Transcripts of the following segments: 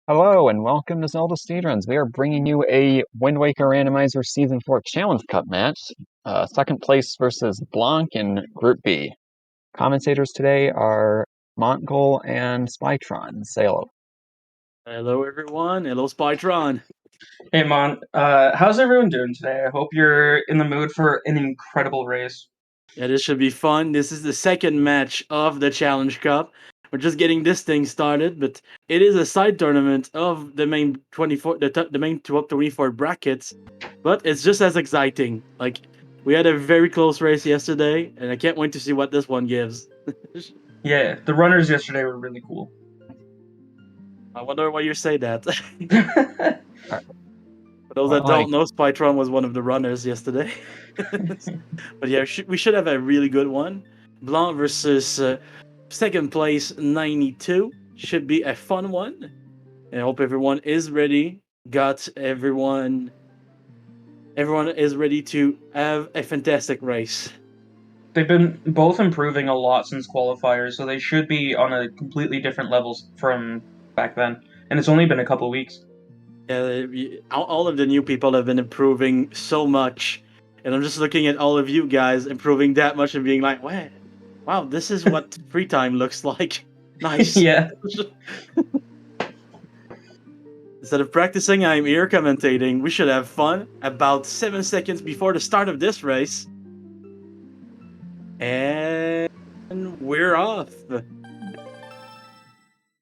Hello and welcome to Zelda Speedruns. We are bringing you a Wind Waker Randomizer Season 4 Challenge Cup match. Second place versus Blanc in Group B. Commentators today are Montgol and Spytron. Say hello. Hello, everyone. Hello, Spytron. Hey, Mon. How's everyone doing today? I hope you're in the mood for an incredible race. Yeah, this should be fun. This is the second match of the Challenge Cup. We're just getting this thing started, but it is a side tournament of the main 24, the main 24 brackets. But it's just as exciting. Like, we had a very close race yesterday, and I can't wait to see what this one gives. Yeah, the runners yesterday were really cool. I wonder why you say that. Yeah, For those that don't know, Spytron was one of the runners yesterday. But yeah, we should have a really good one. Blanc versus second place 92 should be a fun one. And I hope everyone is ready. Everyone is ready to have a fantastic race. they've been both improving a lot since qualifiers, so they should be on a completely different levels from back then. And it's only been a couple weeks. All of the new people have been improving so much. And I'm just looking at all of you guys improving that much and being like, wow, this is what free time looks like. Nice. Yeah. Instead of practicing, I'm here commentating. We should have fun about 7 seconds before the start of this race. And we're off.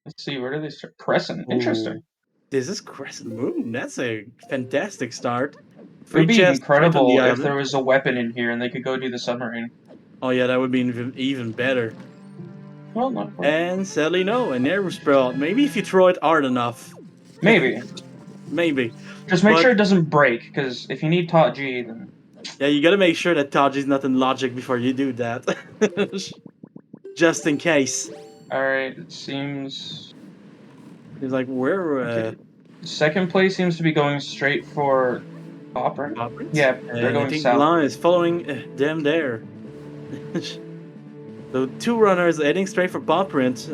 Let's see, where do they start? Crescent. Interesting. This is Crescent Moon. That's a fantastic start. It would be incredible if island. there was a weapon in here and they could go do the submarine. Oh yeah, that would be even better. Well, not quite. And sadly, no, an air sprout. Maybe if you throw it hard enough. Maybe. Maybe. Just make sure it doesn't break, because if you need Taut G, then... Yeah, you gotta make sure that Taji's not in logic before you do that. Just in case. Alright, it seems... He's like, we're... Okay. Second place seems to be going straight for Opera. Yeah, they're going I think south. Blanc is following them there. So two runners heading straight for Blueprint.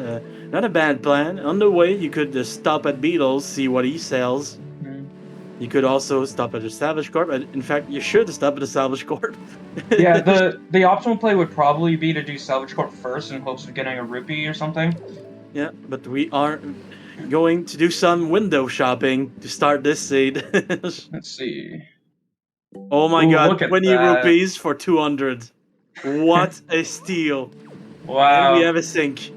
Not a bad plan. On the way, you could stop at Beatles, see what he sells. You could also stop at the Salvage Corp. In fact, you should stop at the Salvage Corp. Yeah, the optimal play would probably be to do Salvage Corp first in hopes of getting a rupee or something. Yeah, but we are going to do some window shopping to start this seed. Let's see. Oh my god, 20 rupees for 200. What a steal. Wow. And we have a sink.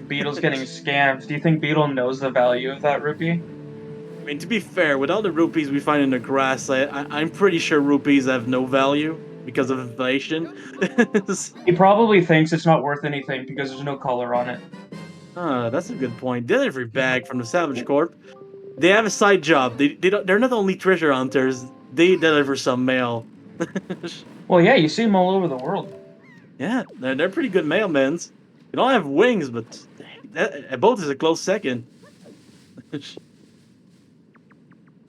Beetle's getting scammed. Do you think Beetle knows the value of that rupee? I mean, to be fair, with all the rupees we find in the grass, I'm pretty sure rupees have no value because of inflation. He probably thinks it's not worth anything because there's no color on it. Ah, that's a good point. Delivery bag from the Salvage Corp. They have a side job. They're not only treasure hunters, they deliver some mail. Well, yeah, you see them all over the world. Yeah, they're pretty good mailmen. They don't have wings, but a boat is a close second. I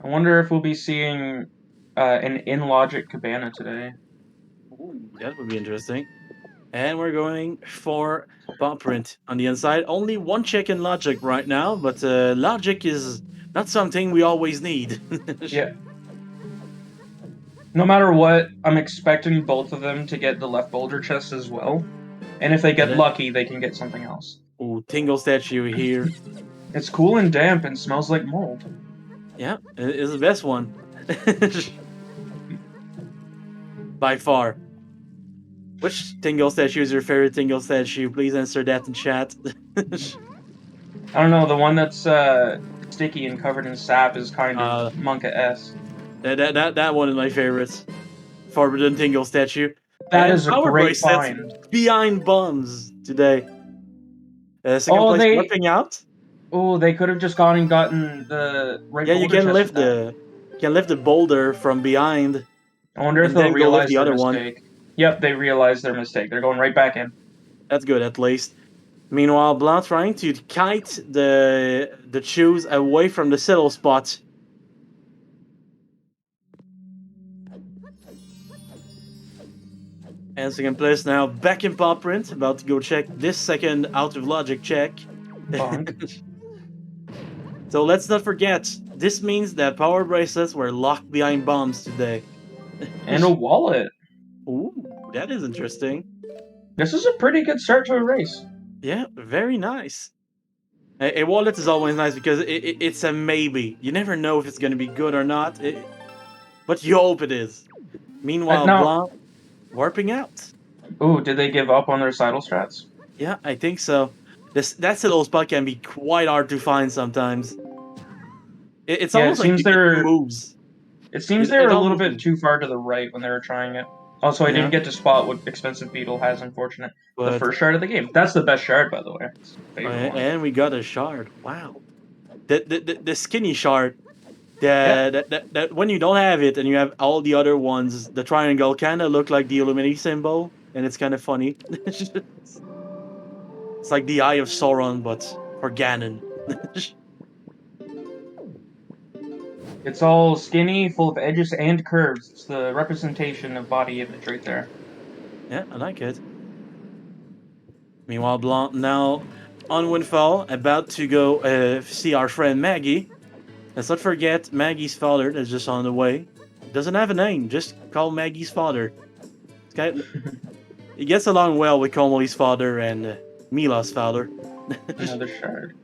wonder if we'll be seeing an in-logic cabana today. Ooh, that would be interesting. And we're going for bomb print on the inside. Only one check in logic right now, but logic is not something we always need. Yeah. No matter what, I'm expecting both of them to get the left boulder chest as well. And if they get lucky, they can get something else. Ooh, Tingle statue here. It's cool and damp and smells like mold. Yeah, it's the best one. By far. Which Tingle statue is your favorite Tingle statue? Please answer that in chat. I don't know, the one that's sticky and covered in sap is kind of Monka-esque. That one is my favorite. Forbidden Tingle statue. That is a great find. Behind bombs today. Second place flipping out. Oh, they could have just gone and gotten the right boulder. Yeah, you can lift the boulder from behind. I wonder if they'll realize the other mistake. Yep, they realized their mistake. They're going right back in. That's good, at least. Meanwhile, Blanc trying to kite the shoes away from the settle spot. And second place now back in paw print. About to go check this second out of logic check. So let's not forget, this means that power bracelets were locked behind bombs today. And a wallet. Ooh, that is interesting. This is a pretty good start to a race. Yeah, very nice. A wallet is always nice because it's a maybe. You never know if it's going to be good or not, but you hope it is. Meanwhile, Now, Blanc warping out. ooh, did they give up on their sidle strats? Yeah, I think so. That little spot can be quite hard to find sometimes. It's Yeah, almost like you get two moves. It seems they were a little almost bit too far to the right when they were trying it. Also, I didn't get to spot what Expensive Beetle has, unfortunate. The But first shard of the game. That's the best shard, by the way. It's my favorite one. and we got a shard. Wow. The skinny shard. Yeah. That when you don't have it and you have all the other ones, the triangle kind of look like the Illuminati symbol, and it's kind of funny. It's like the Eye of Sauron, but for Ganon. It's all skinny, full of edges and curves. It's the representation of body image right there. Yeah, I like it. Meanwhile, Blanc now on Windfall, about to go see our friend Maggie. Let's not forget Maggie's father that's just on the way. Doesn't have a name, just call Maggie's father. He gets along well with Komali's father and Mila's father. Another shard.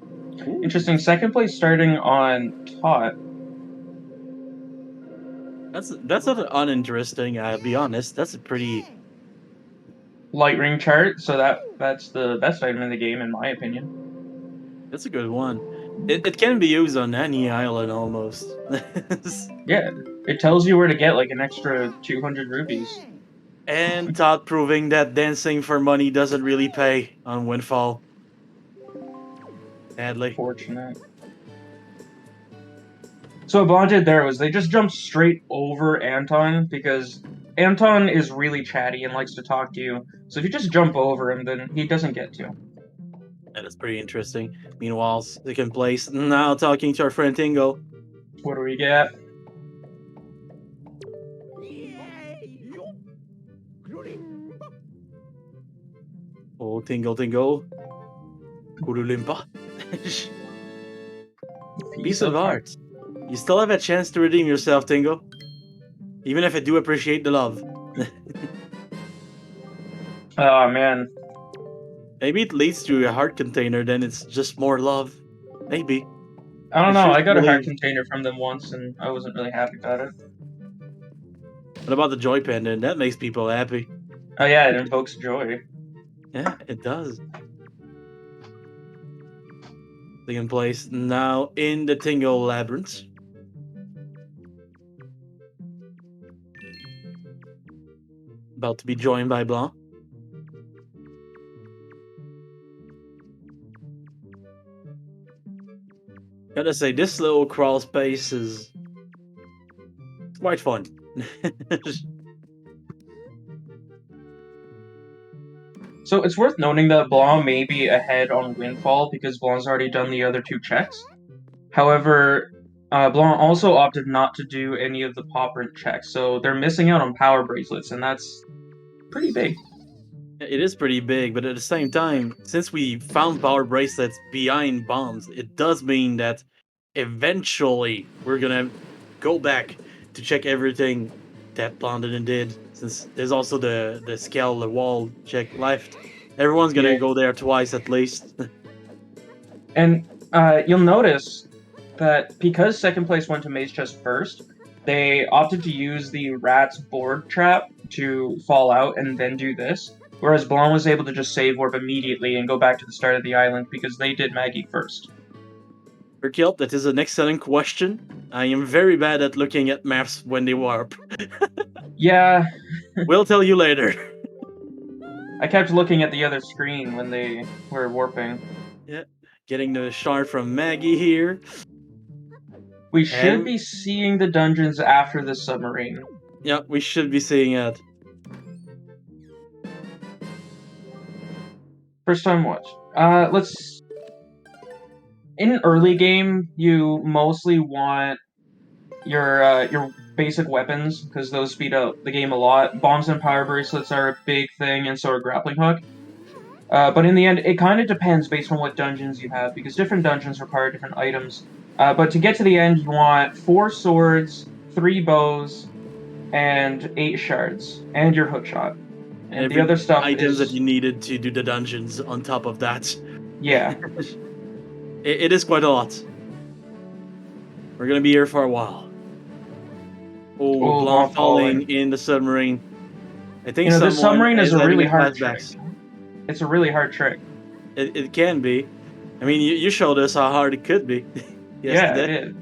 Ooh. Interesting. Second place starting on Tot. That's not uninteresting, I'll be honest. That's a pretty Light ring chart, so that's the best item in the game, in my opinion. that's a good one. It can be used on any island almost. Yeah, it tells you where to get like an extra 200 rubies. And Todd proving that dancing for money doesn't really pay on Windfall. Sadly. Fortunate. So what Blanc did there was they just jumped straight over Anton because Anton is really chatty and likes to talk to you. So if you just jump over him, then he doesn't get to. That is pretty interesting. Meanwhile, second place now talking to our friend Tingle. What do we get? Oh, Tingle, Tingle. Kurulimpa. Piece of art. You still have a chance to redeem yourself, Tingle. Even if I do appreciate the love. Oh, man. Maybe it leads to a heart container, then it's just more love. Maybe. I don't know. I got a heart believe. container from them once, and I wasn't really happy about it. What about the joy pendant? That makes people happy. Oh yeah, it invokes joy. Yeah, it does. Second place now in the Tingle Labyrinth. About to be joined by Blanc. Gotta say, this little crawl space is quite fun. So it's worth noting that Blanc may be ahead on Windfall because Blanc's already done the other two checks. However, Blanc also opted not to do any of the pop print checks, so they're missing out on power bracelets, and that's pretty big. It is pretty big, but at the same time, since we found power bracelets behind bombs, it does mean that eventually we're gonna go back to check everything that Blondin did, since there's also the scale, the wall check left. Everyone's gonna go there twice at least. And you'll notice that because second place went to Maze Chest first, they opted to use the rat's board trap to fall out and then do this, whereas Blanc was able to just save warp immediately and go back to the start of the island because they did Maggie first. Verkilt, that is an excellent question. I am very bad at looking at maps when they warp. Yeah. We'll tell you later. I kept looking at the other screen when they were warping. Yeah, getting the shard from Maggie here. We should be seeing the dungeons after the submarine. Yeah, we should be seeing it. First time watch. Let's... In early game, you mostly want your basic weapons, because those speed up the game a lot. Bombs and power bracelets are a big thing, and so are grappling hook. But in the end, it kind of depends based on what dungeons you have, because different dungeons require different items. But to get to the end, you want 4 swords, 3 bows, and 8 shards, and your hookshot. And the other stuff items is that you needed to do the dungeons on top of that. Yeah. It is quite a lot. We're gonna be here for a while. Oh, Blanc falling in the submarine. I think this submarine is a having really a hard flashbacks. trick. It's a really hard trick. It can be. I mean, you showed us how hard it could be yesterday. Yeah, I did.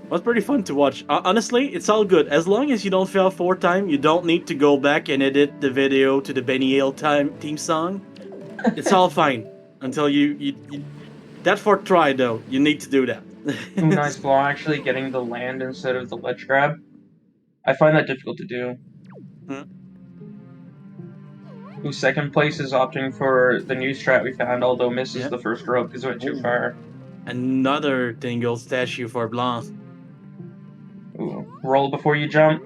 It was pretty fun to watch. Honestly, it's all good. As long as you don't fail 4 times, you don't need to go back and edit the video to the Benny Hill theme song. It's all fine. Until you that 4th try, though, you need to do that. Ooh, nice Blanc actually getting the land instead of the ledge grab. I find that difficult to do. Ooh, second place is opting for the new strat we found, although misses the first rope because it went too far. Another Tingle statue for Blanc. Ooh, roll before you jump.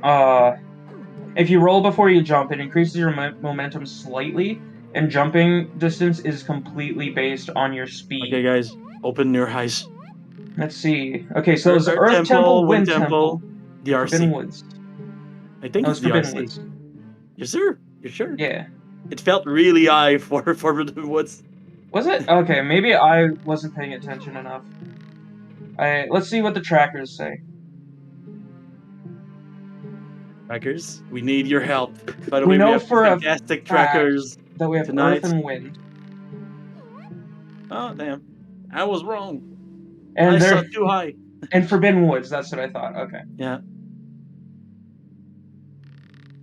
If you roll before you jump, it increases your momentum slightly, and jumping distance is completely based on your speed. Okay, guys, open your eyes. Let's see. Okay, so it's Earth Temple, Wind Temple, the Forbidden Woods. I think it's the Forbidden RC. Woods. You're sure? You're sure? Yeah. It felt really high for Forbidden Woods. Was it? Okay, maybe I wasn't paying attention enough. Let's see what the trackers say. Trackers, we need your help. By the We way, know we have for fantastic trackers that we have tonight. Earth and Wind. Oh, damn. I was wrong. And I saw too high. And Forbidden Woods, that's what I thought. Okay. Yeah.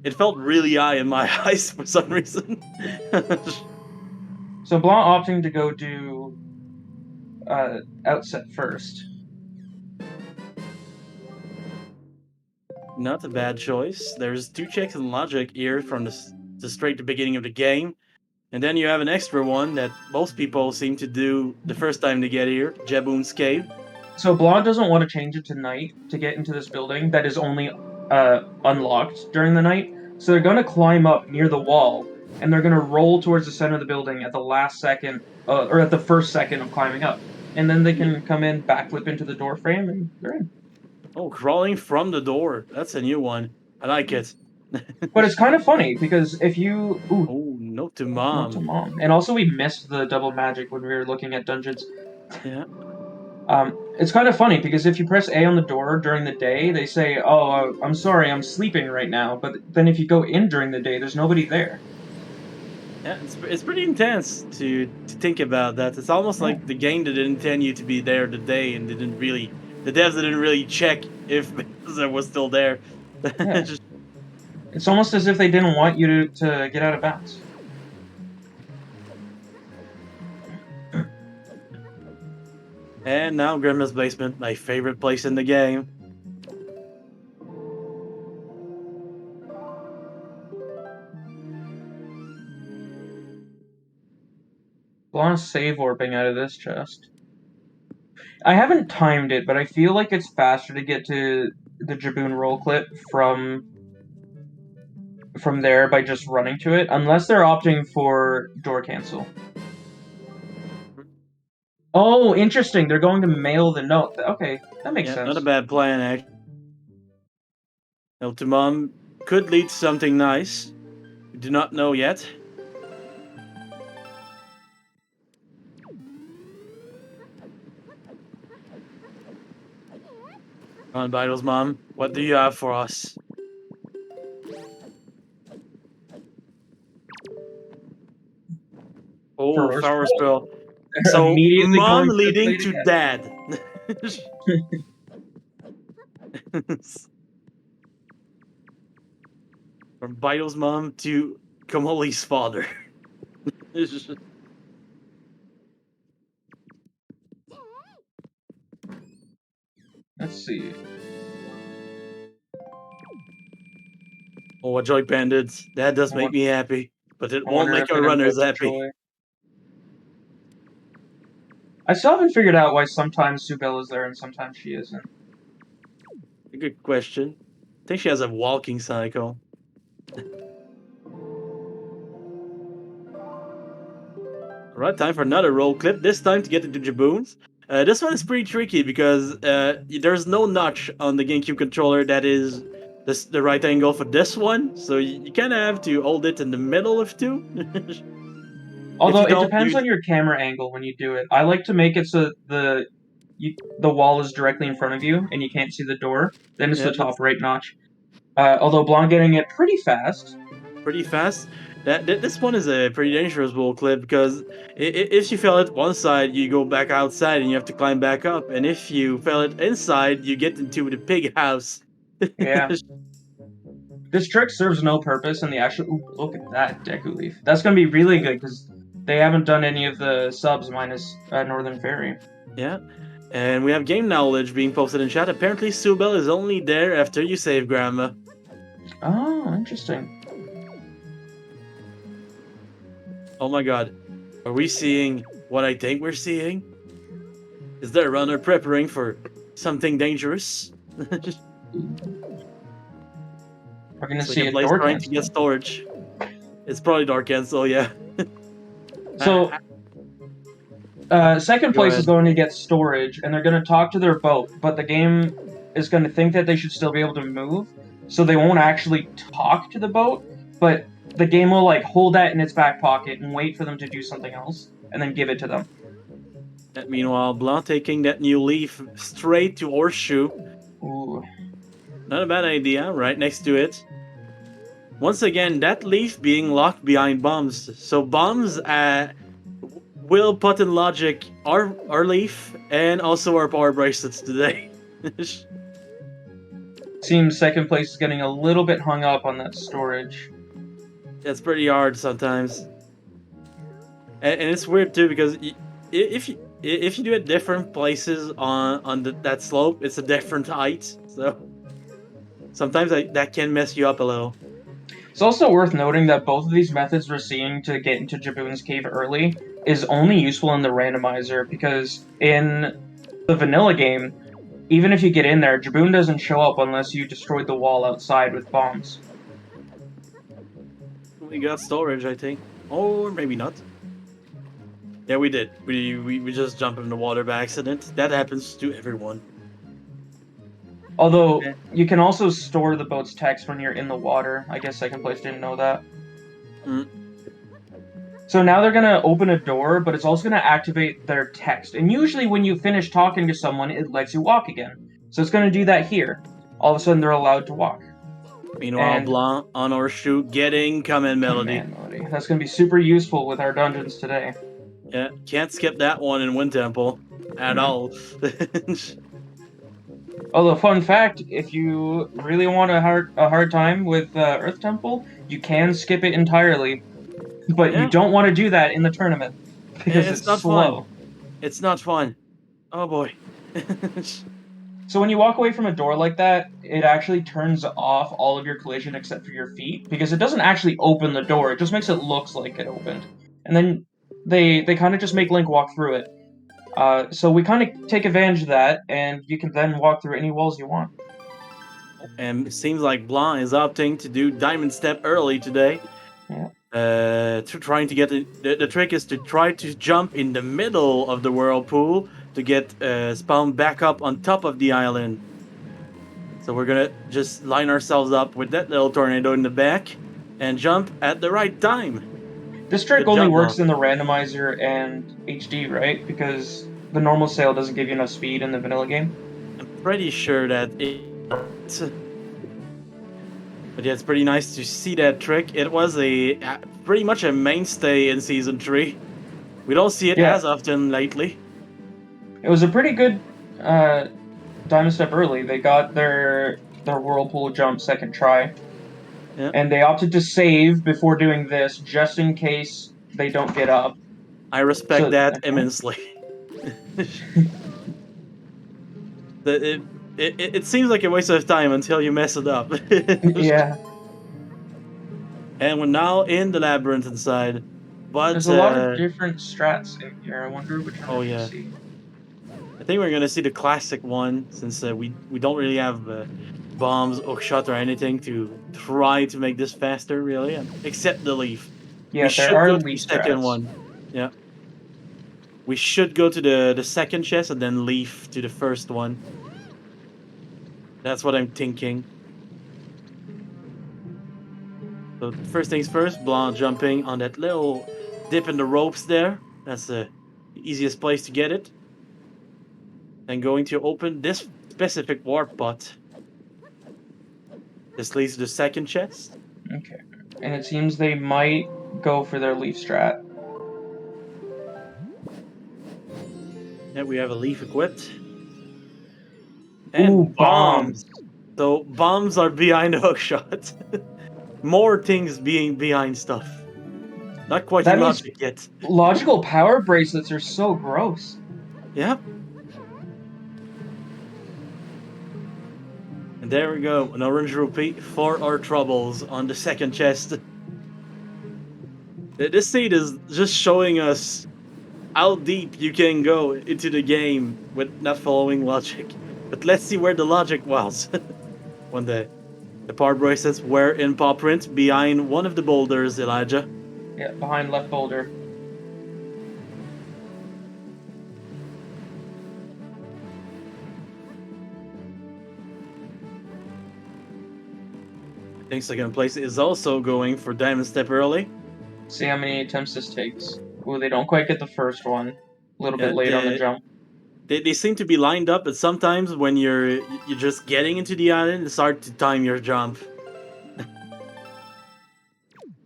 It felt really high in my eyes for some reason. So Blanc opting to go do Outset first. Not a bad choice. There's 2 checks in logic here from the straight to beginning of the game. And then you have an extra one that most people seem to do the first time they get here, Jaboom's Cave. So Blanc doesn't want to change it to night to get into this building that is only unlocked during the night. So they're going to climb up near the wall, and they're going to roll towards the center of the building at the last second, or at the first second of climbing up. And then they can come in, backflip into the door frame, and they're in. Oh, crawling from the door. That's a new one. I like it. But it's kind of funny, because if you... Ooh. Oh, note to mom. Note to mom. And also we missed the double magic when we were looking at dungeons. Yeah. It's kind of funny, because if you press A on the door during the day, they say, oh, I'm sorry, I'm sleeping right now. But then if you go in during the day, there's nobody there. Yeah, it's pretty intense to think about that. It's almost like the game didn't intend you to be there today and the devs didn't really check if Bethesda was still there. Yeah. It's almost as if they didn't want you to get out of bounds. And now Grandma's Basement, my favorite place in the game. Blanc's save warping out of this chest. I haven't timed it, but I feel like it's faster to get to the Jaboon roll clip from there by just running to it, unless they're opting for door cancel. Oh, interesting. They're going to mail the note. Okay, that makes sense. Not a bad plan, actually. Note to mom could lead to something nice. We do not know yet. Come on, Vitals mom. What do you have for us? Oh, Power Spell. So, mom leading to dad. From Vitals mom to Kamoli's father. Let's see. Oh, a Joy Bandits. That does make me happy. But it won't make our runners happy. I still haven't figured out why sometimes Subel is there and sometimes she isn't. A good question. I think she has a walking cycle. Alright, time for another roll clip. This time to get into Jaboons. This one is pretty tricky because there's no notch on the GameCube controller that is the right angle for this one, so you kind of have to hold it in the middle of two. Although it don't, depends you- on your camera angle when you do it. I like to make it so the wall is directly in front of you and you can't see the door. Then it's Yeah, the top that's right notch. Although Blanc getting it pretty fast. pretty fast. This one is a pretty dangerous wall clip because if you fell at one side, you go back outside and you have to climb back up, and if you fell it inside, you get into the pig house. Yeah. This trick serves no purpose in the actual. Ooh, look at that Deku Leaf. That's gonna be really good because they haven't done any of the subs minus Northern Fairy. Yeah. And we have game knowledge being posted in chat. Apparently, Subel is only there after you save Grandma. Oh, interesting. Oh my god. Are we seeing what I think we're seeing? Is there a runner preparing for something dangerous? We're gonna see Second a place door trying to cancel. get storage. It's probably Dark Cancel, yeah. So, second Go place is ahead. going to get storage, and they're going to talk to their boat, but the game is going to think that they should still be able to move, so they won't actually talk to the boat, but the game will like hold that in its back pocket and wait for them to do something else, and then give it to them. Meanwhile, Blanc taking that new leaf straight to Horseshoe. Ooh. Not a bad idea, right next to it. Once again, that leaf being locked behind bombs. So bombs will put in logic our leaf and also our power bracelets today. Seems second place is getting a little bit hung up on that storage. It's pretty hard sometimes, and it's weird too because if you do it different places on that slope, it's a different height. So sometimes that can mess you up a little. It's also worth noting that both of these methods we're seeing to get into Jaboon's cave early is only useful in the randomizer, because in the vanilla game, even if you get in there, Jaboon doesn't show up unless you destroyed the wall outside with bombs. We got storage, I think, or maybe not. Yeah, we did. We just jumped in the water by accident. That happens to everyone. Although, you can also store the boat's text when you're in the water. I guess second place didn't know that. Mm. So now they're gonna open a door, but it's also gonna activate their text. And usually when you finish talking to someone, it lets you walk again. So it's gonna do that here. All of a sudden they're allowed to walk. Meanwhile, And Blanc on Horseshoe getting Command Melody. Command Melody. That's gonna be super useful with our dungeons today. Yeah, can't skip that one in Wind Temple at all. Although, fun fact, if you really want a hard time with Earth Temple, you can skip it entirely. But Yeah. you don't want to do that in the tournament, because It's it's not slow. fun. It's not fun. Oh boy. So when you walk away from a door like that, it actually turns off all of your collision except for your feet, because it doesn't actually open the door, it just makes it look like it opened. And then they kind of just make Link walk through it. So we kind of take advantage of that, and you can then walk through any walls you want. And it seems like Blanc is opting to do Diamond Step early today. Yeah. Trying to get the trick is to try to jump in the middle of the whirlpool to get spawned back up on top of the island. So we're gonna just line ourselves up with that little tornado in the back and jump at the right time. This trick Good only jump, works Blanc. in the randomizer and HD, right? Because the normal sail doesn't give you enough speed in the vanilla game. I'm pretty sure that but yeah, it's pretty nice to see that trick. It was pretty much a mainstay in Season 3. We don't see it Yeah. as often lately. It was a pretty good Diamond Step early. They got their whirlpool jump second try. Yeah. And they opted to save before doing this, just in case they don't get up. I respect that immensely. It seems like a waste of time until you mess it up. Yeah. And we're now in the labyrinth inside. But There's a lot of different strats in here. I wonder which one we're yeah. gonna see. I think we're gonna see the classic one, since we don't really have bombs or shot or anything to try to make this faster, really, except the leaf. Yeah, We there should are go to the leaf second strats. one. Yeah. we should go to the second chest and then leave to the first one. That's what I'm thinking. So first things first, Blanc jumping on that little dip in the ropes there. That's the easiest place to get it. And going to open this specific warp pod. This leads to the second chest. Okay. And it seems they might go for their leaf strat. And we have a leaf equipped. And Ooh, bombs. So bombs are behind the hookshot. More things being behind stuff. Not quite That in means logic yet. logical power bracelets are so gross. Yep. And there we go, an orange rupee for our troubles on the second chest. This seed is just showing us how deep you can go into the game with not following logic. But let's see where the logic was. When the power bracelets were in paw print behind one of the boulders, Elijah. Yeah, behind left boulder. I think second place is also going for diamond step early. See how many attempts this takes. Ooh, they don't quite get the first one. A little bit late on the jump. They seem to be lined up, but sometimes when you're just getting into the island, it's hard to time your jump.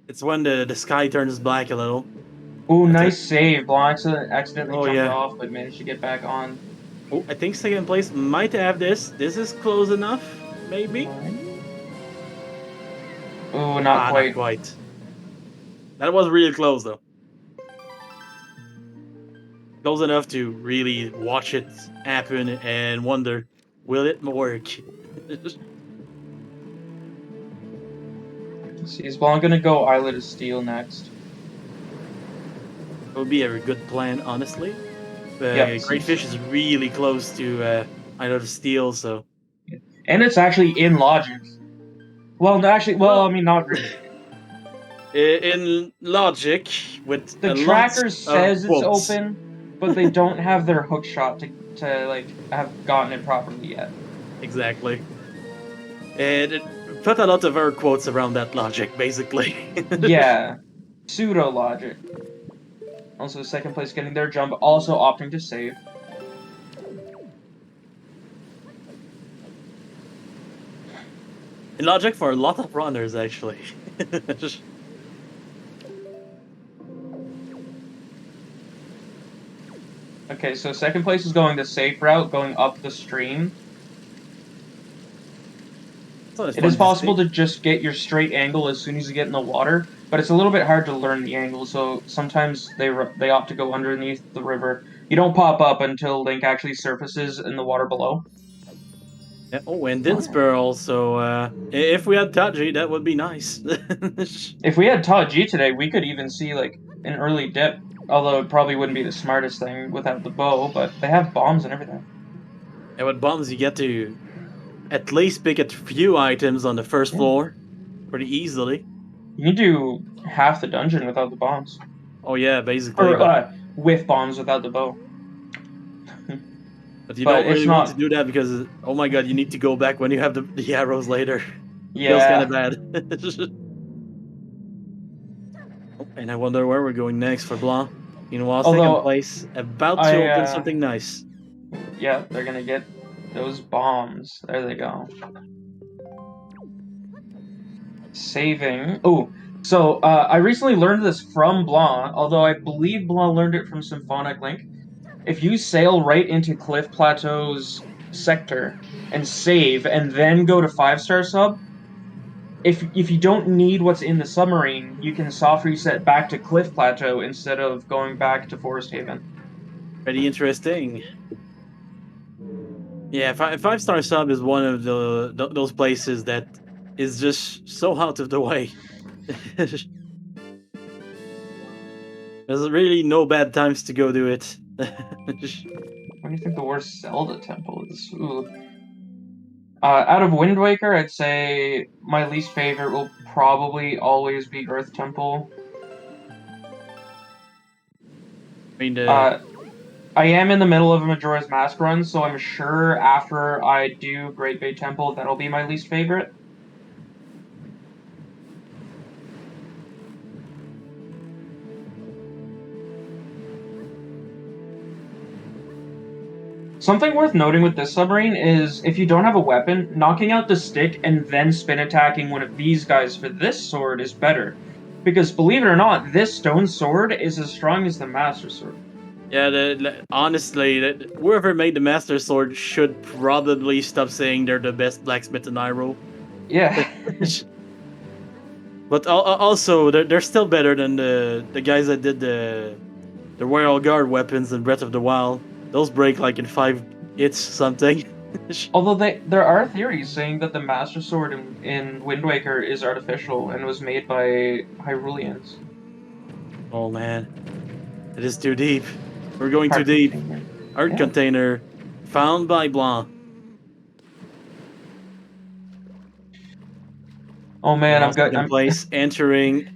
It's when the sky turns black a little. Ooh, nice save. Blanc accidentally Oh, jumped yeah. off, but managed to get back on. Oh, I think second place might have this. This is close enough, maybe? Ooh, not quite. Not quite. That was really close, though. Close enough to really watch it happen and wonder, will it work? See, is Blanc gonna go Islet of Steel next? It would be a good plan, honestly. Yep. Great Fish is really close to Island of Steel, so... And it's actually in logic. Well, actually, I mean, not really. In logic, with The a tracker lot says of it's quotes. open, but they don't have their hook shot to like have gotten it properly yet. Exactly. And it put a lot of air quotes around that logic, basically. Yeah. Pseudo logic. Also, second place getting their jump, also opting to save. In logic for a lot of runners, actually. Okay, so second place is going the safe route, going up the stream. It is possible to just get your straight angle as soon as you get in the water, but it's a little bit hard to learn the angle, so sometimes they opt to go underneath the river. You don't pop up until Link actually surfaces in the water below. Yeah, oh, and Dinsper also, if we had Taji, that would be nice. If we had Taji today, we could even see, like, an early dip, although it probably wouldn't be the smartest thing without the bow, but they have bombs and everything. And with bombs, you get to at least pick a few items on the first floor pretty easily. You can do half the dungeon without the bombs. Oh yeah, basically. Or, with bombs without the bow. But you don't really want to do that because, oh my god, you need to go back when you have the arrows later. Yeah. Feels kind of bad. Oh, and I wonder where we're going next for Blanc. Meanwhile, second place, about to open something nice. Yeah, they're gonna get those bombs. There they go. Saving. Oh, so I recently learned this from Blanc, although I believe Blanc learned it from Symphonic Link. If you sail right into Cliff Plateau's sector and save, and then go to 5-star sub, if you don't need what's in the submarine, you can soft reset back to Cliff Plateau instead of going back to Forest Haven. Pretty interesting. Yeah, 5-star sub is one of those places that is just so out of the way. There's really no bad times to go do it. What do you think the worst Zelda temple is? Ooh. Out of Wind Waker, I'd say my least favorite will probably always be Earth Temple. I mean, I am in the middle of a Majora's Mask run, so I'm sure after I do Great Bay Temple, that'll be my least favorite. Something worth noting with this submarine is if you don't have a weapon, knocking out the stick and then spin attacking one of these guys for this sword is better. Because believe it or not, this stone sword is as strong as the Master Sword. Yeah, honestly, whoever made the Master Sword should probably stop saying they're the best blacksmith in Hyrule. Yeah. But also, they're still better than the guys that did the Royal Guard weapons in Breath of the Wild. Those break like in 5 hits something. Although there are theories saying that the Master Sword in Wind Waker is artificial and was made by Hyruleans. Oh man, it is too deep. We're going too Heart deep. container. Art Yeah. container found by Blanc. Oh man, Second place entering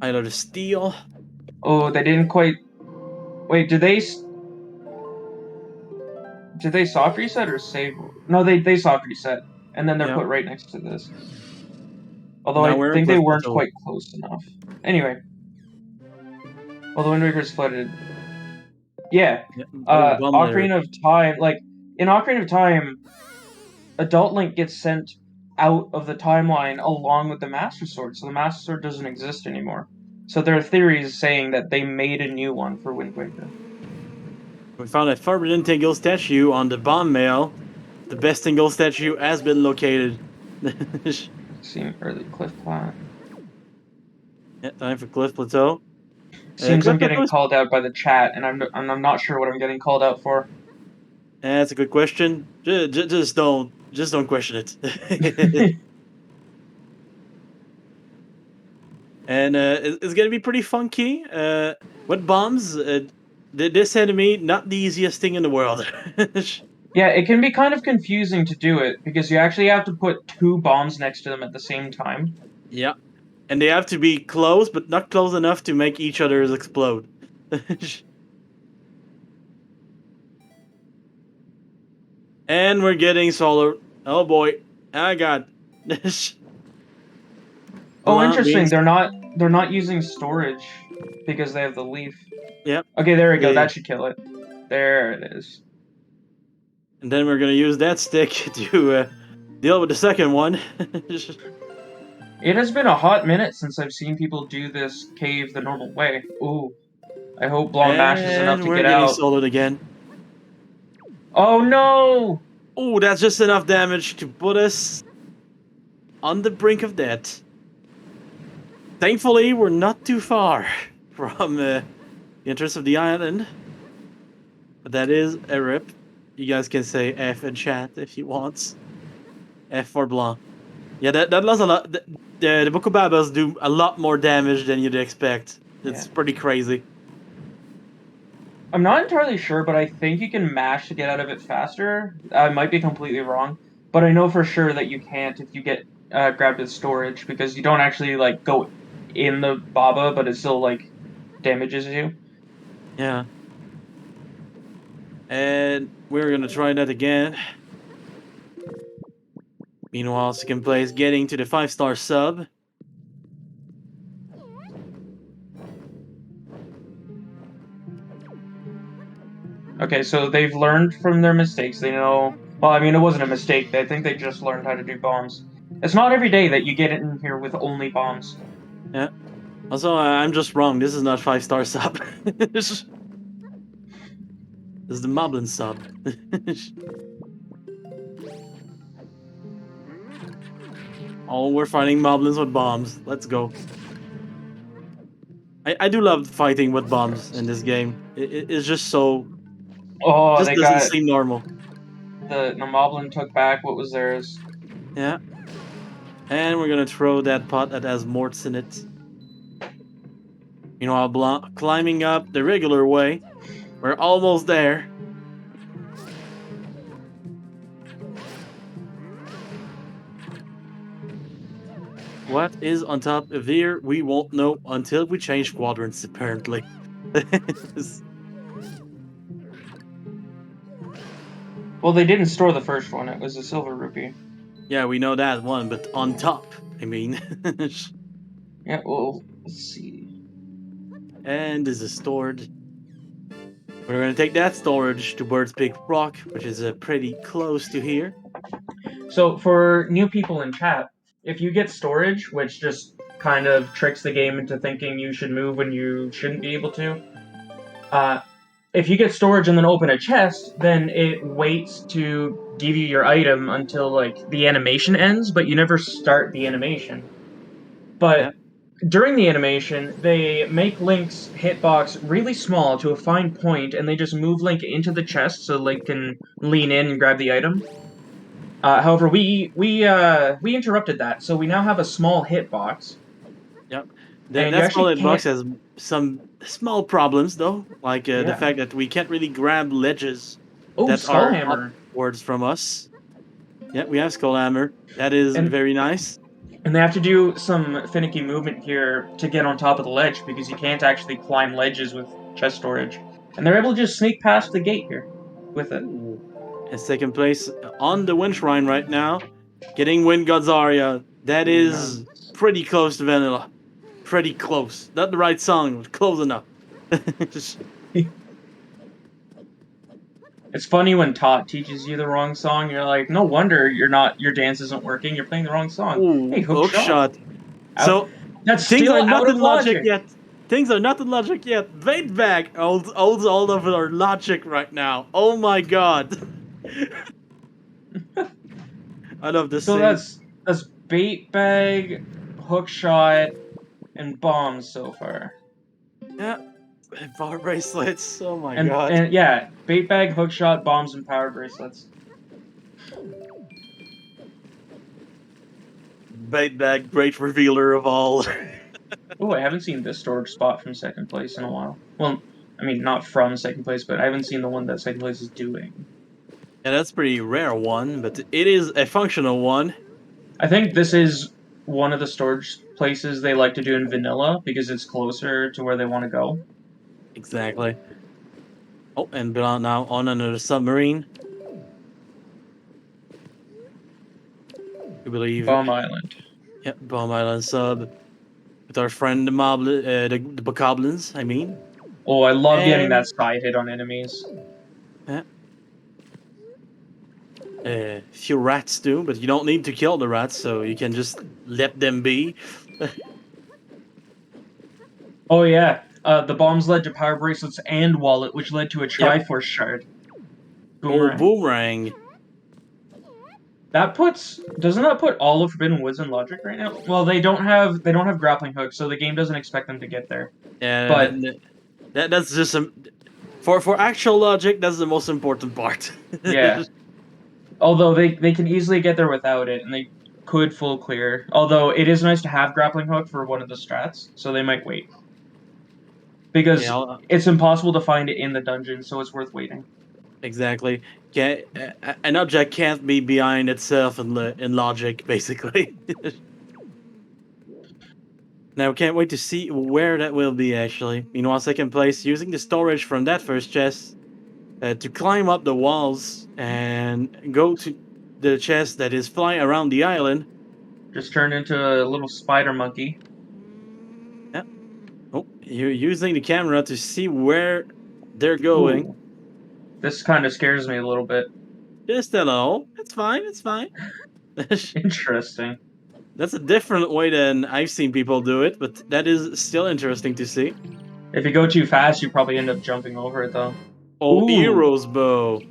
either the steel. Oh, they didn't quite. Wait, did they soft reset or save? No, they soft reset, and then they're put right next to this. Although Now I we're in think they Cliff weren't Plateau. quite close enough. Anyway, well, the Wind Waker's flooded. Yeah, Ocarina of Time. Like in Ocarina of Time, Adult Link gets sent out of the timeline along with the Master Sword, so the Master Sword doesn't exist anymore. So there are theories saying that they made a new one for Wind Waker. We found a Forbidden Tingle statue on the bomb mail. The best Tingle statue has been located. Seeing early Cliff Plat. Yeah, time for Cliff Plateau. Seems I'm getting called out by the chat, and I'm not sure what I'm getting called out for. That's a good question. Just don't question it. And it's gonna be pretty funky. With bombs, this enemy not the easiest thing in the world. Yeah, it can be kind of confusing to do it because you actually have to put 2 bombs next to them at the same time. Yeah, and they have to be close, but not close enough to make each other's explode. And we're getting solar. Oh boy, I got this. Oh, interesting. They're not using storage because they have the leaf. Yep. Okay, there we go. That should kill it. There it is. And then we're gonna use that stick to deal with the second one. It has been a hot minute since I've seen people do this cave the normal way. Ooh. I hope Blanc mashes enough to get out. And we're getting soloed again. Oh no! Oh, that's just enough damage to put us on the brink of death. Thankfully, we're not too far from the entrance of the island. But that is a rip. You guys can say F in chat if you want. F for Blanc. Yeah, that does a lot. The Bokobabas do a lot more damage than you'd expect. It's pretty crazy. I'm not entirely sure, but I think you can mash to get out of it faster. I might be completely wrong, but I know for sure that you can't if you get grabbed with storage because you don't actually like go in the Baba, but it still like damages you. Yeah. And we're gonna try that again. Meanwhile, second place getting to the 5-star sub. Okay, so they've learned from their mistakes. They know. Well, I mean, it wasn't a mistake. I think they just learned how to do bombs. It's not every day that you get in here with only bombs. Yeah. Also, I'm just wrong. This is not 5-star sub. This is the Moblin sub. Oh, we're fighting Moblins with bombs. Let's go. I do love fighting with bombs in this game. It's just so... Oh, just doesn't seem normal. The Moblin took back what was theirs. Yeah. And we're gonna throw that pot that has morts in it. Meanwhile, Blanc climbing up the regular way. We're almost there. What is on top of here? We won't know until we change quadrants, apparently. Well, they didn't store the first one. It was a silver rupee. Yeah, we know that one, but on top, I mean. Yeah, well, let's see. And this is stored. We're gonna take that storage to Bird's Big Rock, which is pretty close to here. So for new people in chat, if you get storage, which just kind of tricks the game into thinking you should move when you shouldn't be able to, if you get storage and then open a chest, then it waits to give you your item until like the animation ends, but you never start the animation. But during the animation, they make Link's hitbox really small to a fine point, and they just move Link into the chest so Link can lean in and grab the item. However, we interrupted that, so we now have a small hitbox. Yep. And That small hitbox has some small problems, though, like the fact that we can't really grab ledges that are upwards from us. Yeah, we have Skullhammer. That is very nice. And they have to do some finicky movement here to get on top of the ledge, because you can't actually climb ledges with chest storage. And they're able to just sneak past the gate here with it. Ooh. In second place on the Wind Shrine right now, getting Wind God's Aria. That is pretty close to Vanilla. Pretty close. Not the right song, but close enough. It's funny when Tot teaches you the wrong song. You're like, no wonder your dance isn't working. You're playing the wrong song. Ooh, hey, hook shot. So that's things still are not out of in logic logic yet. Things are not in logic yet. Bait bag holds all of our logic right now. Oh my god. I love this. So that's bait bag, hook shot, and bombs so far. Yeah. Power bracelets. Oh my god. And yeah, bait bag, hook shot, bombs, and power bracelets. Bait bag, great revealer of all. Oh, I haven't seen this storage spot from second place in a while. Well, I mean, not from second place, but I haven't seen the one that second place is doing. Yeah, that's a pretty rare one, but it is a functional one. I think this is one of the storage places they like to do in vanilla, because it's closer to where they want to go. Exactly. Oh, and now on another submarine. We believe. Bomb Island. Yep, Bomb Island sub. With our friend the Bokoblins, I mean. Oh, I love getting that side hit on enemies. Yeah. Few rats do, but you don't need to kill the rats, so you can just let them be. Oh yeah, the bombs led to power bracelets and wallet, which led to a Triforce shard. Boomerang. Oh, boomerang. Doesn't that put all of Forbidden Woods in logic right now? Well, they don't have grappling hooks, so the game doesn't expect them to get there. Yeah, but that's just for actual logic. That's the most important part. Yeah. Although they can easily get there without it, and they could full clear. Although it is nice to have grappling hook for one of the strats, so they might wait. Because it's impossible to find it in the dungeon, so it's worth waiting. Exactly. An object can't be behind itself in logic, basically. Now, can't wait to see where that will be, actually. Meanwhile, second place, using the storage from that first chest to climb up the walls and go to the chest that is flying around the island. Just turned into a little spider monkey. Yeah. Oh, you're using the camera to see where they're going. Ooh. This kind of scares me a little bit. Just a little. It's fine, it's fine. Interesting. That's a different way than I've seen people do it, but that is still interesting to see. If you go too fast, you probably end up jumping over it, though. Oh, Hero's bow.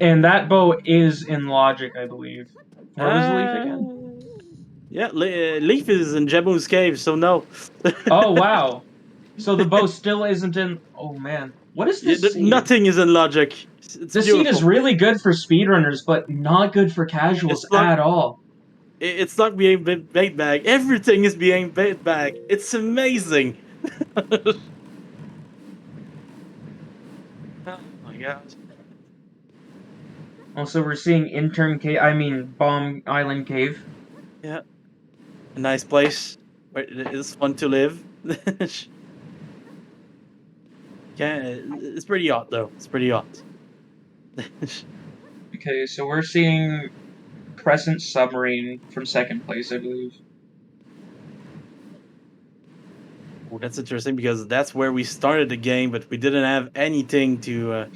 And that bow is in logic, I believe. Where was Leaf again? Yeah, Leaf is in Jaboon's cave, so no. Oh, wow. So the bow still isn't in... Oh, man. What is this seed? Nothing is in logic. This seed is really good for speedrunners, but not good for casuals at all. It's not being bait bag. Everything is being bait bag. It's amazing. Oh my god. Also, we're seeing Bomb Island Cave. Yeah. A nice place where it is fun to live. Yeah, it's pretty hot though. It's pretty hot. Okay, so we're seeing Crescent Submarine from second place, I believe. Oh, that's interesting because that's where we started the game, but we didn't have anything to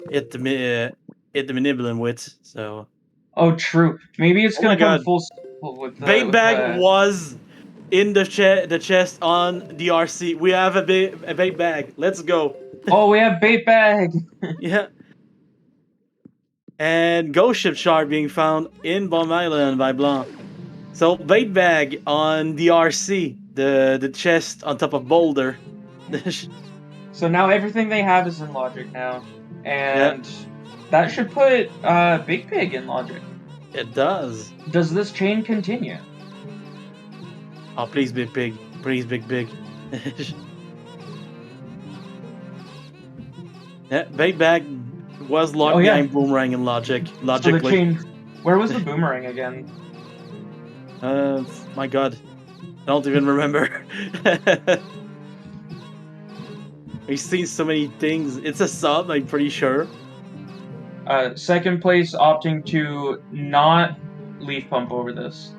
hit the manipulin with. So. Oh, true. Maybe it's Oh my gonna come God! full circle with Bait bag the. was in the chest on the RC. We have a bait bag. Let's go. Oh, we have bait bag. Yeah. And ghost ship shard being found in Bomb Island by Blanc. So bait bag on the RC, the chest on top of Boulder. So now everything they have is in logic now, Yeah, and that should put Big Pig in logic. it does. Does this chain continue? Oh, please, big pig. Please, big pig. Yeah, bait bag was locked behind Boomerang and Logic. So the Logically. chain. Where was the boomerang again? My God. I don't even remember. We've seen so many things. It's a sub, I'm pretty sure. Second place opting to not leaf pump over this.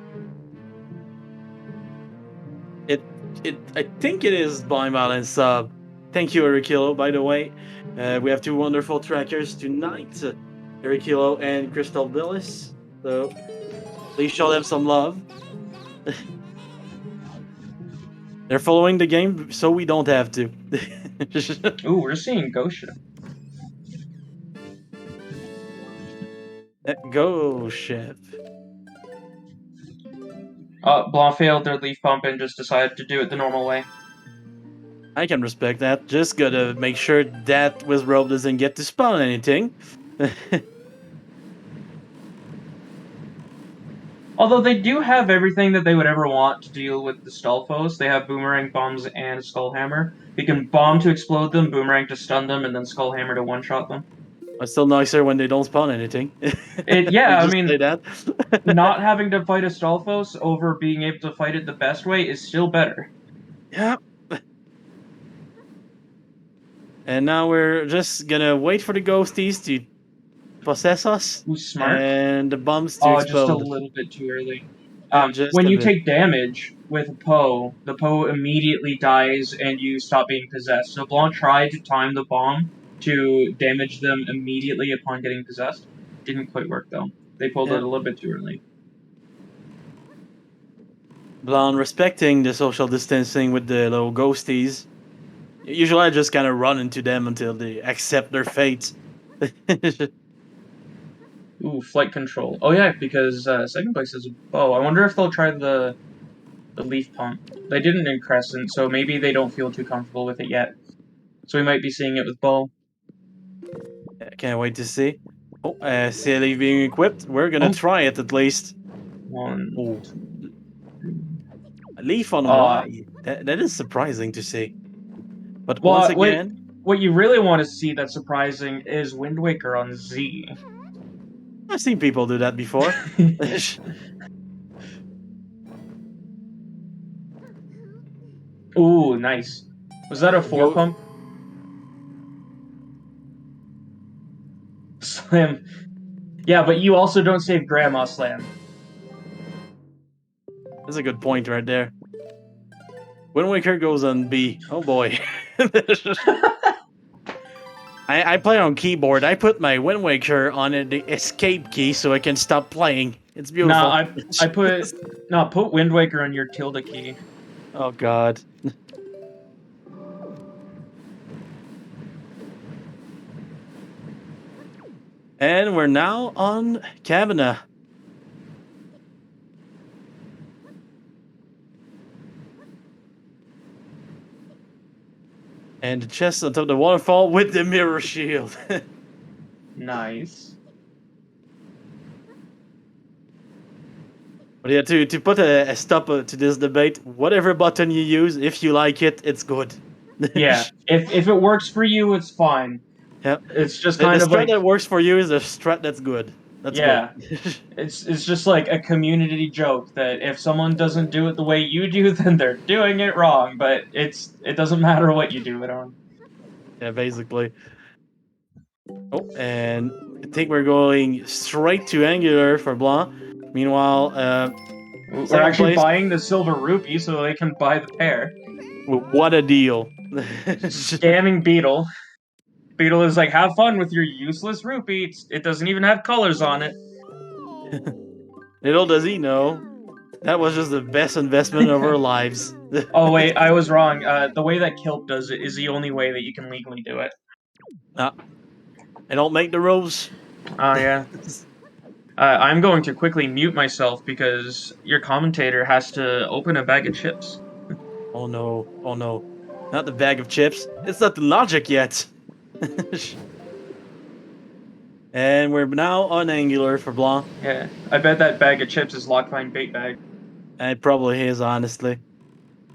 I think it is Blind Balance sub. Thank you, Erikilo, by the way. We have two wonderful trackers tonight, Erikilo and Crystal Billis. So please show them some love. They're following the game, so we don't have to. Ooh, we're seeing Ghost Ship. Go ship. Blanc failed their leaf pump and just decided to do it the normal way. I can respect that. Just gotta make sure that Wizrobe doesn't get to spawn anything. Although they do have everything that they would ever want to deal with the Stalfos. They have Boomerang bombs and Skullhammer. They can bomb to explode them, Boomerang to stun them, and then Skullhammer to one-shot them. It's still nicer when they don't spawn anything. Yeah, I mean, say that. not having to fight a Stalfos over being able to fight it the best way is still better. Yeah. And now we're just gonna wait for the ghosties to possess us. Who's smart? And the bombs to explode. Just a little bit too early. Just when a you bit. take damage with a Poe, the Poe immediately dies and you stop being possessed. So Blanc tried to time the bomb to damage them immediately upon getting possessed. Didn't quite work though. They pulled it a little bit too early. Blanc respecting the social distancing with the little ghosties. Usually I just kind of run into them until they accept their fate. Ooh, flight control. Oh yeah, because second place is a bow. I wonder if they'll try the leaf pump. They didn't in Crescent, so maybe they don't feel too comfortable with it yet. So we might be seeing it with bow. Can't wait to see. Oh, CLE being equipped. We're gonna try it at least. One. Oh. A leaf on Y. That is surprising to see. But once again, what you really want to see that's surprising is Wind Waker on Z. I've seen people do that before. Ooh, nice. Was that a 4-pump? Slam. Yeah, but you also don't save Grandma Slam. That's a good point right there. Wind Waker goes on B. Oh boy. I play on keyboard. I put my Wind Waker on the escape key so I can stop playing. It's beautiful. Put Wind Waker on your tilde key. Oh god. And we're now on Cabana. And the chest on top of the waterfall with the mirror shield. Nice. But yeah, to put a stop to this debate, whatever button you use, if you like it, it's good. Yeah, if it works for you, it's fine. Yeah, it's just the kind of strat like that works for you is a strat that's good. That's good. it's just like a community joke that if someone doesn't do it the way you do, then they're doing it wrong. But it doesn't matter what you do it on. Yeah, basically. Oh, and I think we're going straight to angular for Blanc. Meanwhile, We're second actually place. buying the silver rupee so they can buy the pair. What a deal! Scamming Beetle. Beetle is like, have fun with your useless rupee. It doesn't even have colors on it. Little does he know, that was just the best investment of our lives. Oh wait, I was wrong. The way that Kilp does it is the only way that you can legally do it. I don't make the rules. Oh yeah. I'm going to quickly mute myself because your commentator has to open a bag of chips. Oh no, oh no. Not the bag of chips. It's not the logic yet. And we're now on angular for Blanc. Yeah, I bet that bag of chips is locked behind bait bag. And it probably is, honestly.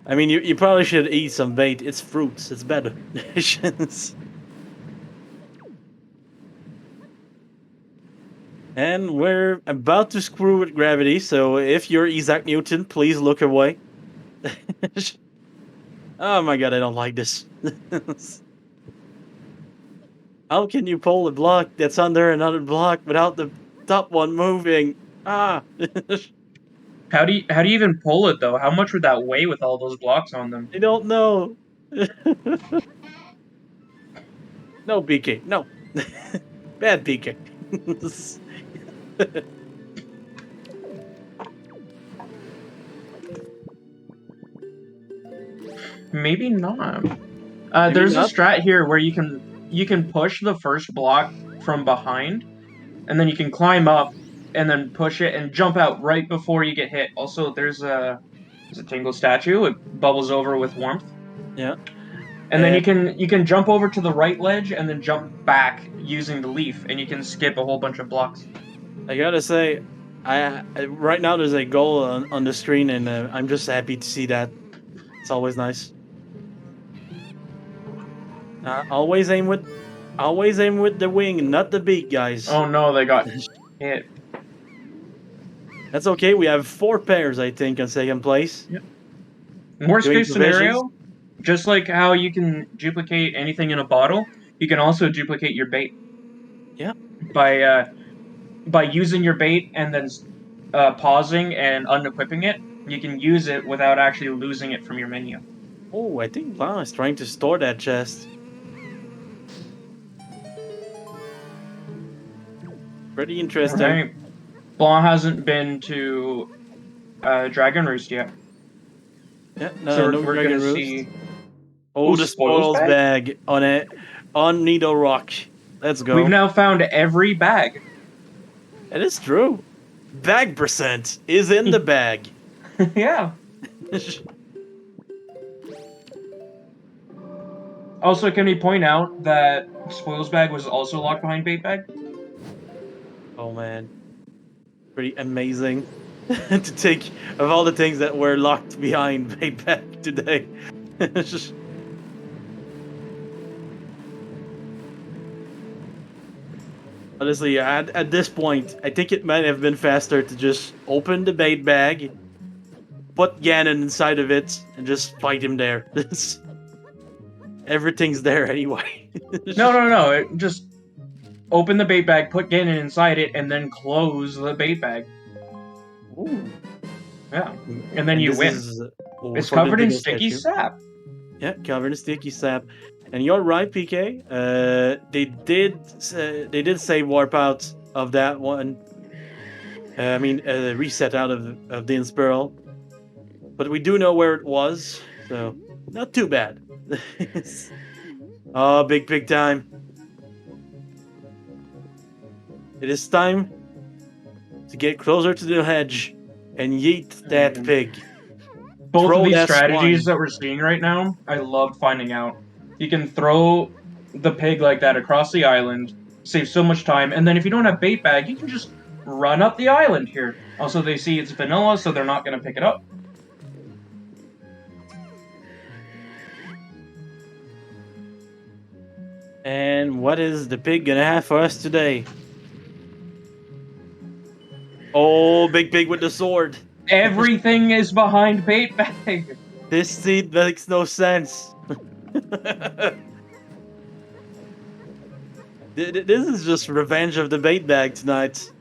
I mean, you probably should eat some bait. It's fruits. It's better. And we're about to screw with gravity, so if you're Isaac Newton, please look away. Oh my god, I don't like this. How can you pull a block that's under another block without the top one moving? Ah! How do you even pull it though? How much would that weigh with all those blocks on them? I don't know. No, PK, no. Bad PK. Maybe not. Maybe There's not. a strat here where you can push the first block from behind, and then you can climb up, and then push it and jump out right before you get hit. Also, there's a Tingle statue. It bubbles over with warmth. Yeah. And then you can jump over to the right ledge and then jump back using the leaf, and you can skip a whole bunch of blocks. I gotta say, I right now there's a goal on the screen, and I'm just happy to see that. It's always nice. Always aim with the wing, not the beak, guys. Oh no, they got hit. That's okay. We have 4 pairs, I think, in second place. Yep. Worst Doing case scenario, just like how you can duplicate anything in a bottle, you can also duplicate your bait. Yeah. By using your bait and then pausing and unequipping it, you can use it without actually losing it from your menu. Oh, I think Blanc is trying to store that chest. Pretty interesting. Right. Blanc hasn't been to Dragon Roost yet. Yeah, no, So no we're Dragon gonna Roost. see. Oh, the spoils bag on Needle Rock. Let's go. We've now found every bag. It is true. Bag percent is in the bag. Yeah. Also, can we point out that Spoils Bag was also locked behind Bait Bag? Oh man. Pretty amazing to take of all the things that were locked behind Bait Bag today. Honestly, at this point, I think it might have been faster to just open the bait bag, put Ganon inside of it, and just fight him there. Everything's there anyway. No. Just open the bait bag, put Ganon inside it, and then close the bait bag. Ooh. Yeah. And then you win. It's covered in sticky sap. Yeah, covered in sticky sap. And you're right, PK. They did say warp out of that one. Reset out of the Inspiral. But we do know where it was, so not too bad. Oh, big time. It is time to get closer to the hedge and yeet that pig. Both of these strategies that we're seeing right now, I loved finding out. You can throw the pig like that across the island, save so much time, and then if you don't have bait bag, you can just run up the island here. Also, they see it's vanilla, so they're not going to pick it up. And what is the pig gonna have for us today? Oh, big pig with the sword. Everything is behind bait bag. This seed makes no sense. This is just revenge of the bait bag tonight.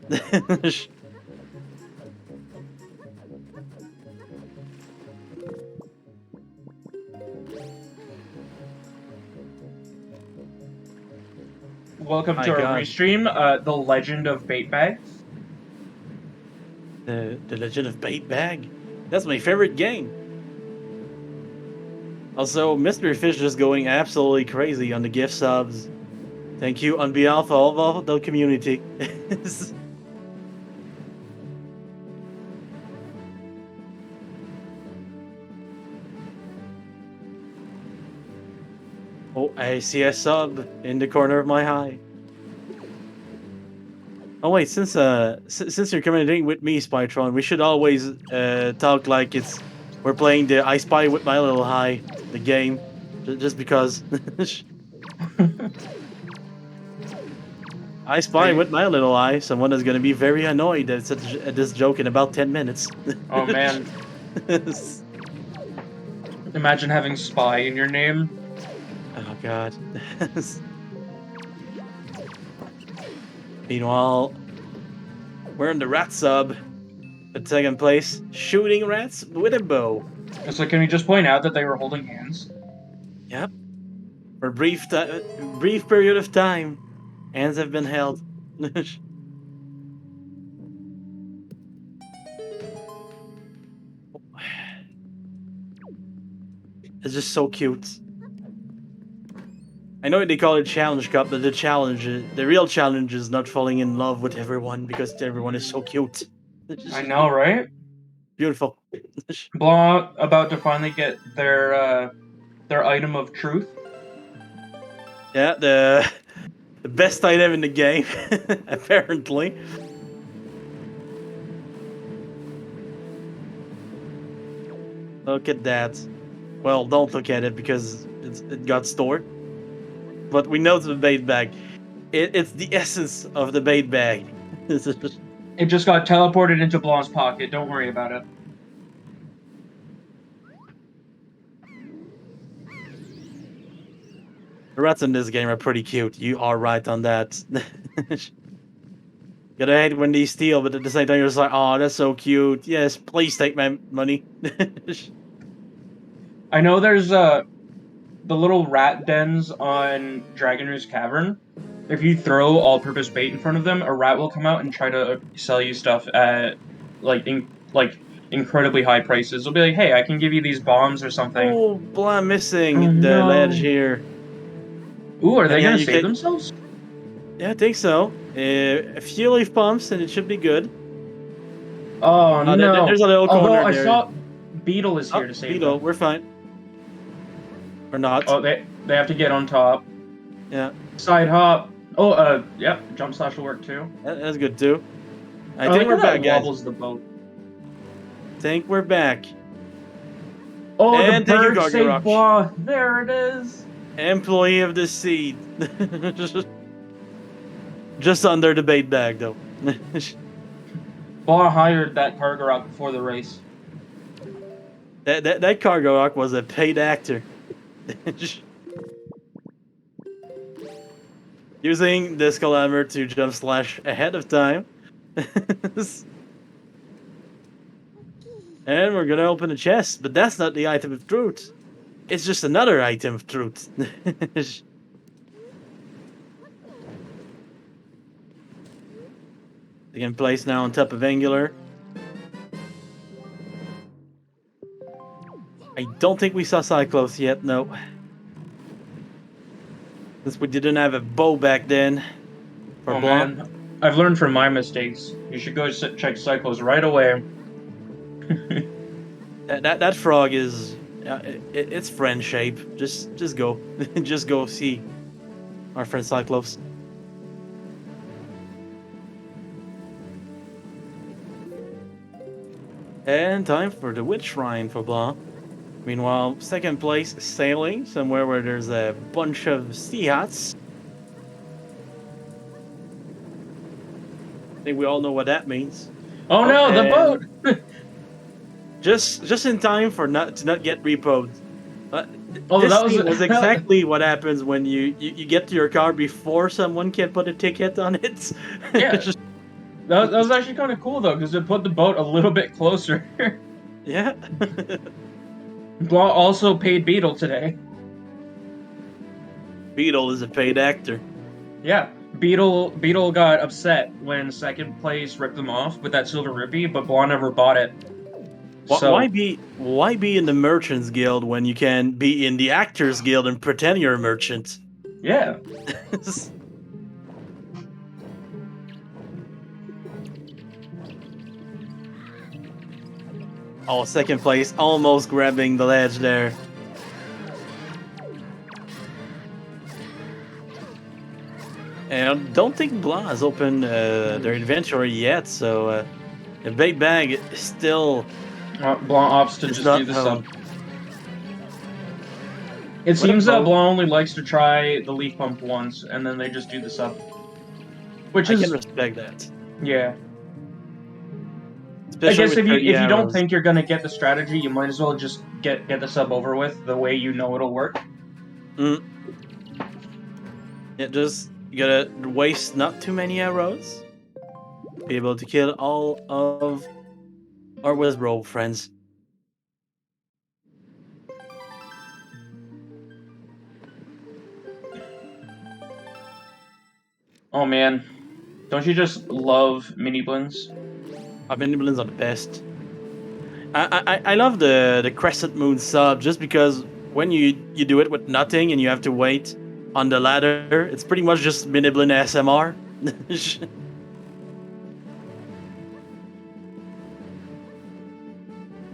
Welcome My to our God. restream, The Legend of Bait Bags. The Legend of Bait Bag. That's my favorite game. Also, Mystery Fish is going absolutely crazy on the gift subs. Thank you on behalf of all the community. Oh, I see a sub in the corner of my eye. Oh wait, since you're commenting with me, Spytron, we should always talk like we're playing the I Spy with My Little Eye, the game, just because. I spy with my little eye. Someone is going to be very annoyed at this joke in about 10 minutes. Oh man, imagine having spy in your name. Oh god. Meanwhile, we're in the rat sub. At second place, shooting rats with a bow. So can we just point out that they were holding hands? Yep. For a brief period of time, hands have been held. It's just so cute. I know they call it Challenge Cup, but the real challenge is not falling in love with everyone because everyone is so cute. I know, right? Beautiful. Blanc about to finally get their item of truth. Yeah, the best item in the game, apparently. Look at that. Well, don't look at it because it got stored. But we know it's the bait bag. It's the essence of the bait bag. It just got teleported into Blanc's pocket. Don't worry about it. The rats in this game are pretty cute. You are right on that. Gotta hate when they steal, but at the same time you're just like, oh, that's so cute. Yes, please take my money. I know there's the little rat dens on Dragon Roost Cavern. If you throw all-purpose bait in front of them, a rat will come out and try to sell you stuff at incredibly high prices. They'll be like, "Hey, I can give you these bombs or something." Oh, blah, missing Oh, the no. ledge here. Ooh, are And they yeah, gonna you save can- themselves? Yeah, I think so. A few leaf pumps and it should be good. Oh no! There's a little Although corner I there. saw Beetle is here to save Beetle, them. we're fine. Or not. Oh, they have to get on top. Yeah. Side hop. Oh, yeah, jump slash will work too. That's good too. I Oh, think we're look how back, that guys. wobbles the boat. Think we're back. Oh, And the thank you, bird Gargy saved Rock. Blah. There it is. Employee of the seed. Just under the bait bag, though. Blah hired that cargo rock before the race. That cargo rock was a paid actor. Using this climber to jump slash ahead of time. And we're gonna open a chest, but that's not the item of truth. It's just another item of truth. Again, placed now on top of Angular. I don't think we saw Cyclops yet, no. Since we didn't have a bow back then. For Blanc. Man, I've learned from my mistakes. You should go check Cycles right away. that frog is it's friend shape. Just go, just go see our friend Cyclops. And time for the witch shrine for Blanc. Meanwhile, second place sailing somewhere where there's a bunch of sea hats. I think we all know what that means. Oh no, the boat! just in time for to not get repoed. Oh, this that was scene was exactly what happens when you get to your car before someone can put a ticket on it. Yeah. That was actually kind of cool though, because it put the boat a little bit closer. Yeah. Blanc also paid Beetle today. Beetle is a paid actor. Yeah, Beetle got upset when second place ripped them off with that silver rupee, but Blanc never bought it. Why So be in the Merchants Guild when you can be in the Actors Guild and pretend you're a merchant? yeah, Oh, second place, almost grabbing the ledge there. And I don't think Blanc has opened their inventory yet, so the big bag is still Blanc opts to is just do not the home. sub. It What a seems that boat. Blanc only likes to try the leaf pump once, and then they just do the sub. Which I can is, respect that, yeah. I especially guess with if 30 you don't arrows. think you're gonna get the strategy, you might as well just get the sub over with the way you know it'll work. Mm. Yeah, just you gotta waste not too many arrows. Be able to kill all of our Wizbro friends. Oh man, don't you just love mini blends? Our miniblins are the best. I love the Crescent Moon sub just because when you do it with nothing and you have to wait on the ladder, it's pretty much just miniblin SMR.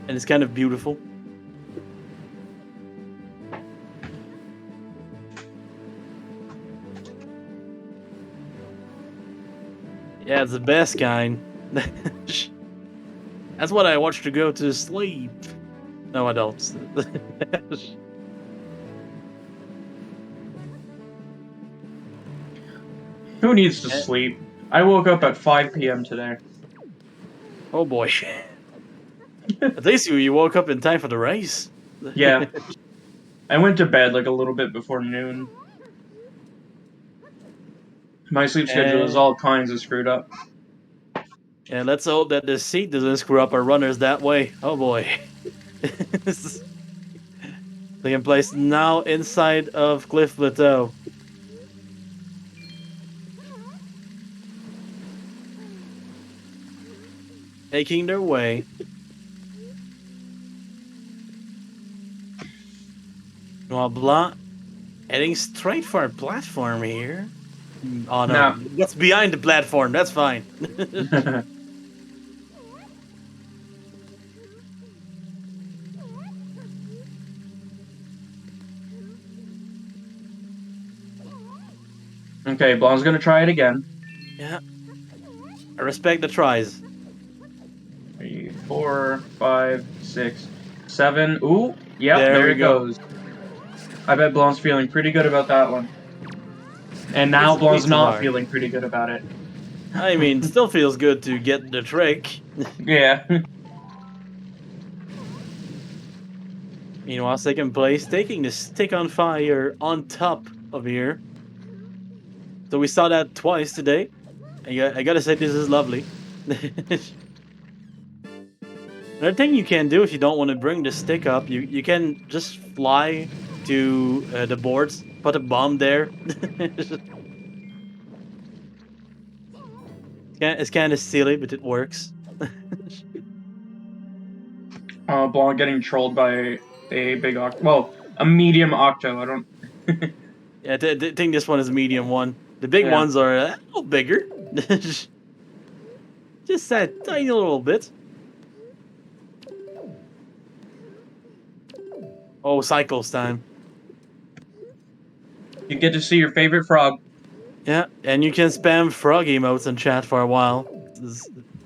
And it's kind of beautiful. Yeah, it's the best kind. That's what I watch to go to sleep. No, I don't. Who needs to sleep? I woke up at 5 p.m. today. Oh boy. At least you woke up in time for the race. Yeah. I went to bed like a little bit before noon. My sleep schedule is And all kinds of screwed up. yeah, let's hope that the seat doesn't screw up our runners that way. Oh boy. Taking place now inside of Cliff Plateau. Making their way. While Blanc heading straight for a platform here. Oh no, Nah. what's behind the platform? That's fine. Okay, Blanc's gonna try it again. Yeah, I respect the tries. 3, 4, 5, 6, 7. Ooh, yep, There there we it go. goes. I bet Blanc's feeling pretty good about that one. And now Blanc's It's not hard. feeling pretty good about it. I mean, still feels good to get the trick. Yeah. Meanwhile, second place, taking the stick on fire on top of here. So we saw that twice today. I gotta say, this is lovely. Another thing you can do if you don't want to bring the stick up, you can just fly to the boards, put a bomb there. It's kind of silly, but it works. Blanc getting trolled by a big octo. Well, a medium octo. I don't. Yeah, I think this one is medium one. The big Yeah. ones are a little bigger. Just that tiny little bit. Oh, cycles time. You get to see your favorite frog. Yeah, and you can spam frog emotes in chat for a while.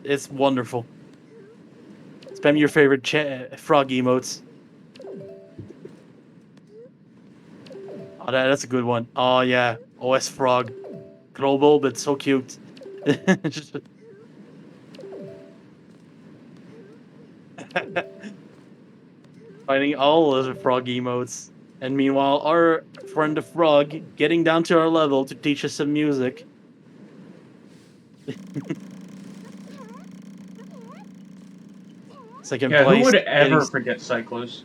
It's wonderful. Spam your favorite frog emotes. Oh, that's a good one. Oh yeah, OS frog, global but so cute. Finding all of the frog emotes. And meanwhile, our friend the frog getting down to our level to teach us some music. Second Yeah, place. who would ever getting... forget Cyclos?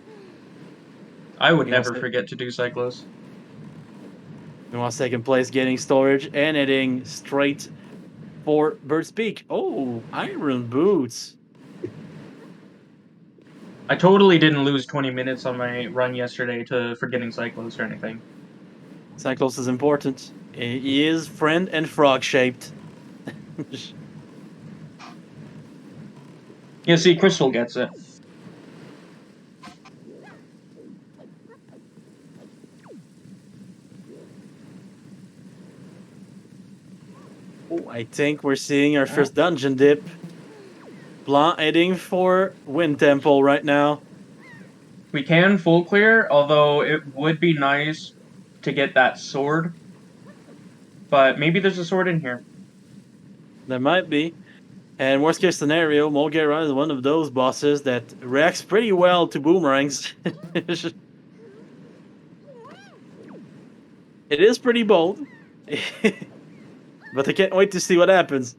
I would You know, never forget to do Cyclos. Meanwhile, second place getting storage and heading straight for Bird's Peak. Oh, iron boots. I totally didn't lose 20 minutes on my run yesterday to forgetting Cyclos or anything. Cyclos is important. He is friend and frog shaped. Yeah, see, Crystal gets it. Oh, I think we're seeing our first dungeon dip. Blanc heading for Wind Temple right now. We can full clear, although it would be nice to get that sword. But maybe there's a sword in here. There might be. And worst case scenario, Mulgera is one of those bosses that reacts pretty well to boomerangs. It is pretty bold. But I can't wait to see what happens.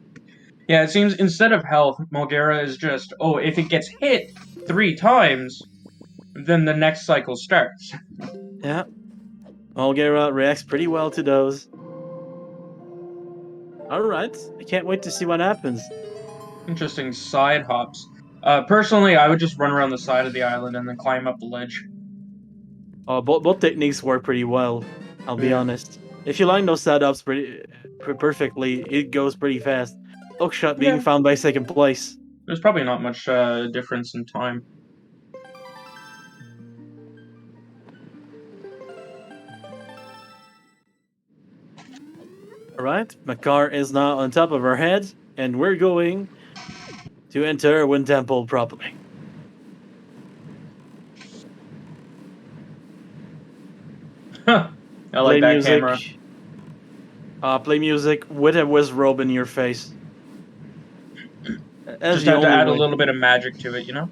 Yeah, it seems instead of health, Mulgera is just, oh, if it gets hit 3 times, then the next cycle starts. Yeah. Mulgera reacts pretty well to those. Alright. I can't wait to see what happens. Interesting side hops. Personally, I would just run around the side of the island and then climb up the ledge. Both techniques work pretty well, I'll be honest. If you line those setups perfectly, it goes pretty fast. Hookshot being found by second place. There's probably not much difference in time. Alright, Makar is now on top of our head, and we're going to enter Wind Temple properly. I like that music. camera. Play music with a wizrobe in your face. Just had to add a little bit of magic to it, you know?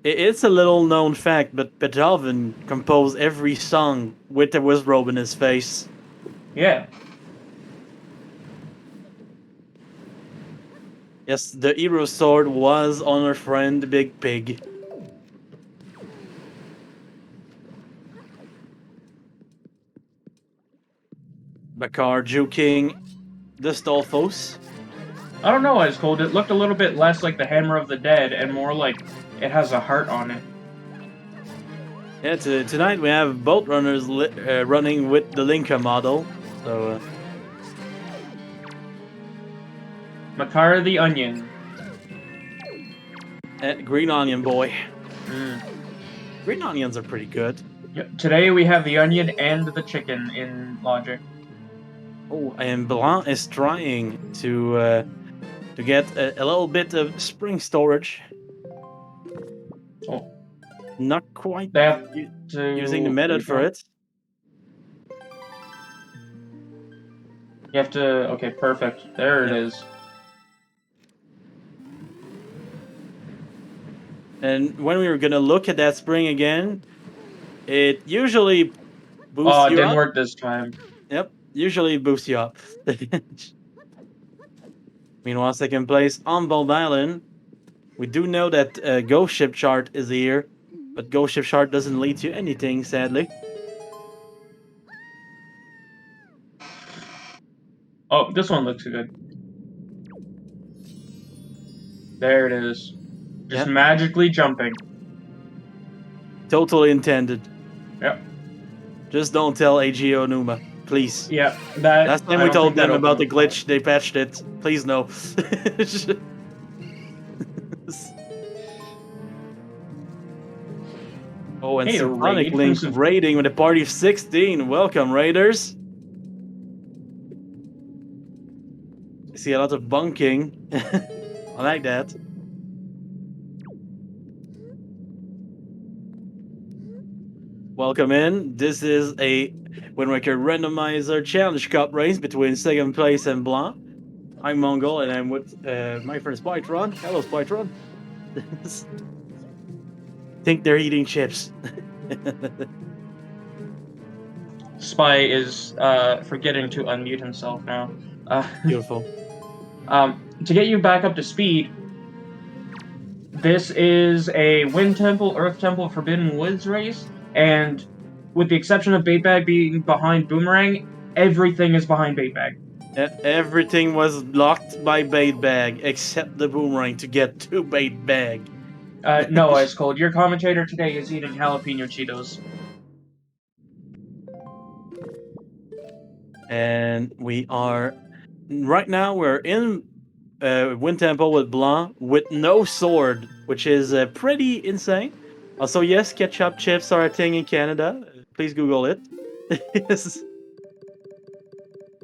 It's a little known fact, but Beethoven composed every song with a wizrobe in his face. Yeah. Yes, the hero sword was on our friend the Big Pig. Bakar juking the Stolfos. I don't know what it's called. It looked a little bit less like the Hammer of the Dead and more like it has a heart on it. Yeah, tonight we have boat runners running with the Linka model. So, Makara the Onion. Green Onion Boy. Green onions are pretty good. Yep. Today we have the onion and the chicken in Logic. Oh, and Blanc is trying to get a little bit of spring storage. Oh. Not quite They have to using the method for it. You have to... Okay, perfect. There it is. And when we were gonna look at that spring again, it usually boosts you up. Oh, it didn't work this time. Yep, usually boosts you up. Meanwhile, second place on Bold Island. We do know that Ghost Ship chart is here, but Ghost Ship chart doesn't lead to anything, sadly. Oh, this one looks good. There it is. Just magically jumping. Totally intended. Yep. Just don't tell AGO Numa, please. Yeah, last time we told them about the glitch, they patched it. Please no. Oh, and Symphonic Link raiding with a party of 16. Welcome, raiders. I see a lot of bunking. I like that. Welcome in. This is a Wind Waker Randomizer Challenge Cup race between second place and Blanc. I'm Mongol, and I'm with my friend Spytron. Hello, Spytron. Think they're eating chips. Spy is forgetting to unmute himself now. Beautiful. To get you back up to speed, this is a Wind Temple, Earth Temple, Forbidden Woods race, and with the exception of Bait Bag being behind Boomerang, everything is behind Bait Bag. Everything was blocked by Bait Bag except the Boomerang to get to Bait Bag. No, Ice Cold. Your commentator today is eating jalapeno Cheetos. And we are... Right now, we're in Wind Temple with Blanc with no sword, which is pretty insane. Also, yes, ketchup chips are a thing in Canada. Please Google it. It's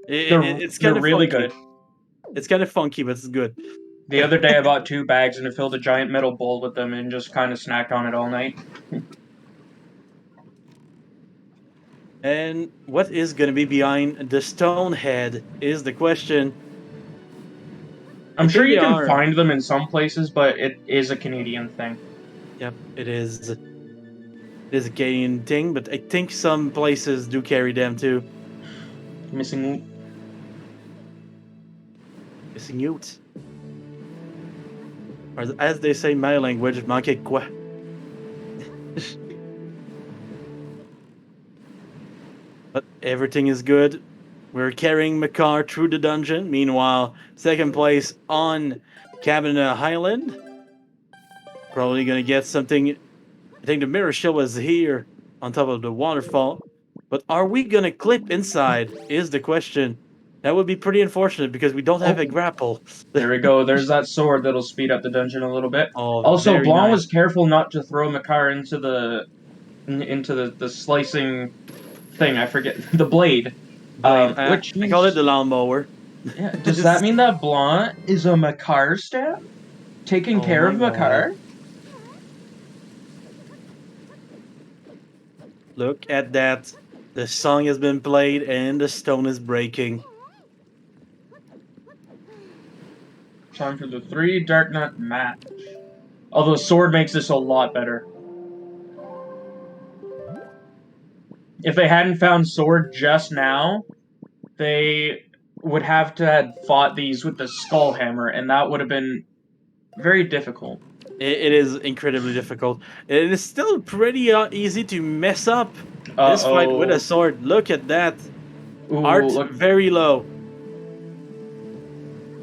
kind they're of really funky. good. It's kind of funky, but it's good. The other day I bought 2 bags and I filled a giant metal bowl with them and just kind of snacked on it all night. And what is going to be behind the stone head is the question. I'm sure you can find them in some places, but it is a Canadian thing. Yep, it is. It is a Canadian thing, but I think some places do carry them too. Missing Ute. Or as they say in my language, manque quoi. But everything is good. We're carrying Makar through the dungeon. Meanwhile, second place on Cabinet Highland. Probably gonna get something. I think the mirror show is here on top of the waterfall. But are we gonna clip inside is the question. That would be pretty unfortunate because we don't have a grapple. There we go. There's that sword that'll speed up the dungeon a little bit. Oh, Also, Blanc nice. was careful not to throw Makar into the slicing thing. I forget the blade. Which I call it the lawnmower. Yeah. Does that mean that Blanc is a Makar staff? Taking care of Makar? Look at that. The song has been played and the stone is breaking. Time for the 3 Dark Nut match. Although sword makes this a lot better. If they hadn't found sword just now, they would have to have fought these with the skull hammer, and that would have been very difficult. It is incredibly difficult. It is still pretty easy to mess up this fight with a sword. Look at that. Ooh, Art look. very low.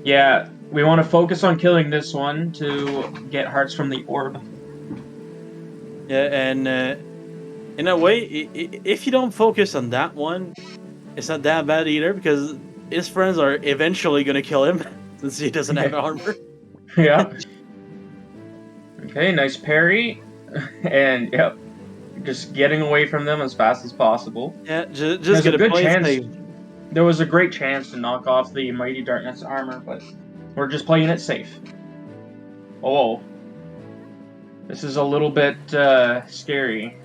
Yeah, we want to focus on killing this one to get hearts from the orb. Yeah, and in a way, if you don't focus on that one, it's not that bad either because his friends are eventually going to kill him since he doesn't have armor. Yeah. Okay, nice parry. And, yep, just getting away from them as fast as possible. Yeah, just get a good chance. There was a great chance to knock off the Mighty Darkness armor, but we're just playing it safe. Oh. This is a little bit scary.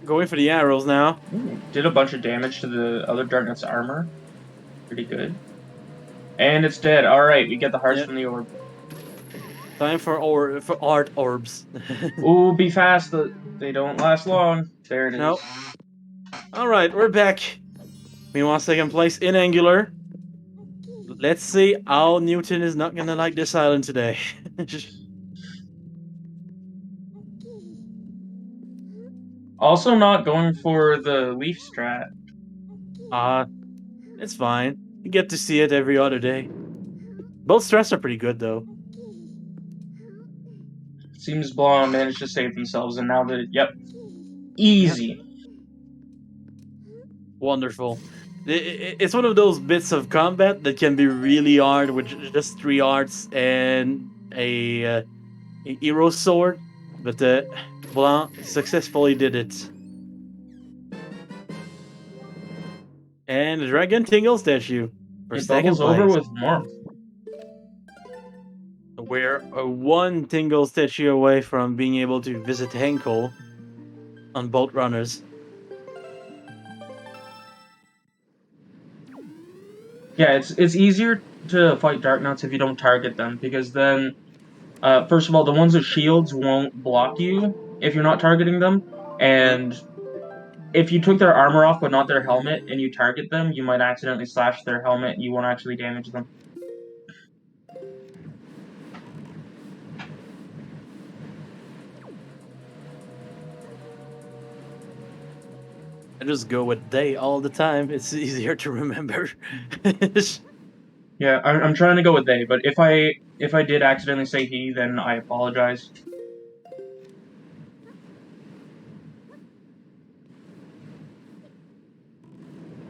Going for the arrows now. Ooh, did a bunch of damage to the other Darkness armor. Pretty good. And it's dead. Alright, we get the hearts from the orb. Time for art orbs. Ooh, be fast. They don't last long. There it is. Nope. Alright, we're back. Meanwhile, second place in Angular. Let's see how Newton is not gonna like this island today. Also not going for the leaf strat. It's fine. You get to see it every other day. Both strats are pretty good, though. Seems Blanc managed to save themselves, and now yep. Easy. Yep. Wonderful. It's one of those bits of combat that can be really hard with just 3 arts and a hero sword, but Blanc successfully did it. And the Dragon Tingle statue. It bubbles over with warmth. We're 1 Tingle statue away from being able to visit Henkel on both runners. Yeah, it's easier to fight Dark Nuts if you don't target them, because then, first of all, the ones with shields won't block you if you're not targeting them, And if you took their armor off but not their helmet, and you target them, you might accidentally slash their helmet, and you won't actually damage them. I just go with they all the time. It's easier to remember. Yeah, I'm trying to go with they, but if I did accidentally say he, then I apologize.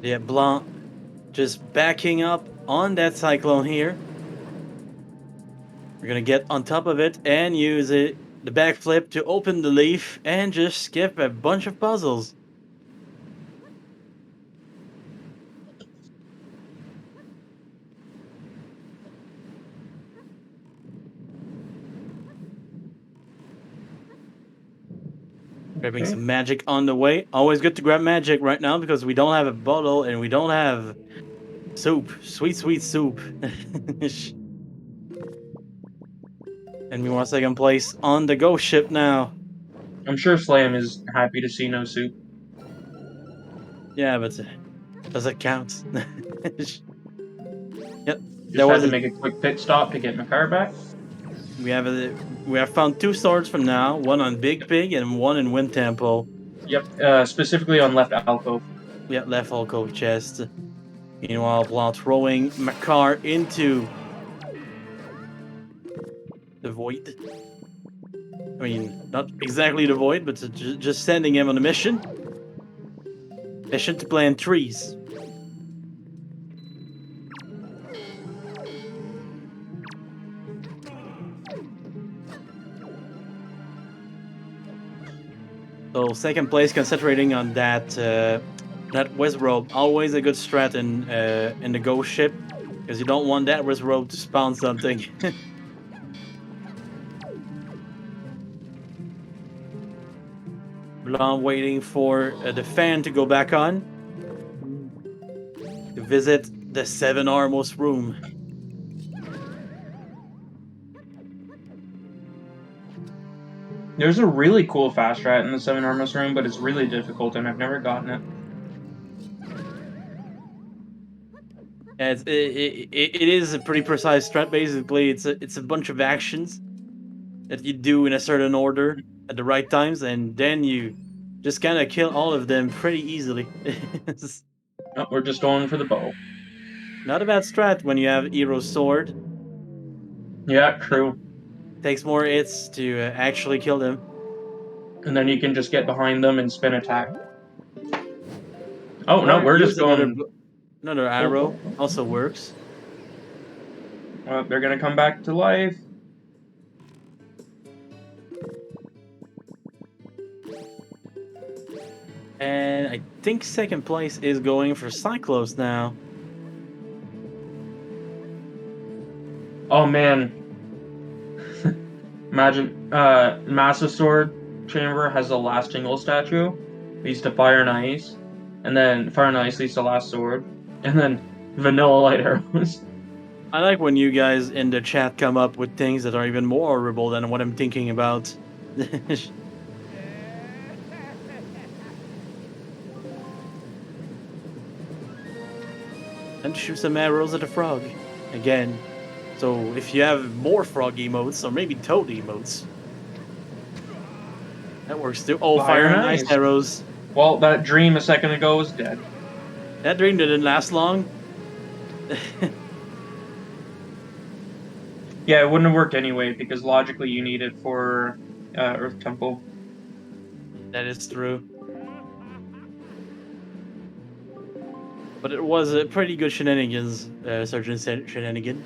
Yeah, Blanc just backing up on that cyclone here. We're gonna get on top of it and use the backflip to open the leaf and just skip a bunch of puzzles. Grabbing some magic on the way. Always good to grab magic right now because we don't have a bottle and we don't have soup. Sweet, sweet soup. And we want second place on the ghost ship now. I'm sure Slam is happy to see no soup. Yeah, but does it count? Yep. Just had to make a quick pit stop to get my car back. We have found 2 swords from now, one on Big Pig and one in Wind Temple. Yep, specifically on left alcove. Yeah, left alcove chest. Meanwhile, Blanc throwing Makar into the void. I mean, not exactly the void, but just sending him on a mission. Mission to plant trees. So second place, concentrating on that west robe. Always a good strat in the ghost ship, because you don't want that west robe to spawn something. Blanc waiting for the fan to go back on to visit the 7 Armos room. There's a really cool fast strat in the 7 Armos room, but it's really difficult, and I've never gotten it. Yeah, it is a pretty precise strat. Basically, it's a bunch of actions that you do in a certain order at the right times, and then you just kind of kill all of them pretty easily. Oh, we're just going for the bow. Not a bad strat when you have Hero's Sword. Yeah, true. Takes more hits to actually kill them. And then you can just get behind them and spin attack. Oh, no, we're just going... Another arrow also works. Well, they're gonna come back to life. And I think second place is going for Cyclos now. Oh, man. Imagine, Massive Sword Chamber has the last Jingle statue, leads to Fire and Ice, and then Fire and Ice leads to Last Sword, and then Vanilla Light Arrows. I like when you guys in the chat come up with things that are even more horrible than what I'm thinking about. And shoot some arrows at the frog. Again. So if you have more frog emotes, or maybe toad emotes, that works too. Oh, fire and ice arrows. Well, that dream a second ago was dead. That dream didn't last long. Yeah, it wouldn't have worked anyway, because logically you need it for Earth Temple. That is true. But it was a pretty good shenanigans, Sergeant Shenanigan.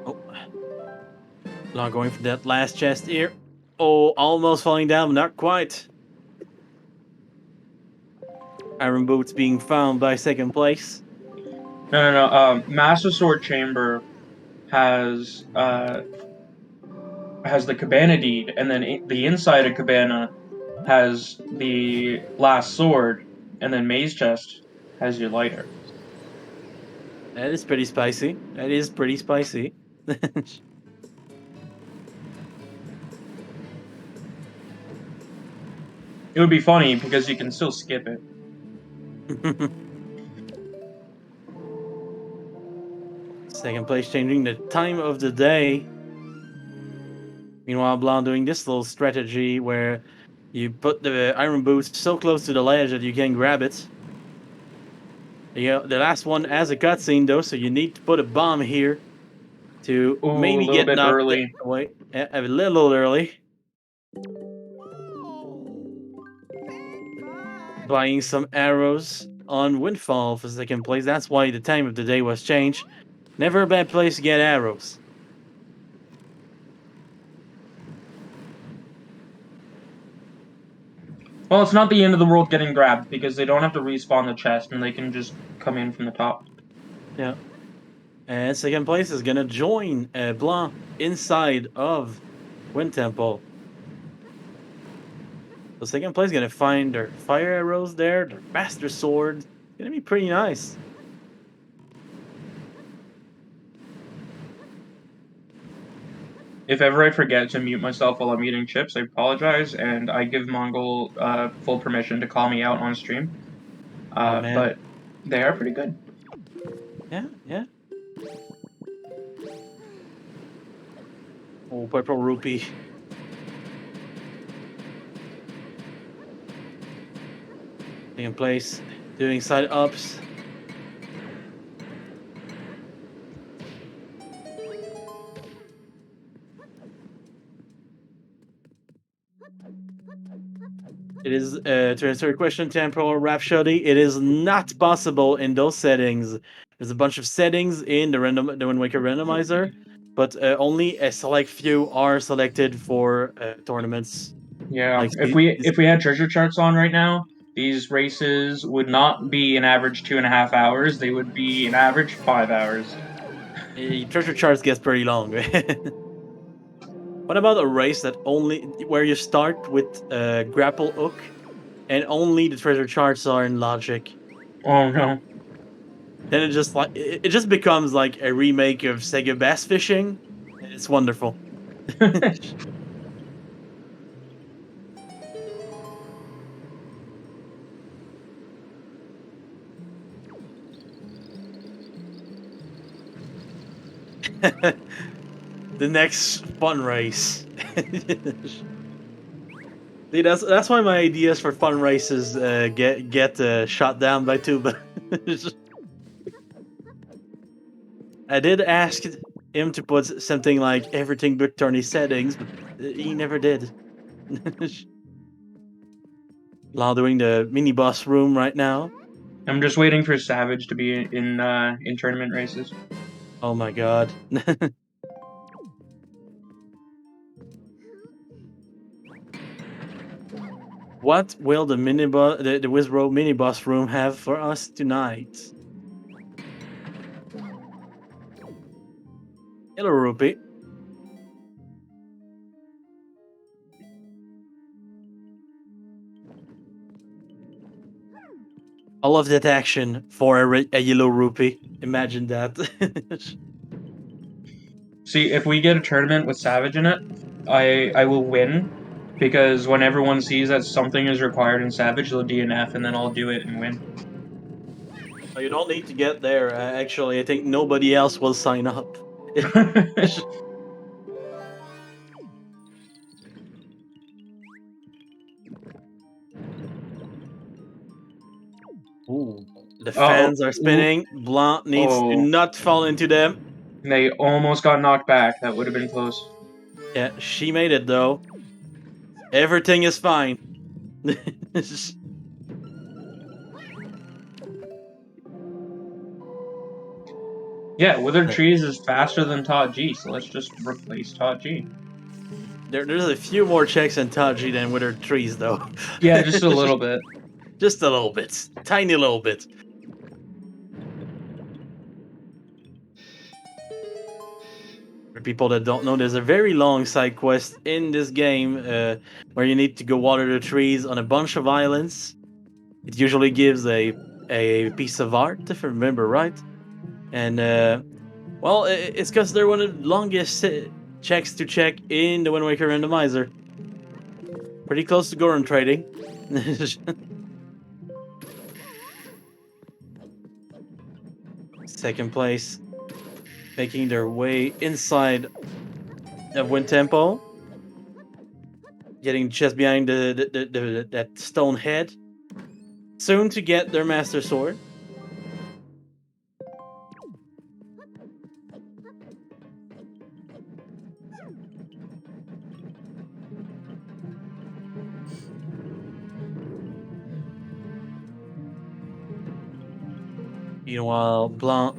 Oh. Not going for that last chest here. Oh, almost falling down, but not quite. Iron Boots being found by second place. No. Massive Sword Chamber has the Cabana Deed, and then the inside of Cabana has the Last Sword, and then Maze Chest has your lighter. That is pretty spicy. That is pretty spicy. It would be funny because you can still skip it. Second place changing the time of the day. Meanwhile, Blanc doing this little strategy where you put the iron boots so close to the ledge that you can grab it. The last one has a cutscene though, so you need to put a bomb here to maybe a little get bit knocked early. away. A little early. Buying some arrows on Windfall for second place. That's why the time of the day was changed. Never a bad place to get arrows. Well, it's not the end of the world getting grabbed because they don't have to respawn the chest and they can just come in from the top. Yeah. And second place is gonna join Blanc inside of Wind Temple. So second place is gonna find their fire arrows there, their master swords. It's gonna be pretty nice. If ever I forget to mute myself while I'm eating chips, I apologize, and I give Mongol full permission to call me out on stream. But they are pretty good. Yeah, yeah. Oh, purple rupee. In place, doing side ups. It is, to answer your question, Temporal Rhapsody, it is not possible in those settings. There's a bunch of settings in the Wind Waker randomizer, but only a select few are selected for tournaments. Yeah, Like if we had treasure charts on right now, these races would not be an average 2.5 hours. They would be an average 5 hours. Treasure charts gets pretty long. What about a race that where you start with grapple hook and only the treasure charts are in logic? Oh no. Then it just becomes like a remake of Sega Bass Fishing. It's wonderful. The next fun race. See, that's why my ideas for fun races get shot down by Tuba. I did ask him to put something like everything but tourney settings, but he never did. While doing the mini boss room right now. I'm just waiting for Savage to be in tournament races. Oh my god. What will the Wizrow mini boss room have for us tonight? Hello, Rupee. All of that action for a yellow rupee. Imagine that. See, if we get a tournament with Savage in it, I will win, because when everyone sees that something is required in Savage, they'll DNF, and then I'll do it and win. You don't need to get there. Actually, I think nobody else will sign up. Ooh, the fans are spinning. Blanc needs to not fall into them. They almost got knocked back. That would have been close. Yeah, she made it though. Everything is fine. Yeah, Withered Trees is faster than Todd G, so let's just replace Todd G. There's a few more checks in Todd G than Withered Trees, though. Yeah, just a little bit. Just a little bit. Tiny little bit. For people that don't know, there's a very long side quest in this game where you need to go water the trees on a bunch of islands. It usually gives a piece of art, if I remember right. And, well, it's because they're one of the longest checks to check in the Wind Waker Randomizer. Pretty close to Goron trading. Second place, making their way inside of Wind Temple. Getting just behind that stone head. Soon to get their Master Sword. Meanwhile, Blanc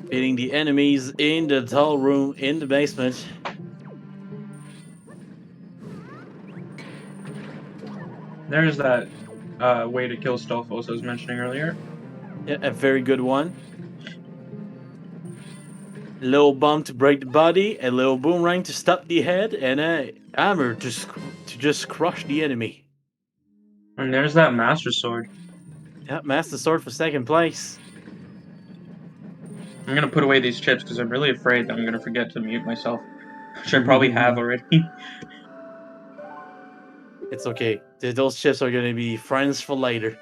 beating the enemies in the tall room in the basement. There's that way to kill Stalfos I was mentioning earlier. Yeah, a very good one. A little bump to break the body, a little boomerang to stop the head, and a hammer to just crush the enemy. And there's that Master Sword. Yeah, Master Sword for second place. I'm gonna put away these chips because I'm really afraid that I'm gonna forget to mute myself. Which I probably have already. It's okay. Those chips are gonna be friends for later.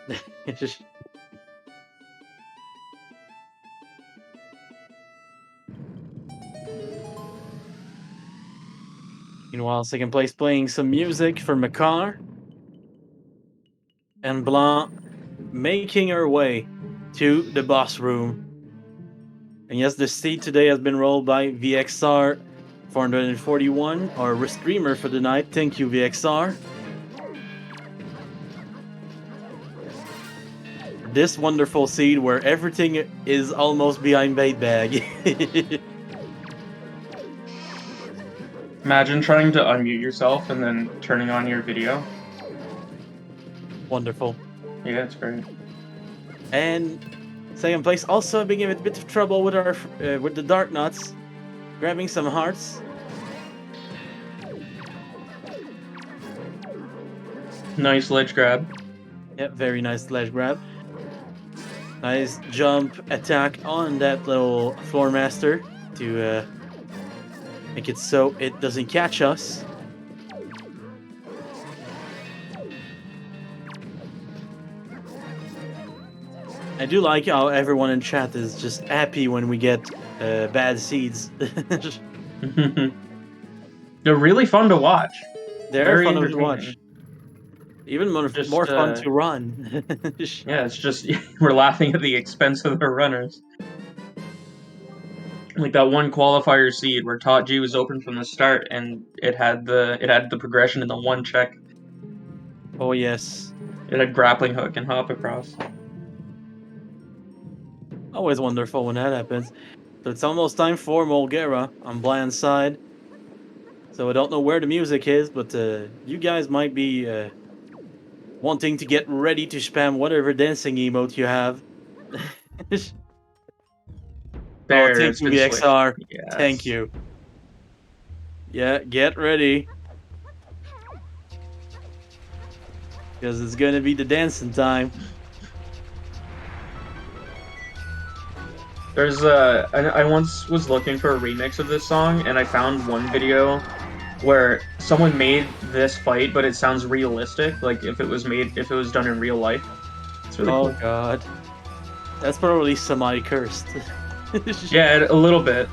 Meanwhile, second place playing some music for Makar. And Blanc making her way to the boss room. And yes, the seed today has been rolled by VXR 441, our streamer for the night. Thank you, VXR. This wonderful seed where everything is almost behind bait bag. Imagine trying to unmute yourself and then turning on your video. Wonderful. Yeah, it's great. And second place also being in a bit of trouble with our with the Dark Nuts, grabbing some hearts. Nice ledge grab. Yep, very nice ledge grab. Nice jump attack on that little floor master to make it so it doesn't catch us. I do like how everyone in chat is just happy when we get bad seeds. They're really fun to watch. They're Very fun to watch. Even more fun to run. Yeah, it's just we're laughing at the expense of the runners. Like that one qualifier seed where Tot G was open from the start, and it had the progression in the one check. Oh yes. It had grappling hook and hop across. Always wonderful when that happens. But it's almost time for Mulgera on blind side. So I don't know where the music is, but you guys might be wanting to get ready to spam whatever dancing emote you have. There, oh, thank you, VXR. Yes. Thank you. Yeah, get ready. Because it's gonna be the dancing time. There's I once was looking for a remix of this song, and I found one video where someone made this fight, but it sounds realistic, like if it was done in real life. It's really cool. Oh god. That's probably semi-cursed. Yeah, a little bit.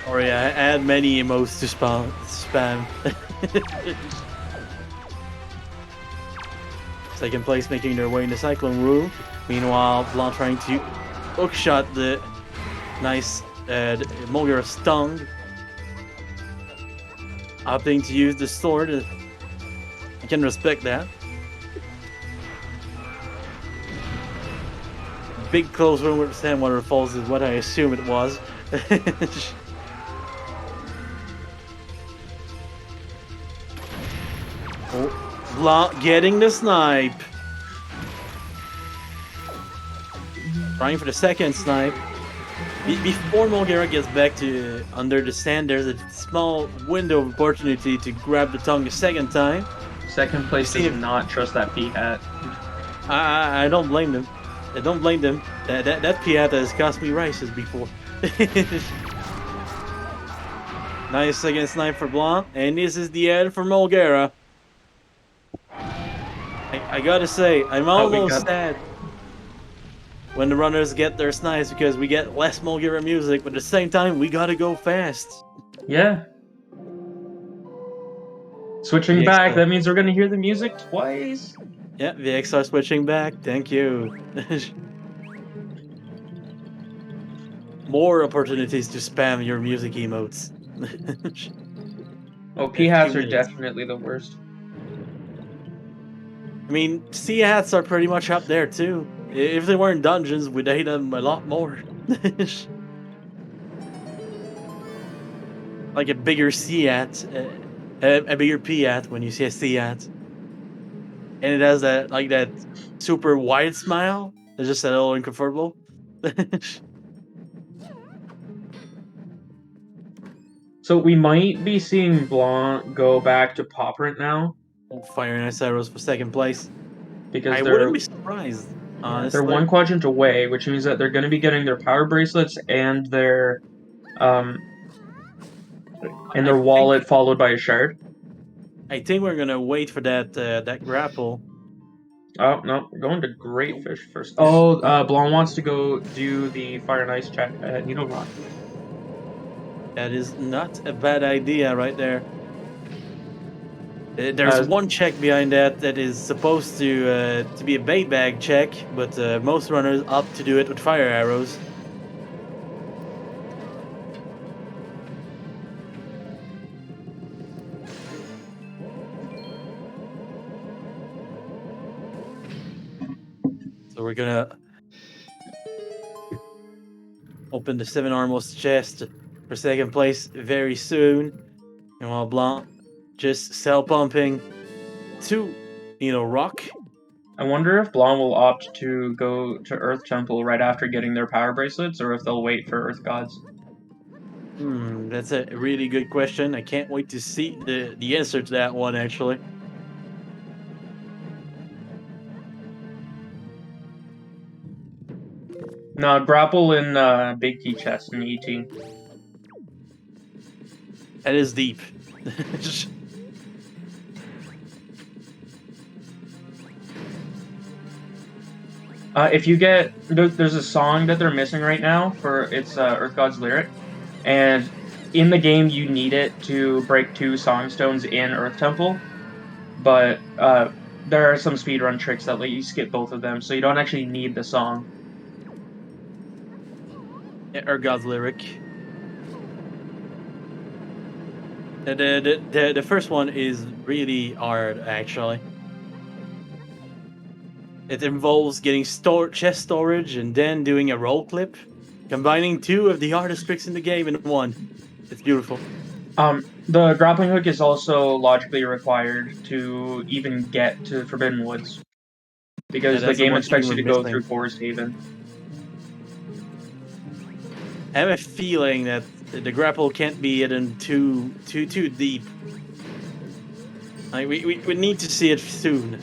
Or yeah, add many emotes to spam. Second place making their way in the Cyclone Room. Meanwhile, Blanc trying to hookshot the nice Mulgera's tongue. Opting to use the sword. I can respect that. Big close room with Sand Waterfalls is what I assume it was. Oh, Blanc getting the snipe. Trying for the second snipe. Before Mulgera gets back to under the sand, there's a small window of opportunity to grab the tongue a second time. Second place does not trust that P-hat. I don't blame them. I don't blame them. That P-hat has cost me rices before. Nice second snipe for Blanc, and this is the end for Mulgera. I gotta say, I'm almost sad when the runners get their snipes because we get less Mulgera music, but at the same time, we gotta go fast. Yeah. Switching back, that means we're gonna hear the music twice. Yeah, VX are switching back. Thank you. More opportunities to spam your music emotes. Oh, P-hats are definitely the worst. I mean, C-hats are pretty much up there too. If they weren't dungeons, we'd hate them a lot more. Like a bigger C-hat, a bigger P-hat when you see a C-hat. And it has that, like, that super wide smile. It's just a little uncomfortable. So we might be seeing Blanc go back to Poprint now. Fire Nice Arrows for second place. Because I wouldn't be surprised, honestly. They're one quadrant away, which means that they're going to be getting their power bracelets and their wallet followed by a shard. I think we're gonna wait for that that grapple. Oh no, we're going to Great Fish first. Oh, Blanc wants to go do the Fire and Ice check at Needle Rock. That is not a bad idea right there. There's one check behind that is supposed to be a bait bag check, but most runners opt to do it with fire arrows. So we're gonna open the 7 Armos chest for second place very soon. And while Blanc just cell pumping to Rock. I wonder if Blanc will opt to go to Earth Temple right after getting their power bracelets, or if they'll wait for Earth Gods. That's a really good question. I can't wait to see the answer to that one, actually. No, grapple in Big Key chest in ET. That is deep. If you get... There's a song that they're missing right now for its Earth God's lyric, and in the game you need it to break 2 song stones in Earth Temple, but there are some speedrun tricks that let you skip both of them, so you don't actually need the song. Yeah, Earth God's lyric. The first one is really hard, actually. It involves getting chest storage and then doing a roll clip, combining 2 of the hardest tricks in the game in one. It's beautiful. The grappling hook is also logically required to even get to Forbidden Woods, because the game expects you to go through Forest Haven. I have a feeling that the grapple can't be hidden too deep. Like we need to see it soon.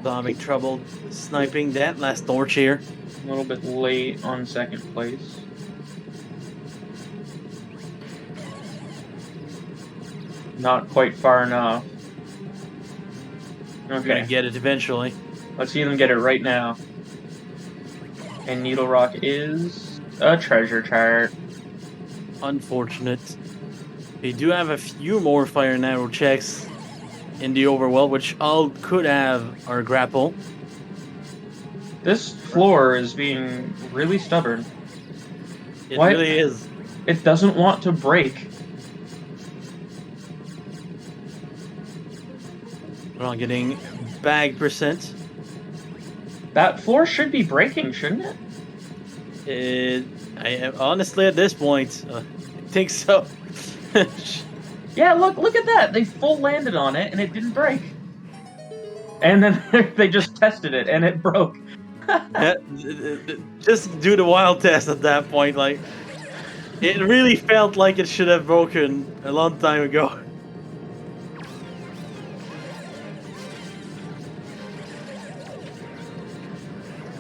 Having trouble sniping that last torch here. A little bit late on second place. Not quite far enough. Okay. We're gonna get it eventually. Let's see them get it right now. And Needle Rock is a treasure chart. Unfortunate. We do have a few more fire and arrow checks in the overworld, which all could have our grapple. This floor is being really stubborn. It really is. It doesn't want to break. We're not getting bag percent. That floor should be breaking, shouldn't it? Honestly, at this point, I think so. Yeah, look at that. They full landed on it and it didn't break. And then they just tested it, and it broke. Just do the wild test at that point. Like, it really felt like it should have broken a long time ago.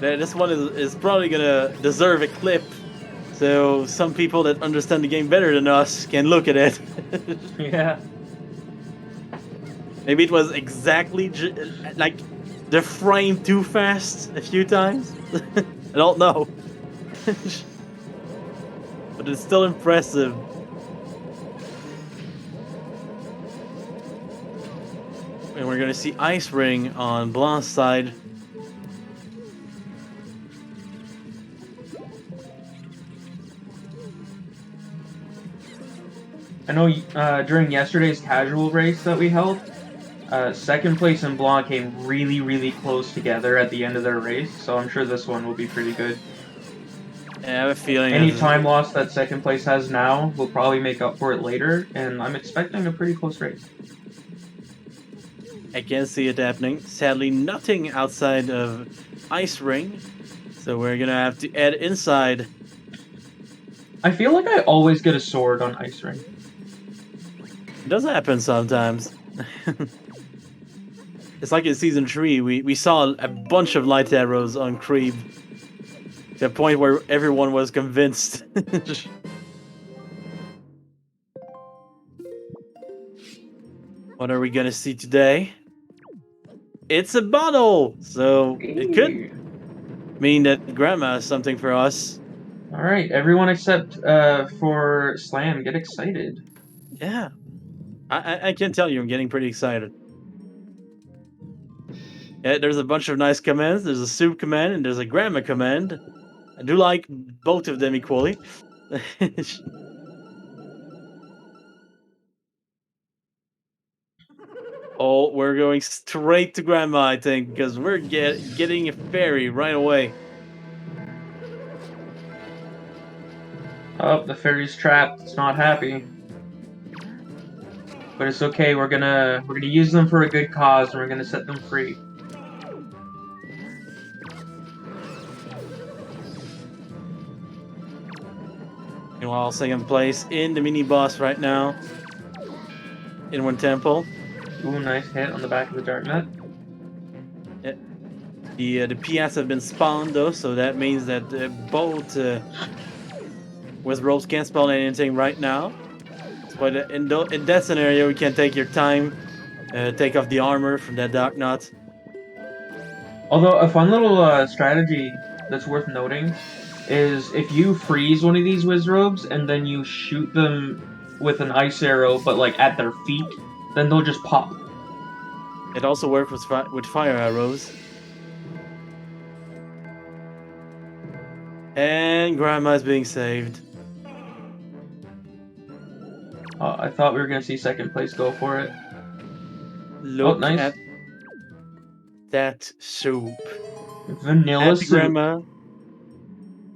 This one is probably gonna deserve a clip, so some people that understand the game better than us can look at it. Yeah. Maybe it was exactly like the frame too fast a few times. I don't know. But it's still impressive. And we're gonna see Ice Ring on Blanc's side. I know during yesterday's casual race that we held, second place and Blanc came really, really close together at the end of their race, so I'm sure this one will be pretty good. Yeah, I have a feeling any time loss that second place has now will probably make up for it later, and I'm expecting a pretty close race. I can see it happening. Sadly, nothing outside of Ice Ring, so we're gonna have to add inside. I feel like I always get a sword on Ice Ring. It does happen sometimes. It's like in Season 3, we saw a bunch of light arrows on Creeb. To the point where everyone was convinced. What are we gonna see today? It's a bottle! So it could mean that Grandma has something for us. Alright, everyone except for Slam, get excited. Yeah. I can tell you I'm getting pretty excited. Yeah, there's a bunch of nice commands. There's a soup command and there's a Grandma command. I do like both of them equally. Oh, we're going straight to Grandma, I think, because we're getting a fairy right away. Oh, the fairy's trapped. It's not happy. But it's okay. We're gonna use them for a good cause, and we're gonna set them free. Meanwhile, second place in the mini boss right now. In one temple. Ooh, nice hit on the back of the dart nut. Yeah. The PS have been spawned though, so that means that both Wizards can't spawn anything right now. But in that scenario, you can take your time, take off the armor from that dark nut. Although a fun little strategy that's worth noting is if you freeze one of these Wizrobes and then you shoot them with an ice arrow, but like at their feet, then they'll just pop. It also works with fire arrows. And Grandma's being saved. I thought we were gonna see second place go for it. Look nice. at that soup. Vanilla Happy soup. Grandma.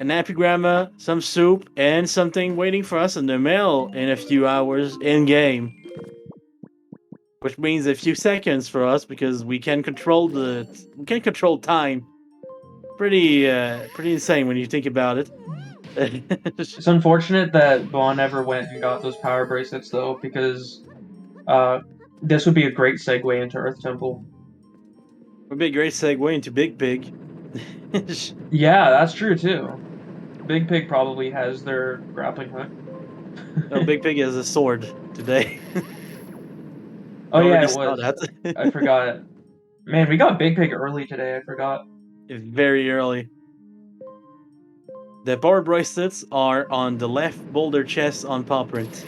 An happy Grandma, some soup, and something waiting for us in the mail in a few hours in game. Which means a few seconds for us because we can control time. Pretty insane when you think about it. It's unfortunate that Vaughn never went and got those power bracelets though, because this would be a great segue into Earth Temple. Would be a great segue into Big Pig. Yeah, that's true too. Big Pig probably has their grappling hook. No, Big Pig has a sword today. Oh yeah, it saw was. that. I forgot. Man, we got Big Pig early today. I forgot. Very early. The power bracelets are on the left boulder chest on paw print.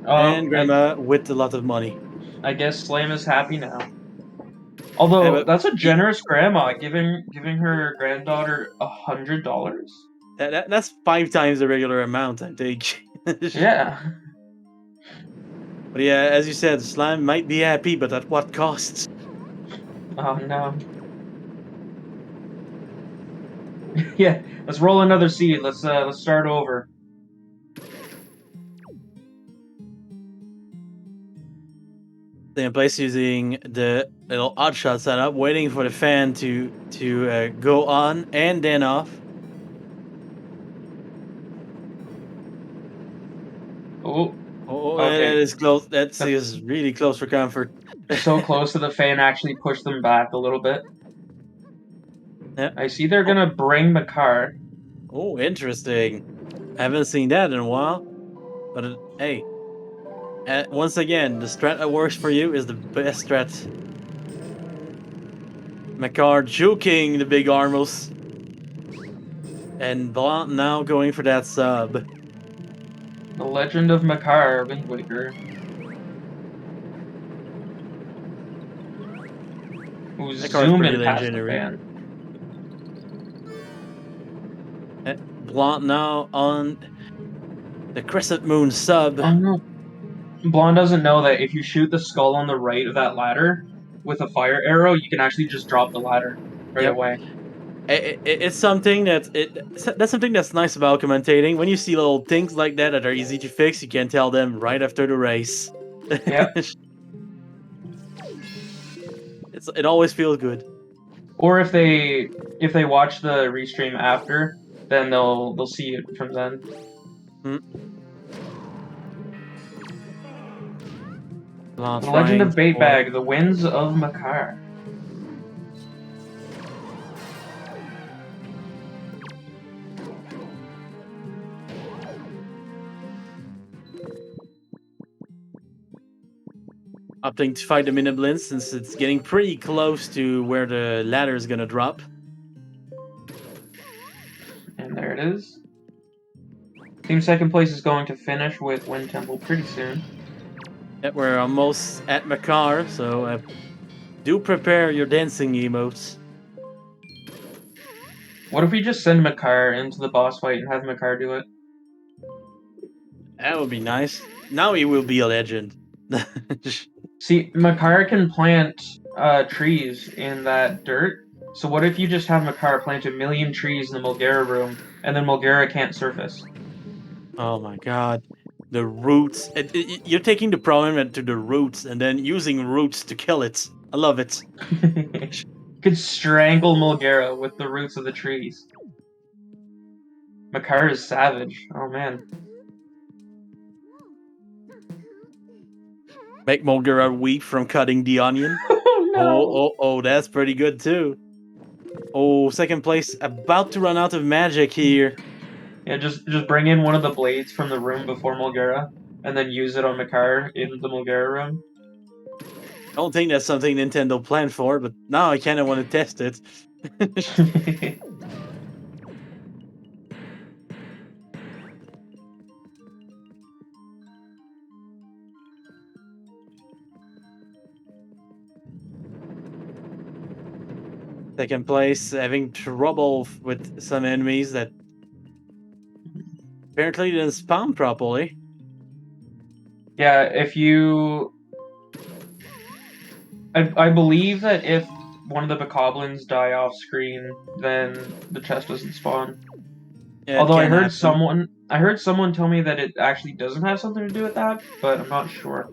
And Grandma with a lot of money. I guess Slam is happy now. Although Yeah, that's a generous grandma giving her granddaughter $100. That's 5 times the regular amount, I think. Yeah. But yeah, as you said, Slime might be happy, but at what cost? Oh no. Yeah, let's roll another seed. Let's start over. Second place using the little odd shot setup, waiting for the fan to go on and then off. Oh, Oh, okay. that is close. That is really close for comfort. So close that the fan actually pushed them back a little bit. Yep. I see they're gonna bring the car. Oh, interesting. Haven't seen that in a while. But hey, once again, the strat that works for you is the best strat. Makar juking the big Armos. And Blanc now going for that sub. The Legend of Makar, Wind Waker. Who's zooming past the fan. Blanc now on the Crescent Moon sub. Oh no. Blonde doesn't know that if you shoot the skull on the right of that ladder with a fire arrow, you can actually just drop the ladder right away. It's something that's something that's nice about commentating. When you see little things like that that are easy to fix, you can tell them right after the race. Yep. It always feels good. Or if they watch the restream after, then they'll see it from then. The Legend of Baitbag, the Winds of Makar. Opting to fight the Miniblins since it's getting pretty close to where the ladder is gonna drop. And there it is. Team second place is going to finish with Wind Temple pretty soon. We're almost at Makar, so do prepare your dancing emotes. What if we just send Makar into the boss fight and have Makar do it? That would be nice. Now he will be a legend. See, Makar can plant trees in that dirt. So what if you just have Makar plant 1,000,000 trees in the Mulgara room, and then Mulgara can't surface? Oh my god. The roots. You're taking the problem to the roots and then using roots to kill it. I love it. Could strangle Mulgara with the roots of the trees. Makar is savage. Oh man. Make Mulgara weak from cutting the onion. Oh no! Oh, that's pretty good too. Oh, second place about to run out of magic here. Yeah, just bring in one of the blades from the room before Mulgara, and then use it on Makar in the Mulgara room. I don't think that's something Nintendo planned for, but now I kind of want to test it. Second place, having trouble with some enemies that apparently didn't spawn properly. Yeah, if you... I believe that if one of the bokoblins die off screen, then the chest doesn't spawn. Yeah, although I heard someone tell me that it actually doesn't have something to do with that, but I'm not sure.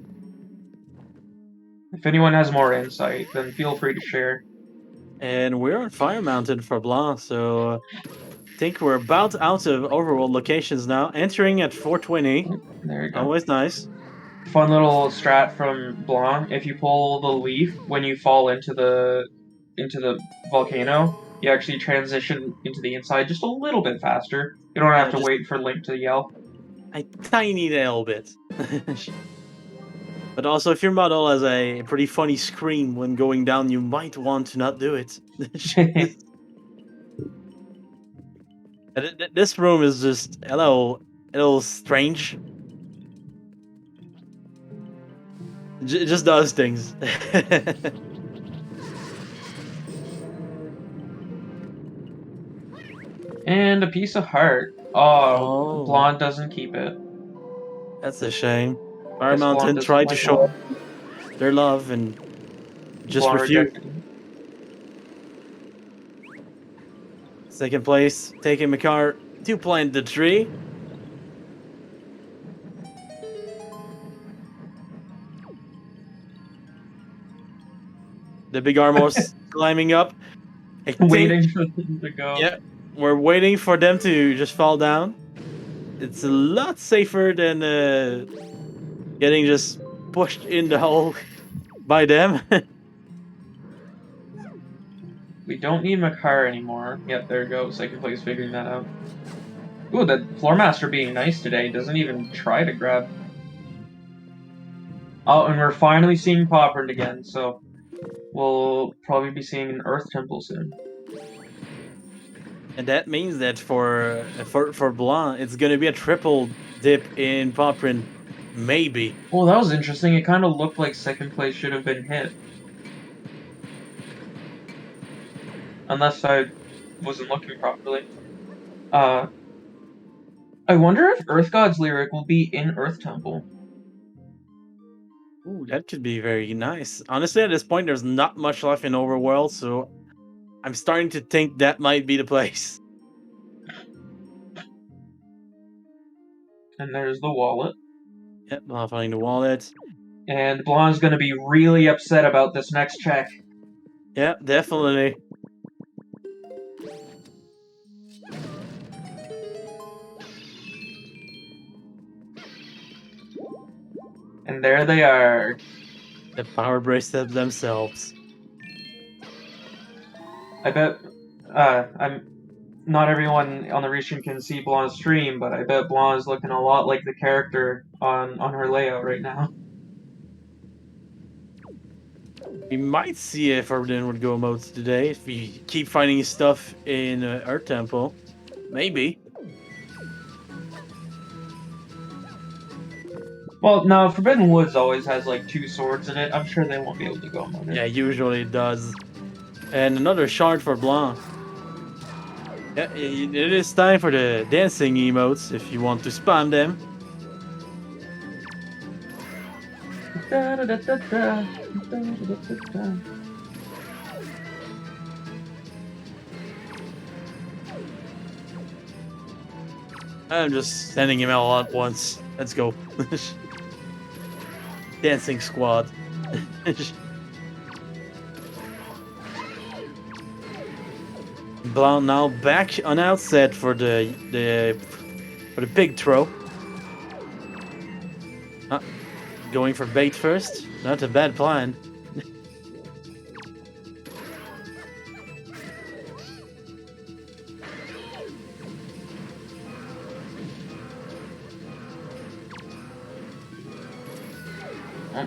If anyone has more insight, then feel free to share. And we're on Fire Mountain for Blanc, so I think we're about out of overworld locations now. Entering at 420. There you go. Always nice. Fun little strat from Blanc. If you pull the leaf when you fall into the volcano, you actually transition into the inside just a little bit faster. You don't have to wait for Link to yell. A tiny little bit. But also, if your model has a pretty funny scream when going down, you might want to not do it. This room is just a little strange. It just does things. And a piece of heart. Oh, Blonde doesn't keep it. That's a shame. Fire Mountain tried to show their love and just refused. Second place, taking Makar to plant the tree. The big armor's climbing up. Waiting for them to go. Yeah, we're waiting for them to just fall down. It's a lot safer than getting just pushed in the hole by them. We don't need Makar anymore. Yep, there it goes. Second place figuring that out. Ooh, the Floormaster being nice today doesn't even try to grab. Oh, and we're finally seeing Popperin again, so we'll probably be seeing an Earth Temple soon. And that means that for Blanc, it's gonna be a triple dip in Popperin, maybe. Oh, that was interesting. It kind of looked like second place should have been hit. Unless I wasn't looking properly. I wonder if Earth God's lyric will be in Earth Temple. Ooh, that could be very nice. Honestly, at this point, there's not much left in Overworld, so I'm starting to think that might be the place. And there's the wallet. Yep, I'll find the wallet. And Blanc's gonna be really upset about this next check. Yeah, definitely. And there they are. The power bracelets themselves. I bet not everyone on the region can see Blanc's stream, but I bet Blanc is looking a lot like the character on her layout right now. We might see a Forbidden Would Go modes today if we keep finding stuff in Earth Temple. Maybe. Well, no, Forbidden Woods always has like 2 swords in it. I'm sure they won't be able to go on it. Yeah, usually it does. And another shard for Blanc. Yeah, it is time for the dancing emotes if you want to spam them. I'm just sending him out all at once. Let's go. Dancing squad. Blanc now back on outset for the big throw. Going for bait first. Not a bad plan.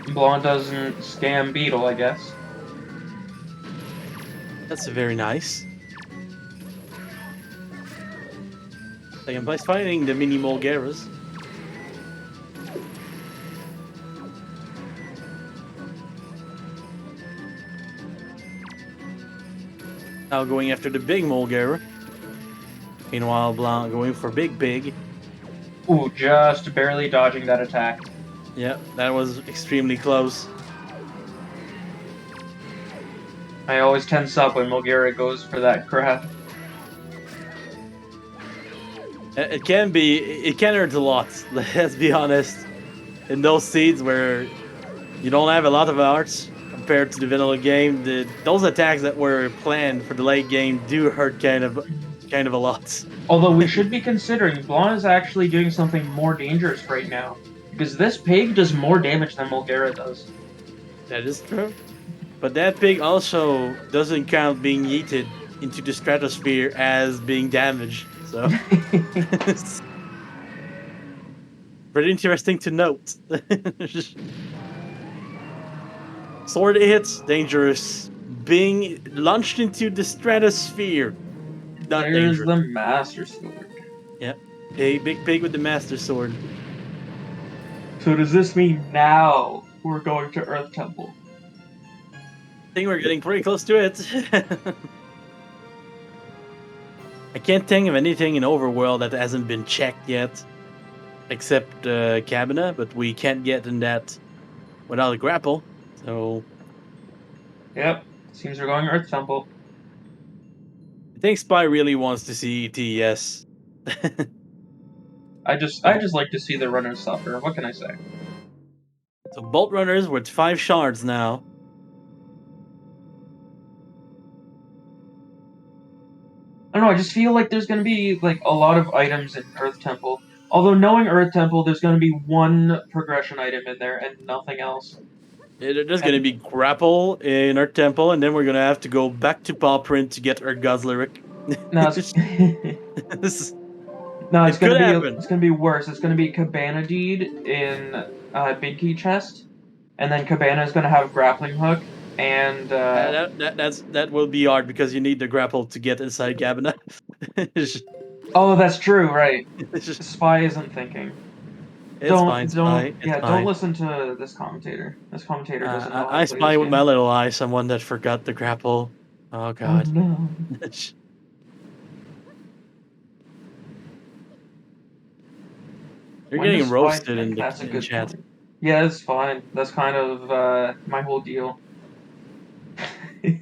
Blanc doesn't scam Beetle, I guess. That's very nice. Second place fighting the mini Molgaras. Now going after the big Molgara. Meanwhile, Blanc going for big. Ooh, just barely dodging that attack. Yeah, that was extremely close. I always tense up when Mulgara goes for that grab. It can hurt a lot, let's be honest. In those seeds where you don't have a lot of arts compared to the vanilla game, those attacks that were planned for the late game do hurt kind of a lot. Although we should be considering Blanc is actually doing something more dangerous right now. Because this pig does more damage than Mulgara does. That is true. But that pig also doesn't count being yeeted into the stratosphere as being damaged. So pretty interesting to note. Sword hits, dangerous. Being launched into the stratosphere. Not There's dangerous. the Master Sword. Yep. A big pig with the Master Sword. So does this mean now we're going to Earth Temple? I think we're getting pretty close to it. I can't think of anything in Overworld that hasn't been checked yet. Except Cabina, but we can't get in that without a grapple. So Yep. Seems we're going Earth Temple. I think Spy really wants to see ETS. I just like to see the runners suffer. What can I say? So Bolt Runners with 5 shards now. know. I just feel like there's going to be like a lot of items in Earth Temple. Although knowing Earth Temple, there's going to be one progression item in there and nothing else. There's going to be grapple in our temple, and then we're going to have to go back to Paw Print to get our God's lyric. No, it's, no, it's It gonna could be happen. it's gonna be worse. It's gonna be Cabana Deed in Big Key Chest, and then Cabana is gonna have grappling hook and That will be hard because you need the grapple to get inside Cabana. oh, that's true, right? Spy isn't thinking. It's fine, Don't Spy. It's yeah, fine. don't listen to this commentator. This commentator doesn't know how I to play spy this with game. my little eye someone that forgot the grapple. Oh god. Oh no. You're When does getting Spy roasted think in that's a in good chat. point? Yeah, it's fine. That's kind of my whole deal. I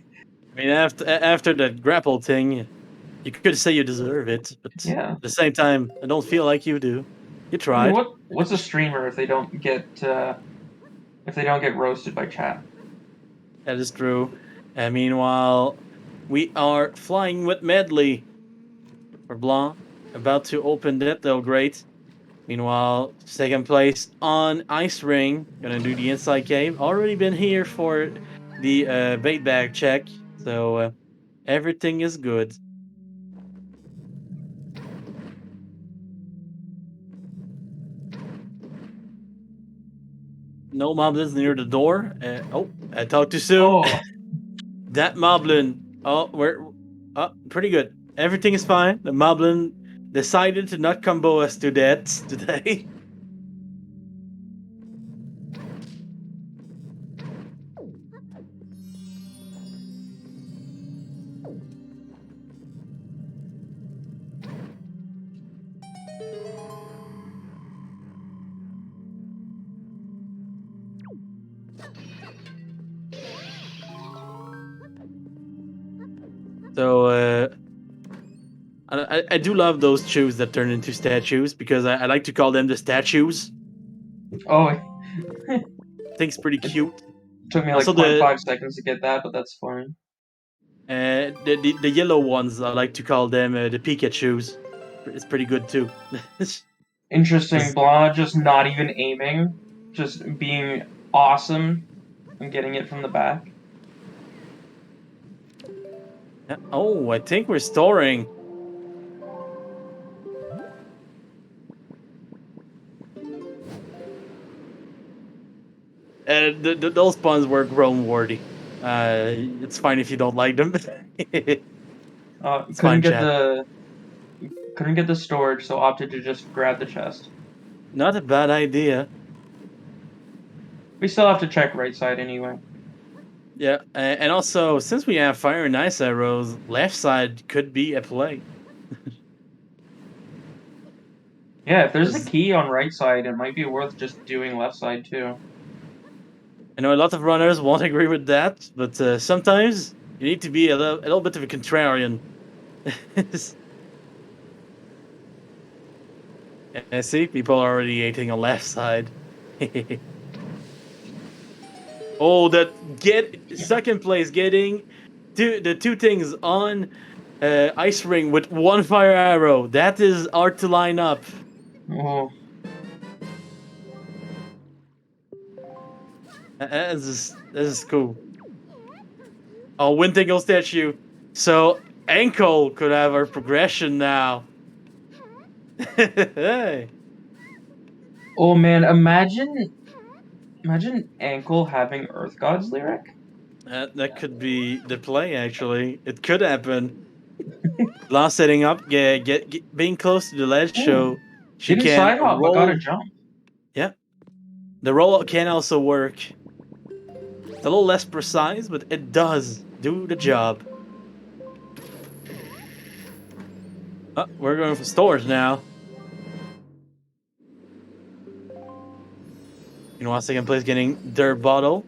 mean, after that grapple thing, you could say you deserve it, but Yeah. at the same time, I don't feel like you do. You I mean, tried. what's a streamer if they don't get roasted by chat? That is true. And meanwhile, we are flying with Medley for Blanc. About to open that though, great. Meanwhile, second place on Ice Ring. Gonna do the inside cave. Already been here for the bait bag check. So everything is good. No moblins near the door. Oh, I talked too soon. Oh, That moblin. Oh, we're pretty good. Everything is fine. The moblin decided to not combo us to death today. So I do love those shoes that turn into statues because I like to call them the statues. oh, I think it's pretty cute. took me like Also 0.5 seconds to get that, but that's fine. the yellow ones, I like to call them the Pikachus. It's pretty good too. Interesting, Blanc just not even aiming, just being awesome and getting it from the back. Oh, I think we're storing. Those puns were grown worthy. It's fine if you don't like them. It's Couldn't fine, get chat. the storage, so opted to just grab the chest. Not a bad idea. We still have to check right side anyway. Yeah, and also, since we have fire and ice arrows, left side could be a play. Yeah, if there's a key on right side, it might be worth just doing left side too. I know a lot of runners won't agree with that, but sometimes you need to be a little bit of a contrarian. I see people are already hating on left side. Oh, second place getting the two things on ice ring with one fire arrow. That is hard to line up. Oh, This is cool. Oh, wind tingle statue. So ankle could have our progression now. Hey. oh man, imagine Ankle having Earth God's lyric. That could be the play. Actually, it could happen. Last setting up, get being close to the ledge, so she Didn't can side hop, but got a jump. Yeah, the roll can also work. It's a little less precise, but it does do the job. We're going for stores now. You know, second place getting their bottle.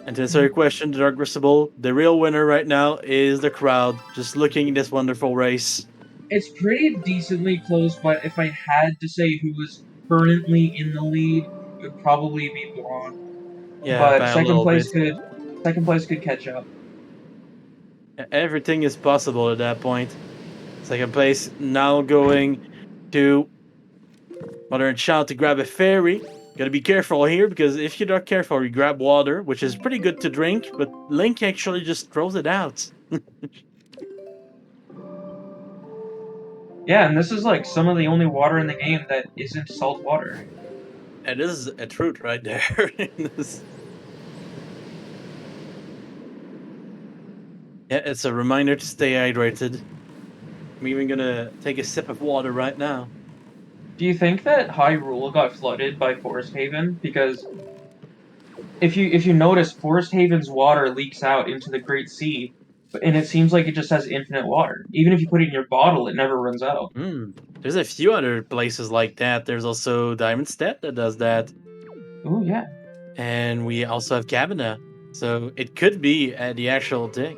And to answer your question, Dark Crucible, the real winner right now is the crowd, just looking at this wonderful race. It's pretty decently close, but if I had to say who was currently in the lead, it would probably be Blanc. Yeah, But by a little bit. second place could catch up. Everything is possible at that point. Second place now going to Mother and Child to grab a fairy. Gotta be careful here, because if you're not careful, you grab water, which is pretty good to drink, but Link actually just throws it out. Yeah, and this is like some of the only water in the game that isn't salt water. It is a truth right there. Yeah, it's a reminder to stay hydrated. I'm even gonna take a sip of water right now. Do you think that Hyrule got flooded by Forest Haven? Because if you notice, Forest Haven's water leaks out into the Great Sea, and it seems like it just has infinite water. Even if you put it in your bottle, it never runs out. There's a few other places like that. There's also Diamond Step that does that. Oh yeah. And we also have Cabana. So it could be the actual thing.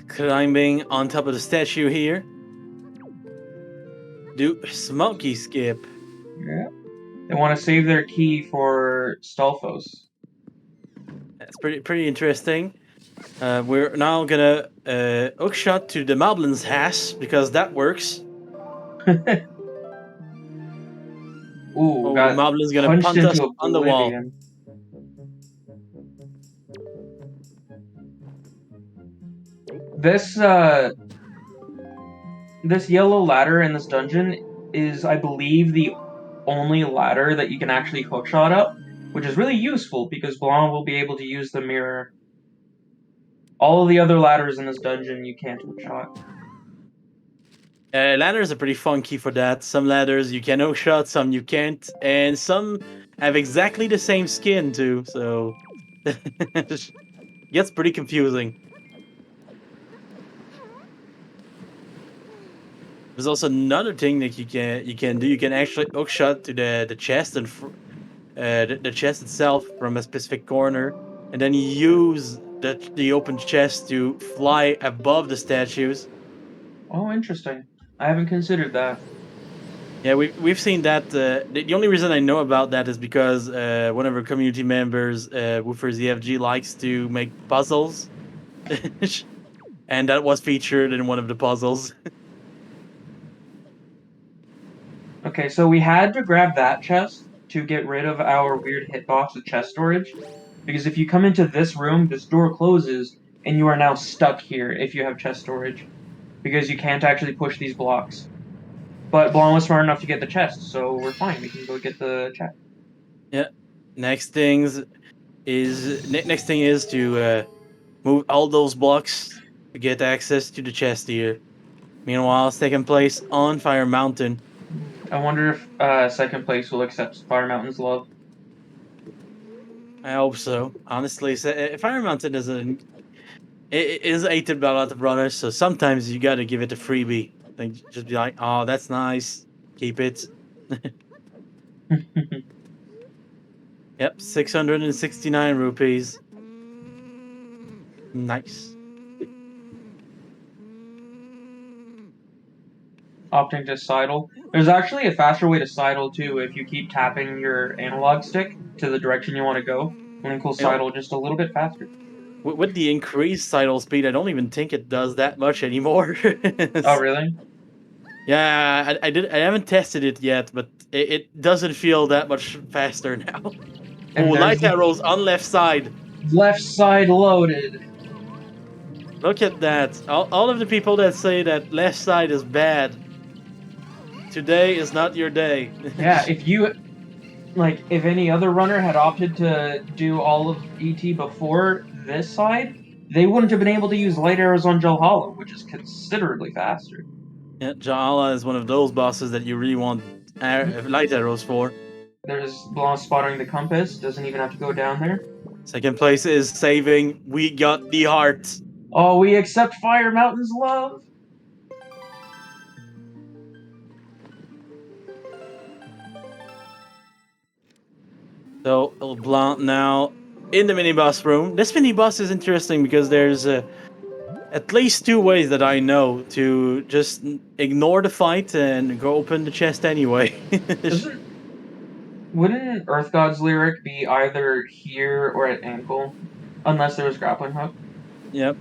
Climbing on top of the statue here. Do Smoky Skip. Yeah. They want to save their key for Stalfos. That's pretty interesting. We're now gonna hookshot to the Moblin's Hash, because that works. Ooh, got Moblin's gonna punched punt us into on the wall. oblivion. This yellow ladder in this dungeon is, I believe, the only ladder that you can actually hookshot up, which is really useful because Blanc will be able to use the mirror. All of the other ladders in this dungeon you can't hookshot. Ladders are pretty funky for that. Some ladders you can hookshot, some you can't, and some have exactly the same skin too. So gets pretty confusing. There's also another thing that you can do. You can actually hookshot to the chest and the chest itself from a specific corner, and then you use the open chest to fly above the statues. Oh, interesting. I haven't considered that. Yeah, we've seen that. The only reason I know about that is because one of our community members, Woofers EFG, likes to make puzzles, and that was featured in one of the puzzles. Okay, so we had to grab that chest to get rid of our weird hitbox with chest storage, because if you come into this room, this door closes, and you are now stuck here if you have chest storage, because you can't actually push these blocks. But Blanc was smart enough to get the chest, so we're fine. We can go get the chest. Yeah. Next thing is to move all those blocks to get access to the chest here. Meanwhile, second place on Fire Mountain. I wonder if second place will accept Fire Mountain's love. I hope so. Honestly, Fire Mountain is hated by a lot of runners, so sometimes you gotta give it a freebie. Like, just be like, oh, that's nice. Keep it. Yep, 669 rupees. Nice. Opting to sidle. There's actually a faster way to sidle too if you keep tapping your analog stick to the direction you want to go. Link will sidle just a little bit faster. With the increased sidle speed, I don't even think it does that much anymore. Oh, really? Yeah, I haven't tested it yet, but it doesn't feel that much faster now. Oh, light arrows on left side. Left side loaded. Look at that. All of the people that say that left side is bad, today is not your day. Yeah, if any other runner had opted to do all of ET before this side, they wouldn't have been able to use light arrows on Jalhala, which is considerably faster. Yeah, Jalhala is one of those bosses that you really want light arrows for. There's Blanc spotting the compass, doesn't even have to go down there. Second place is saving. We got the heart. Oh, we accept Fire Mountain's love! So Blanc now in the mini boss room. This mini boss is interesting because there's at least 2 ways that I know to just ignore the fight and go open the chest anyway. Wouldn't Earth God's lyric be either here or at ankle, unless there was grappling hook? Yep.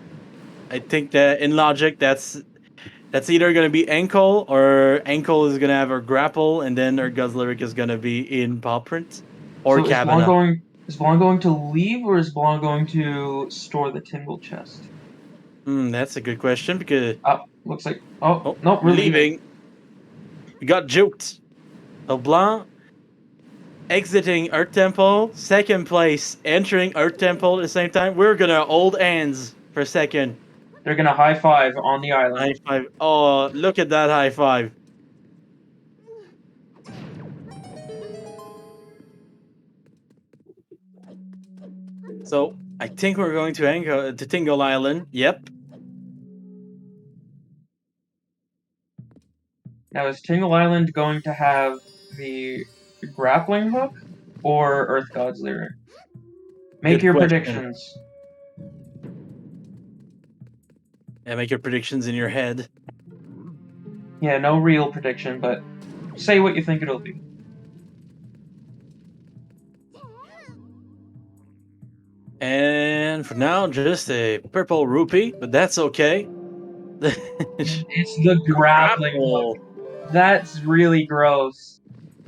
I think that in logic, that's either going to be ankle, or ankle is going to have a grapple, and then Earth God's lyric is going to be in paw print or So is Blanc cabana. going to leave, or is Blanc going to store the tingle chest? That's a good question because Looks like no, we're leaving. We got juked. So Blanc exiting Earth Temple, second place, entering Earth Temple at the same time. We're gonna hold hands for a second. They're gonna high five on the island. High five. Oh, look at that high five. So I think we're going to Tingle Island. Yep. Now is Tingle Island going to have the grappling hook or Earth God's lyric? Make Good your question. predictions. Yeah, make your predictions in your head. Yeah, no real prediction, but say what you think it'll be. And for now, just a purple rupee, but that's okay. It's the grappling hook. That's really gross.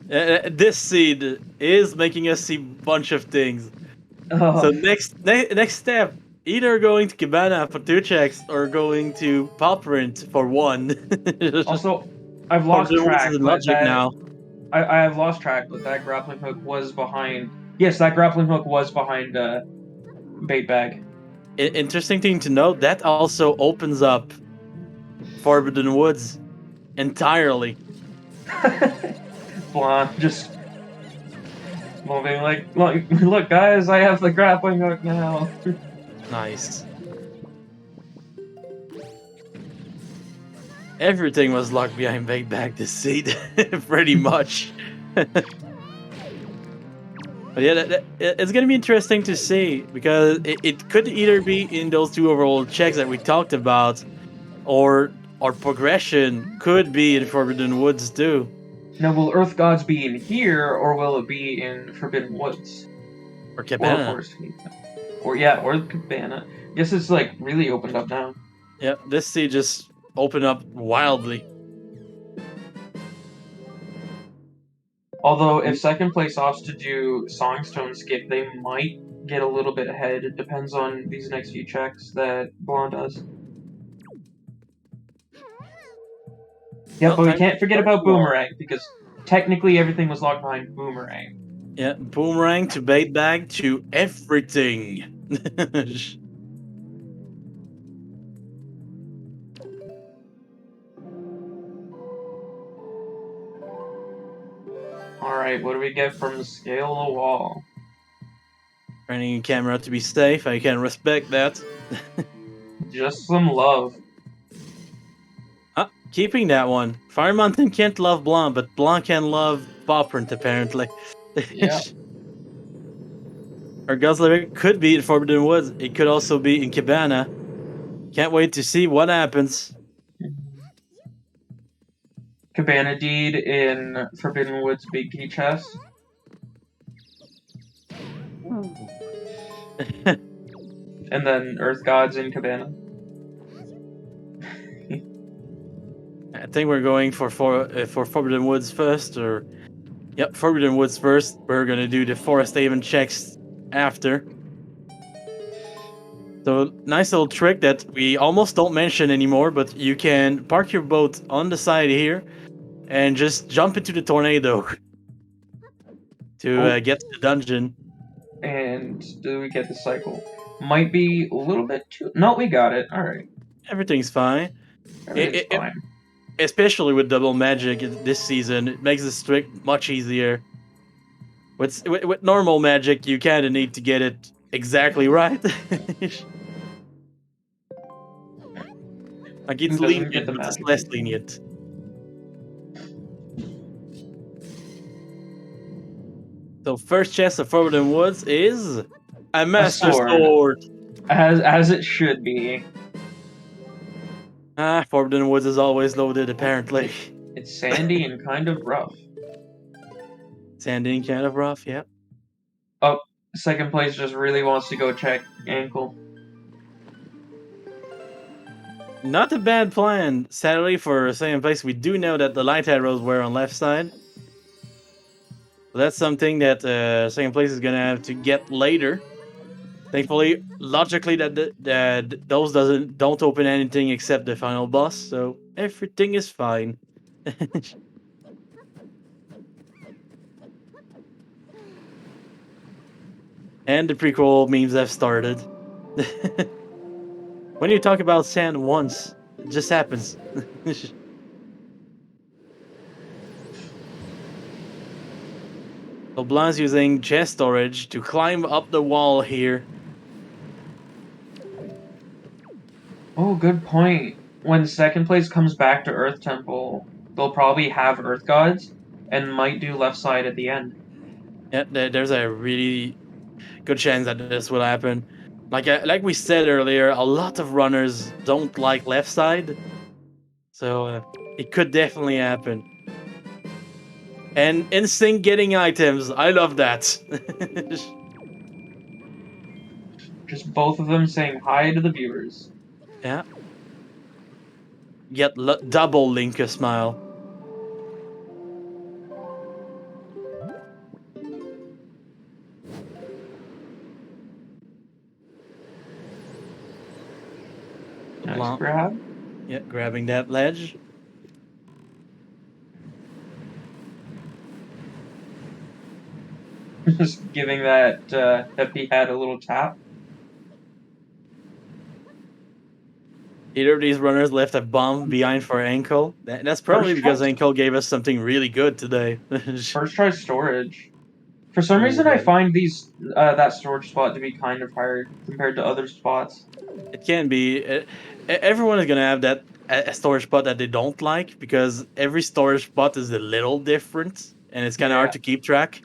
This seed is making us see a bunch of things. Oh. So next step, either going to Cabana for 2 checks or going to Pop Print for 1. Also, I've lost track, but now. I have lost track, but that grappling hook was behind. Yes, that grappling hook was behind bait bag. Interesting thing to note, that also opens up Forbidden Woods entirely. Blonde just moving like, look, guys, I have the grappling hook now. Nice. Everything was locked behind bait bag this seed, pretty much. But yeah, it's gonna be interesting to see, because it could either be in those 2 overall checks that we talked about, or our progression could be in Forbidden Woods too. Now, will Earth Gods be in here, or will it be in Forbidden Woods? Or Cabana. Or Forest Keep. Or Cabana. Guess it's like really opened up now. Yeah, this sea just opened up wildly. Although, if second place opts to do Songstone skip, they might get a little bit ahead. It depends on these next few checks that Blonde does. Yeah, but we can't forget about Boomerang, because technically everything was locked behind Boomerang. Yeah, Boomerang to bait bag to everything. Alright, what do we get from the scale of the wall? Turning your camera to be safe, I can respect that. Just some love. Keeping that one. Fire Mountain can't love Blanc, but Blanc can love Bopprint, apparently. Yeah. Our Guzzler could be in Forbidden Woods. It could also be in Cabana. Can't wait to see what happens. Cabana Deed in Forbidden Woods Big Key Chest. And then Earth Gods in Cabana. I think we're going for Forbidden Woods first, or... Yep, Forbidden Woods first. We're gonna do the Forest Haven checks after. So, nice little trick that we almost don't mention anymore, but you can park your boat on the side here and just jump into the tornado to get to the dungeon. And do we get the cycle? Might be a little bit too... No, we got it. Alright. Everything's fine. Everything's fine. Especially with double magic this season, it makes this trick much easier. With normal magic, you kind of need to get it exactly right. Like, it's lenient, but it's less lenient. So first chest of Forbidden Woods is a Master Sword. As it should be. Forbidden Woods is always loaded, apparently. It's sandy and kind of rough. Sandy and kind of rough, yeah. Oh, second place just really wants to go check ankle. Not a bad plan. Sadly, for second place, we do know that the light arrows were on left side. That's something that second place is gonna have to get later. Thankfully, logically, that those don't open anything except the final boss, so everything is fine. And the prequel memes have started. When you talk about sand once, it just happens. So Blanc's using chest storage to climb up the wall here. Oh, good point. When second place comes back to Earth Temple, they'll probably have Earth Gods and might do left side at the end. Yeah, there's a really good chance that this will happen. Like we said earlier, a lot of runners don't like left side, so it could definitely happen. And instinct getting items, I love that. Just both of them saying hi to the viewers. Yeah. Get double Linka smile. Nice grab. Yeah, grabbing that ledge. Just giving that Peppy hat a little tap. Either of these runners left a bomb behind for ankle. That's probably because ankle gave us something really good today. First try storage. For some reason, I find these that storage spot to be kind of hard compared to other spots. It can be. Everyone is gonna have that a storage spot that they don't like because every storage spot is a little different, and it's kind of hard to keep track.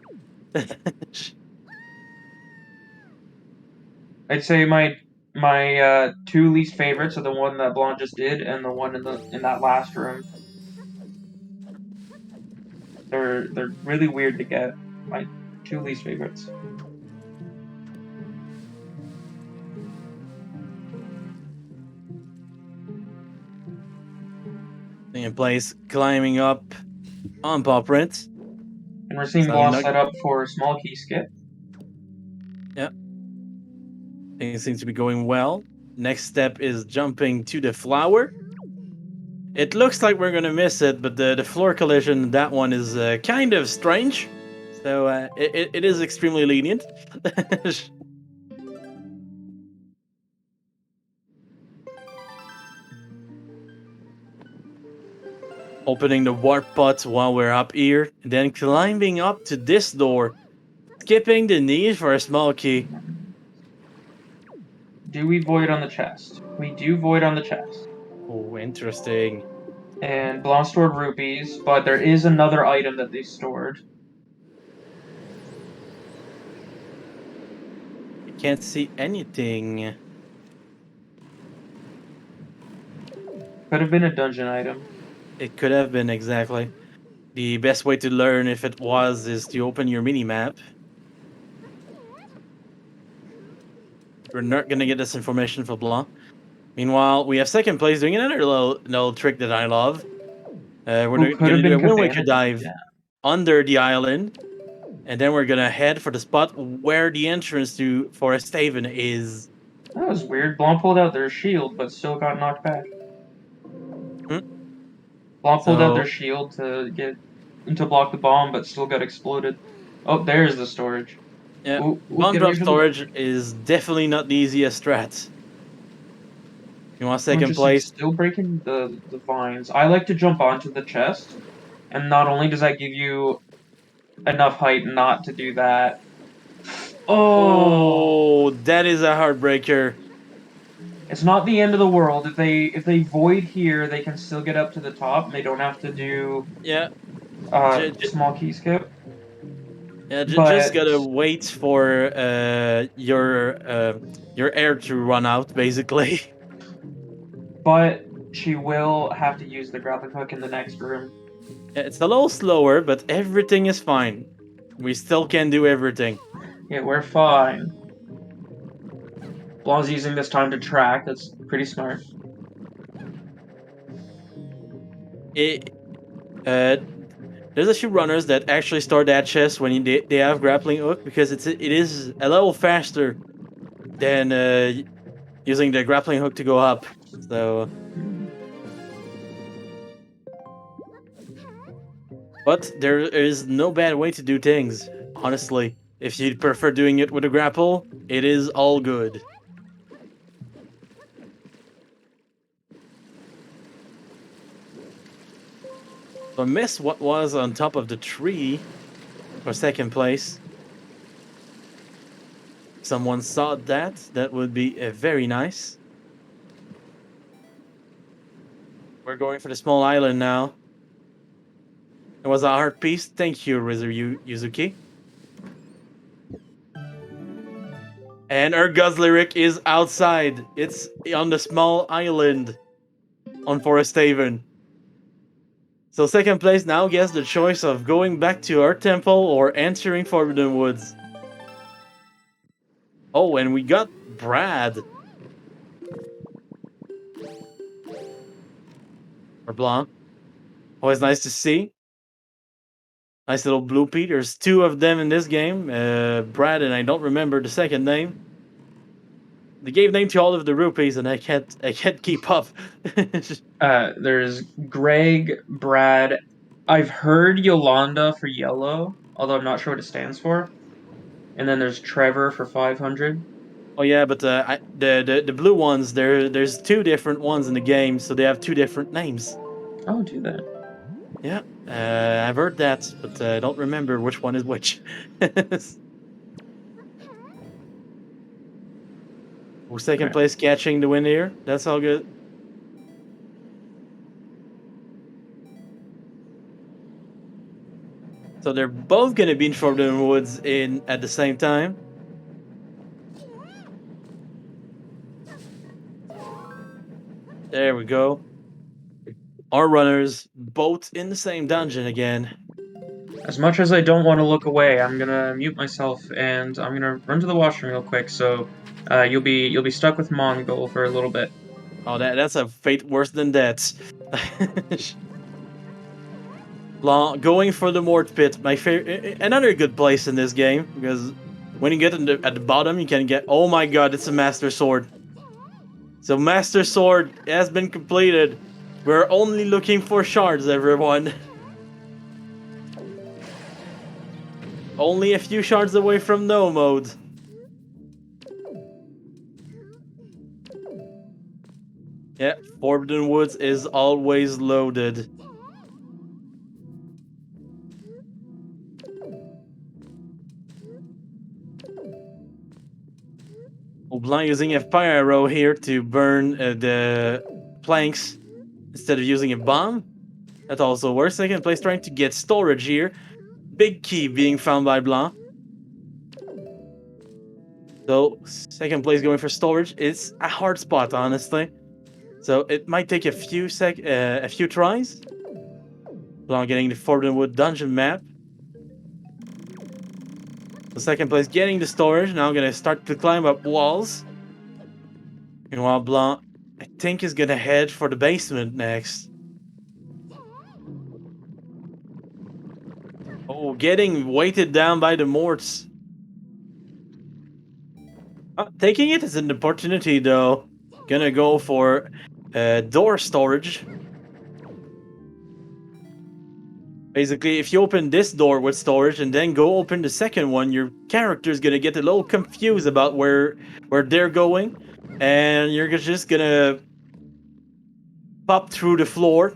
I'd say my two least favorites are the one that Blanc just did and the one in that last room. They're really weird to get. My two least favorites. In place, climbing up on paw print. And we're seeing Blanc set up for a small key skip. Yeah. Things seem to be going well. Next step is jumping to the flower. It looks like we're gonna miss it, but the floor collision, that one is kind of strange. So it is extremely lenient. Opening the warp pot while we're up here, and then climbing up to this door, skipping the need for a small key. Do we void on the chest? We do void on the chest. Oh, interesting. And Blanc stored rupees, but there is another item that they stored. I can't see anything. Could have been a dungeon item. It could have been, exactly. The best way to learn if it was is to open your mini-map. We're not gonna get this information for Blanc. Meanwhile, we have second place doing another little trick that I love. We're gonna do a Wind Waker dive under the island, and then we're gonna head for the spot where the entrance to Forest Haven is. That was weird. Blanc pulled out their shield, but still got knocked back. Blanc pulled out their shield to block the bomb, but still got exploded. Oh, there's the storage. Yeah, bomb drop storage is definitely not the easiest strat. You want second place? Still breaking the vines. I like to jump onto the chest, and not only does that give you enough height not to do that. Oh, that is a heartbreaker. It's not the end of the world. If they void here, they can still get up to the top. They don't have to do small key skip. Yeah, But- just gotta wait for your air to run out, basically. But she will have to use the grappling hook in the next room. It's a little slower, but everything is fine. We still can do everything. Yeah, we're fine. Blanc's using this time to track. That's pretty smart. There's a few runners that actually start that chest when they have grappling hook because it is a little faster than using the grappling hook to go up. So, but there is no bad way to do things. Honestly, if you prefer doing it with a grapple, it is all good. So I missed what was on top of the tree for second place. Someone saw that. That would be very nice. We're going for the small island now. It was a hard piece. Thank you, Yuzuki. And our Guzzlyric is outside. It's on the small island on Forest Haven. So second place now gets the choice of going back to our temple or entering Forbidden Woods. Oh, and we got Brad. Or Blanc. Always nice to see. Nice little bloopy. There's two of them in this game. Brad and I don't remember the second name. They gave name to all of the rupees and I can't keep up. There's Greg, Brad. I've heard Yolanda for yellow, although I'm not sure what it stands for. And then there's Trevor for 500. Oh yeah, but the blue ones there's two different ones in the game, so they have two different names. Oh, do that. Yeah, I've heard that, but I don't remember which one is which. Second place catching the win here. That's all good. So they're both gonna be in Forbidden Woods at the same time. There we go. Our runners both in the same dungeon again. As much as I don't want to look away, I'm gonna mute myself and I'm gonna run to the washroom real quick. So you'll be stuck with Mongol for a little bit. Oh, that's a fate worse than that. Going for the Mort Pit, my favorite, another good place in this game because when you get at the bottom, you can get. Oh my God, it's a Master Sword. So Master Sword has been completed. We're only looking for shards, everyone. Only a few shards away from no mode. Yeah, Forbidden Woods is always loaded. Blanc using a fire arrow here to burn the planks instead of using a bomb. That also works. Second place trying to get storage here. Big key being found by Blanc. So second place going for storage. It's a hard spot, honestly. So it might take a few tries. Blanc getting the Forbidden Wood dungeon map. The second place getting the storage. Now gonna start to climb up walls. Meanwhile, Blanc, I think, is gonna head for the basement next. Oh, getting weighted down by the morts. Taking it as an opportunity, though. Gonna go for door storage. Basically, if you open this door with storage and then go open the second one, your character's gonna get a little confused about where they're going, and you're just gonna pop through the floor,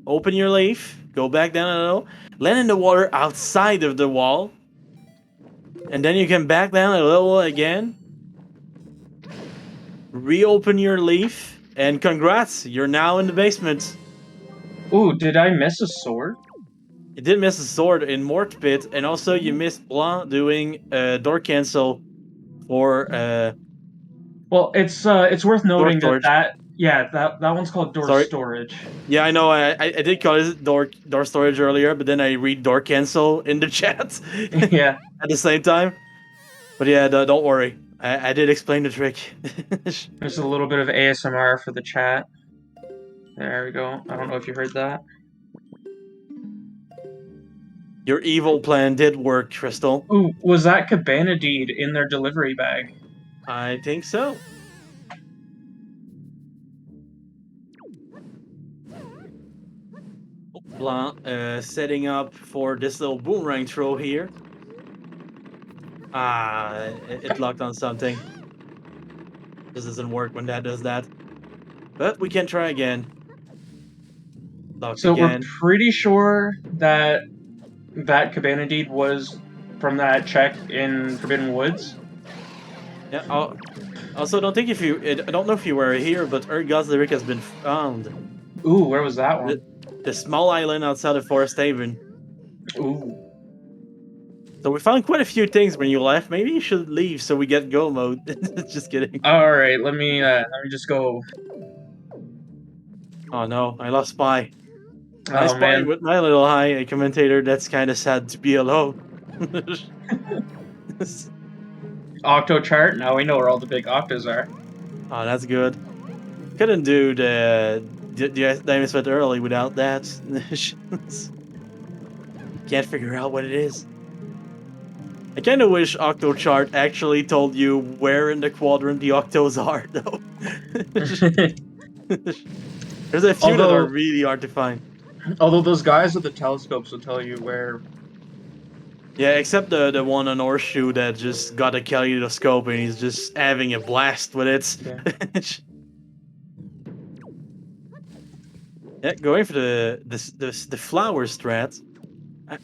open your leaf, go back down a little, land in the water outside of the wall, and then you can back down a little again, reopen your leaf, and congrats, you're now in the basement. Ooh, did I miss a sword? You did miss a sword in Mort Pit, and also you missed Blanc doing door cancel for Well, it's worth door noting storage. that that one's called door Sorry. storage. Yeah, I know. I did call it door storage earlier, but then I read door cancel in the chat Yeah. at the same time. But yeah, don't worry. I did explain the trick. There's a little bit of ASMR for the chat. There we go. I don't know if you heard that. Your evil plan did work, Crystal. Ooh, was that Cabana Deed in their delivery bag? I think so. Blanc setting up for this little boomerang throw here. It locked on something. This doesn't work when that does that. But we can try again. Locked So we're again. pretty sure that that Cabana Deed was from that check in Forbidden Woods. Yeah. Also, I don't know if you were here, but Ergod's lyric has been found. Ooh, where was that one? The small island outside of Forest Haven. Ooh. So we found quite a few things when you left. Maybe you should leave so we get go mode. Just kidding. All right, let me just go. Oh no, I lost Spy. I Oh spy man. with my little high commentator. That's kind of sad to be alone. Octo chart. Now we know where all the big octos are. Oh, that's good. Couldn't do the Diamond Sweat early without that. Can't figure out what it is. I kind of wish Octochart actually told you where in the quadrant the octos are, though. There's a few that are really hard to find. Although those guys with the telescopes will tell you where. Yeah, except the one on Horseshoe that just got a kaleidoscope and he's just having a blast with it. Yeah. Yeah, going for the flower strat.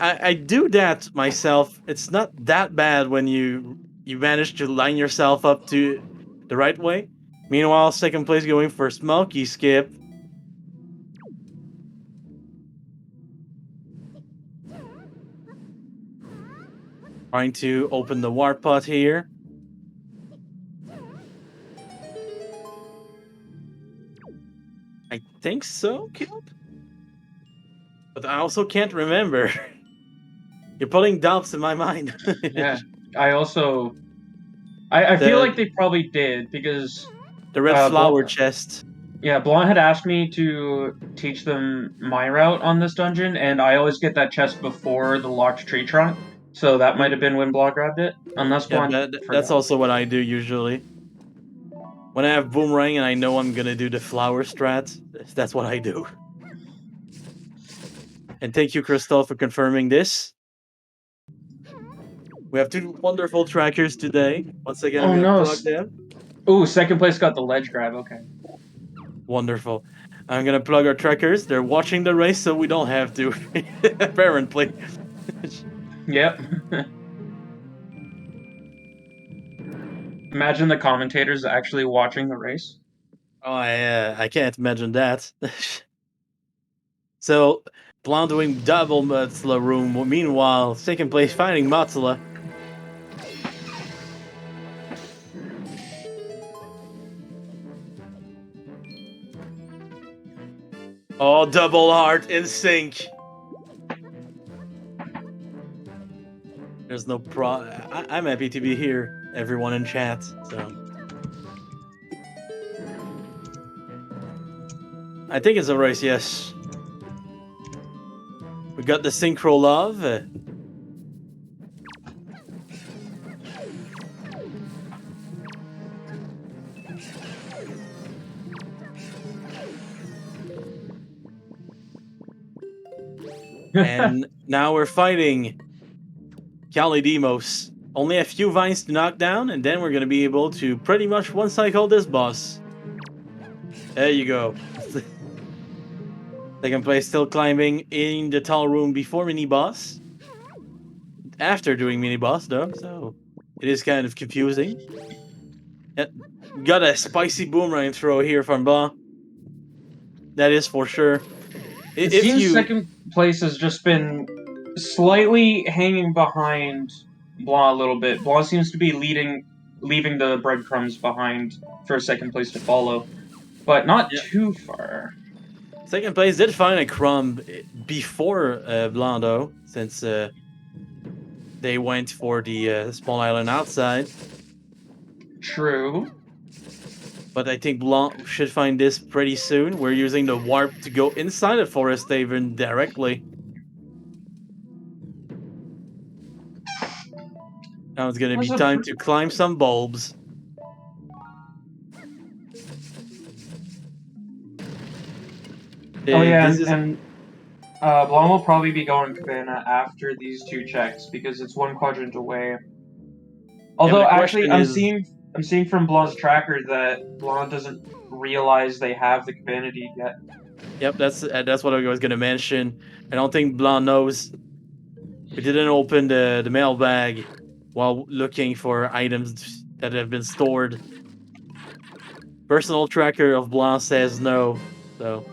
I do that myself. It's not that bad when you manage to line yourself up to the right way. Meanwhile, second place going for Smoky Skip. Trying to open the warp pot here. I think so, Killed? But I also can't remember. You're putting doubts in my mind. Yeah. I also. I feel like they probably did because. The red flower chest. Yeah, Blanc had asked me to teach them my route on this dungeon, and I always get that chest before the locked tree trunk. So that might have been when Blanc grabbed it. Unless Blanc. Yeah, that's also what I do usually. When I have boomerang and I know I'm gonna do the flower strat, that's what I do. And thank you, Crystal, for confirming this. We have two wonderful trackers today. Once again, I'm gonna plug them. Ooh, second place got the ledge grab. Okay. Wonderful. I'm gonna plug our trackers. They're watching the race, so we don't have to. Apparently. Yep. Imagine the commentators actually watching the race. Oh, I can't imagine that. So, Blanc doing double Matzla room. Meanwhile, second place fighting Matzla. Oh, double heart in sync. There's no I'm happy to be here, everyone in chat. So I think it's a race, yes. We got the synchro love. And now we're fighting Kalidimos. Only a few vines to knock down, and then we're gonna be able to pretty much one-cycle this boss. There you go. Second place still climbing in the tall room before mini-boss. After doing mini-boss, though, so it is kind of confusing. Yep. Got a spicy boomerang throw here from Ba. That is for sure. It seems second place has just been slightly hanging behind Blanc a little bit. Blanc seems to be leaving the breadcrumbs behind for second place to follow, but not too far. Second place did find a crumb before Blanc, though, since they went for the small island outside. True. But I think Blanc should find this pretty soon. We're using the warp to go inside the forest haven directly. Now it's gonna be time to climb some bulbs. Oh yeah, and Blanc will probably be going Cabana after these two checks because it's one quadrant away. Although actually, I'm seeing from Blanc's tracker that Blanc doesn't realize they have the Cabana deed yet. Yep, that's what I was gonna mention. I don't think Blanc knows. We didn't open the mailbag while looking for items that have been stored. Personal tracker of Blanc says no. So,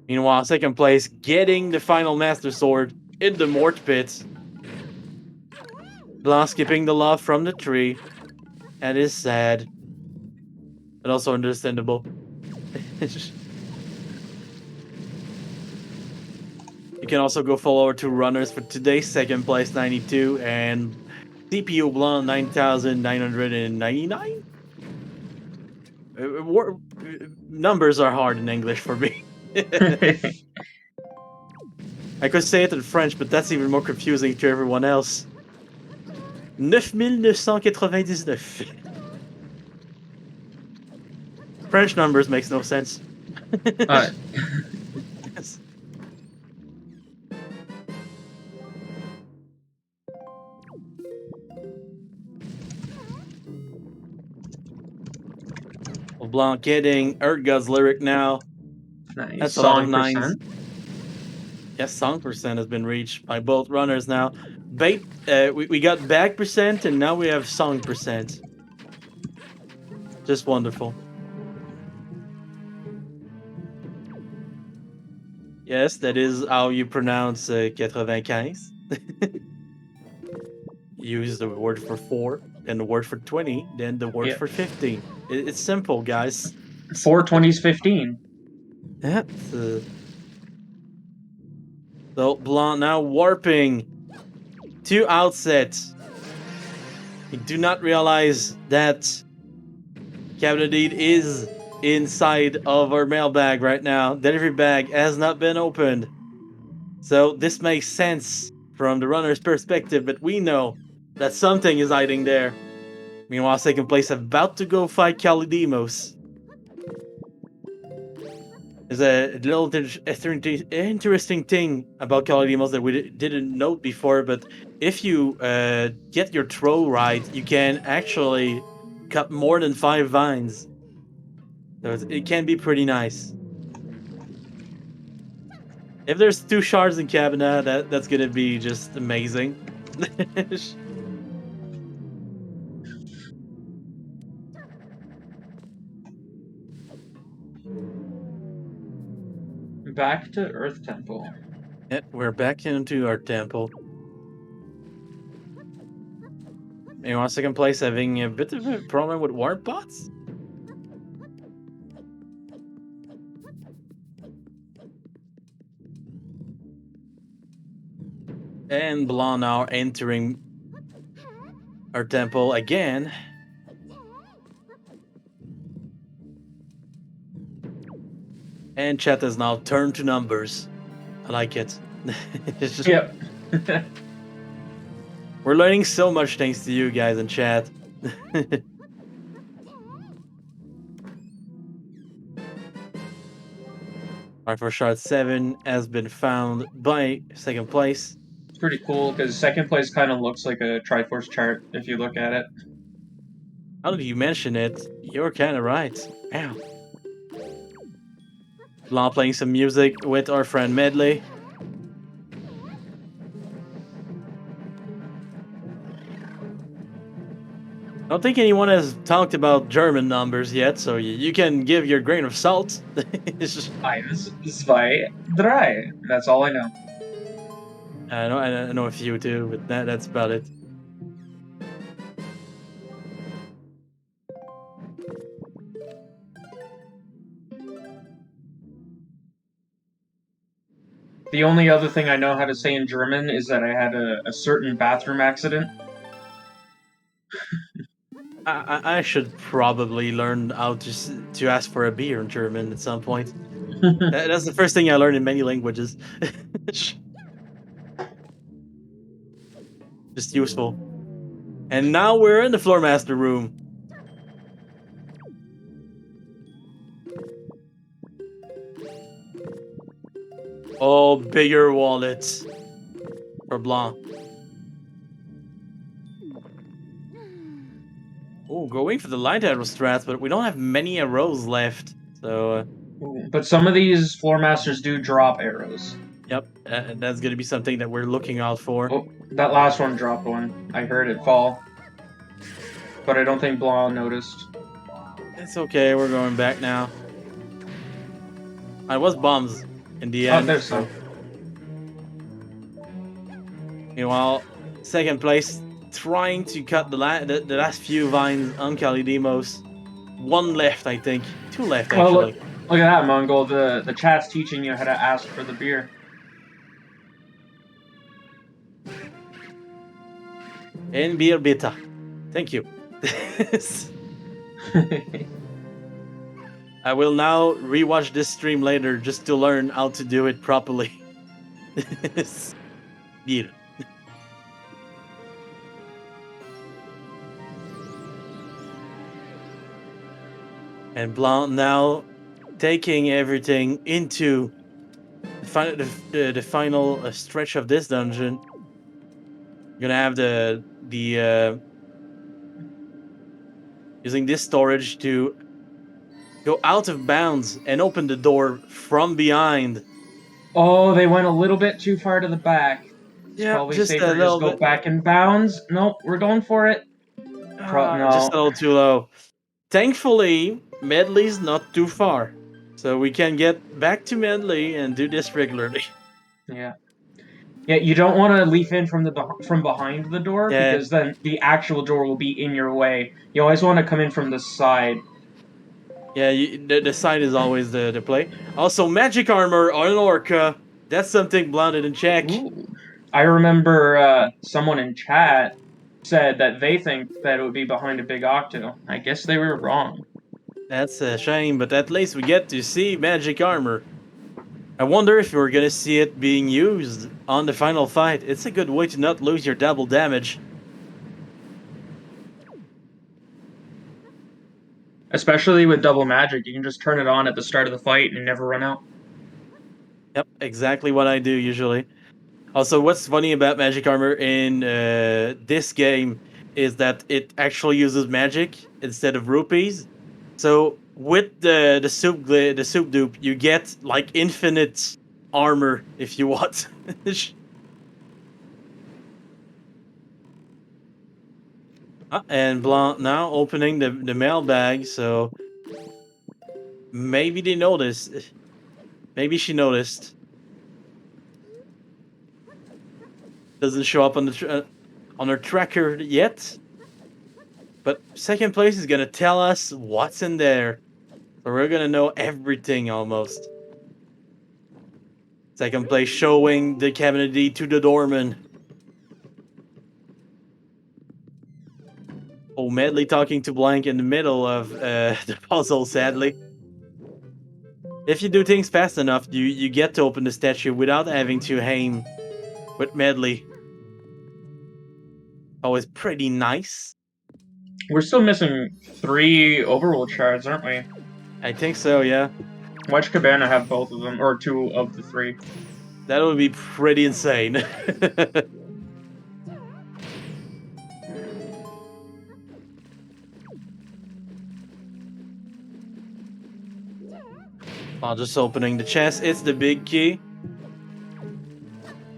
meanwhile, second place, getting the final Master Sword in the Mort Pit. Blanc skipping the love from the tree. That is sad, but also understandable. You can also go follow our two runners for today's second place 92 and CPUblanc9999. Numbers are hard in English for me. I could say it in French, but that's even more confusing to everyone else. 9999. French numbers makes no sense. Yes. Blanc getting Erdgod's lyric now. Nice. That's a lot of nines. Yes, song percent has been reached by both runners now. We got bag percent and now we have song percent. Just wonderful. Yes, that is how you pronounce 95. Use the word for 4, then the word for 20, then the word for 15. It's simple, guys. 420 is 15. Yeah. So Blanc now warping to outset. You do not realize that Cabinet Deed is inside of our mailbag right now. Delivery bag has not been opened. So this makes sense from the runner's perspective, but we know that something is hiding there. Meanwhile, second place about to go fight Kalidimos. There's a little interesting thing about Kalidimos that we didn't note before, but if you get your throw right, you can actually cut more than 5 vines. So it can be pretty nice. If there's 2 shards in Cabana, that's gonna be just amazing. Back to Earth Temple. Yep, we're back into our temple. Meanwhile, second place having a bit of a problem with warp bots. And Blanc now entering our temple again. And chat has now turned to numbers. I like it. It's just... Yep. We're learning so much thanks to you guys in chat. Our first shard 7 has been found by second place. It's pretty cool because second place kind of looks like a Triforce chart if you look at it. Now that you mention it, you're kind of right. Ow. Blanc playing some music with our friend Medley. I don't think anyone has talked about German numbers yet, so you can give your grain of salt. It's just, 1, 2, 3. That's all I know. I know a few too, but that's about it. The only other thing I know how to say in German is that I had a certain bathroom accident. I should probably learn how to ask for a beer in German at some point. That's the first thing I learned in many languages. Just useful. And now we're in the floor master room. Oh, bigger wallets for Blanc. Oh, going for the light arrow strats, but we don't have many arrows left. So, But some of these floor masters do drop arrows. yep, that's going to be something that we're looking out for. Oh, that last one dropped one. I heard it fall. But I don't think Blanc noticed. It's okay, we're going back now. I was bombs in the Oh, end. there's some. Meanwhile, second place, trying to cut the last few vines on Kalidimos. One left, I think. Two left, Well, actually. look at that, Mongol. The chat's teaching you how to ask for the beer. En beer bitte. Thank you. I will now rewatch this stream later just to learn how to do it properly. Beer. And Blanc now taking everything into the final stretch of this dungeon. You're gonna have the using this storage to go out of bounds and open the door from behind. Oh, they went a little bit too far to the back. It's Yeah, probably just safer a to just little go bit. back in bounds. Nope, we're going for it. No. Just a little too low. Thankfully, Medley's not too far, so we can get back to Medley and do this regularly. Yeah. Yeah, you don't want to leaf in from behind the door because then the actual door will be in your way. You always want to come in from the side. Yeah, the side is always the play. Also, magic armor on an orca. That's something Blount didn't check. Ooh. I remember someone in chat said that they think that it would be behind a big octo. I guess they were wrong. That's a shame, but at least we get to see magic armor. I wonder if we're gonna see it being used on the final fight. It's a good way to not lose your double damage. Especially with double magic, you can just turn it on at the start of the fight and never run out. Yep, exactly what I do usually. Also, what's funny about magic armor in this game is that it actually uses magic instead of rupees. So with the soup dupe, you get like infinite armor if you want. And Blanc now opening the mailbag, so maybe they noticed. Maybe she noticed. Doesn't show up on the on her tracker yet. But second place is gonna tell us what's in there. So we're gonna know everything almost. Second place showing the cabinet to the doorman. Oh, Medley talking to Blank in the middle of the puzzle, sadly. If you do things fast enough, you get to open the statue without having to aim with Medley. Always pretty nice. We're still missing 3 overworld shards, aren't we? I think so, yeah. Watch Cabana have both of them, or 2 of the 3. That would be pretty insane. Just opening the chest. It's the big key.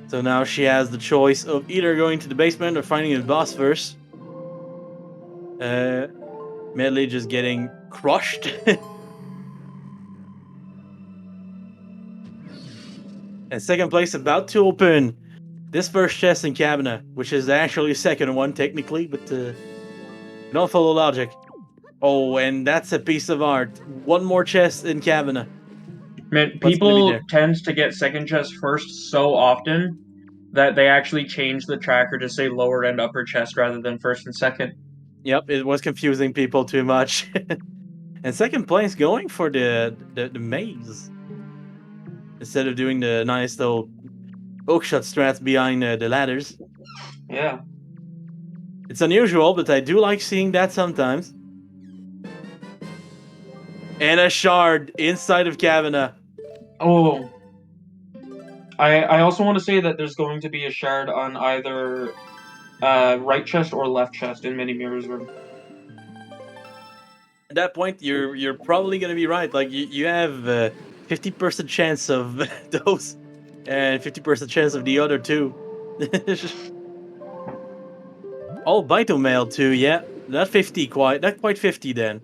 So now she has the choice of either going to the basement or finding the boss first. Medley just getting crushed. And second place about to open this first chest in cabinet, which is actually second one technically, but don't follow logic. Oh, and that's a piece of art. One more chest in cabinet. Man, What's gonna be people there? tend to get second chest first so often that they actually change the tracker to say lower and upper chest rather than first and second. Yep, it was confusing people too much. And second place going for the maze instead of doing the nice little hookshot strats behind the ladders. Yeah. It's unusual, but I do like seeing that sometimes. And a shard inside of cabinet. Oh. I also want to say that there's going to be a shard on either right chest or left chest in Mini Mirror's room. At that point, you're probably gonna be right. Like you have 50% chance of those, and 50% chance of the other two. Oh, Baito mail too. Yeah, not 50 quite. Not quite 50 then.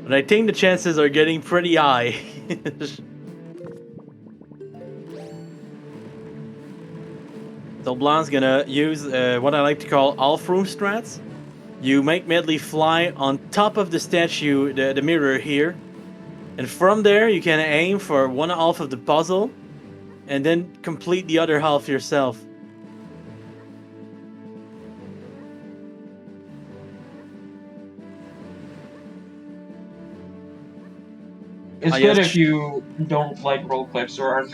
But I think the chances are getting pretty high. So Blanc's gonna use what I like to call off-room strats. You make Medley fly on top of the statue, the mirror here. And from there, you can aim for one half of the puzzle and then complete the other half yourself. It's good if you don't like roll clips or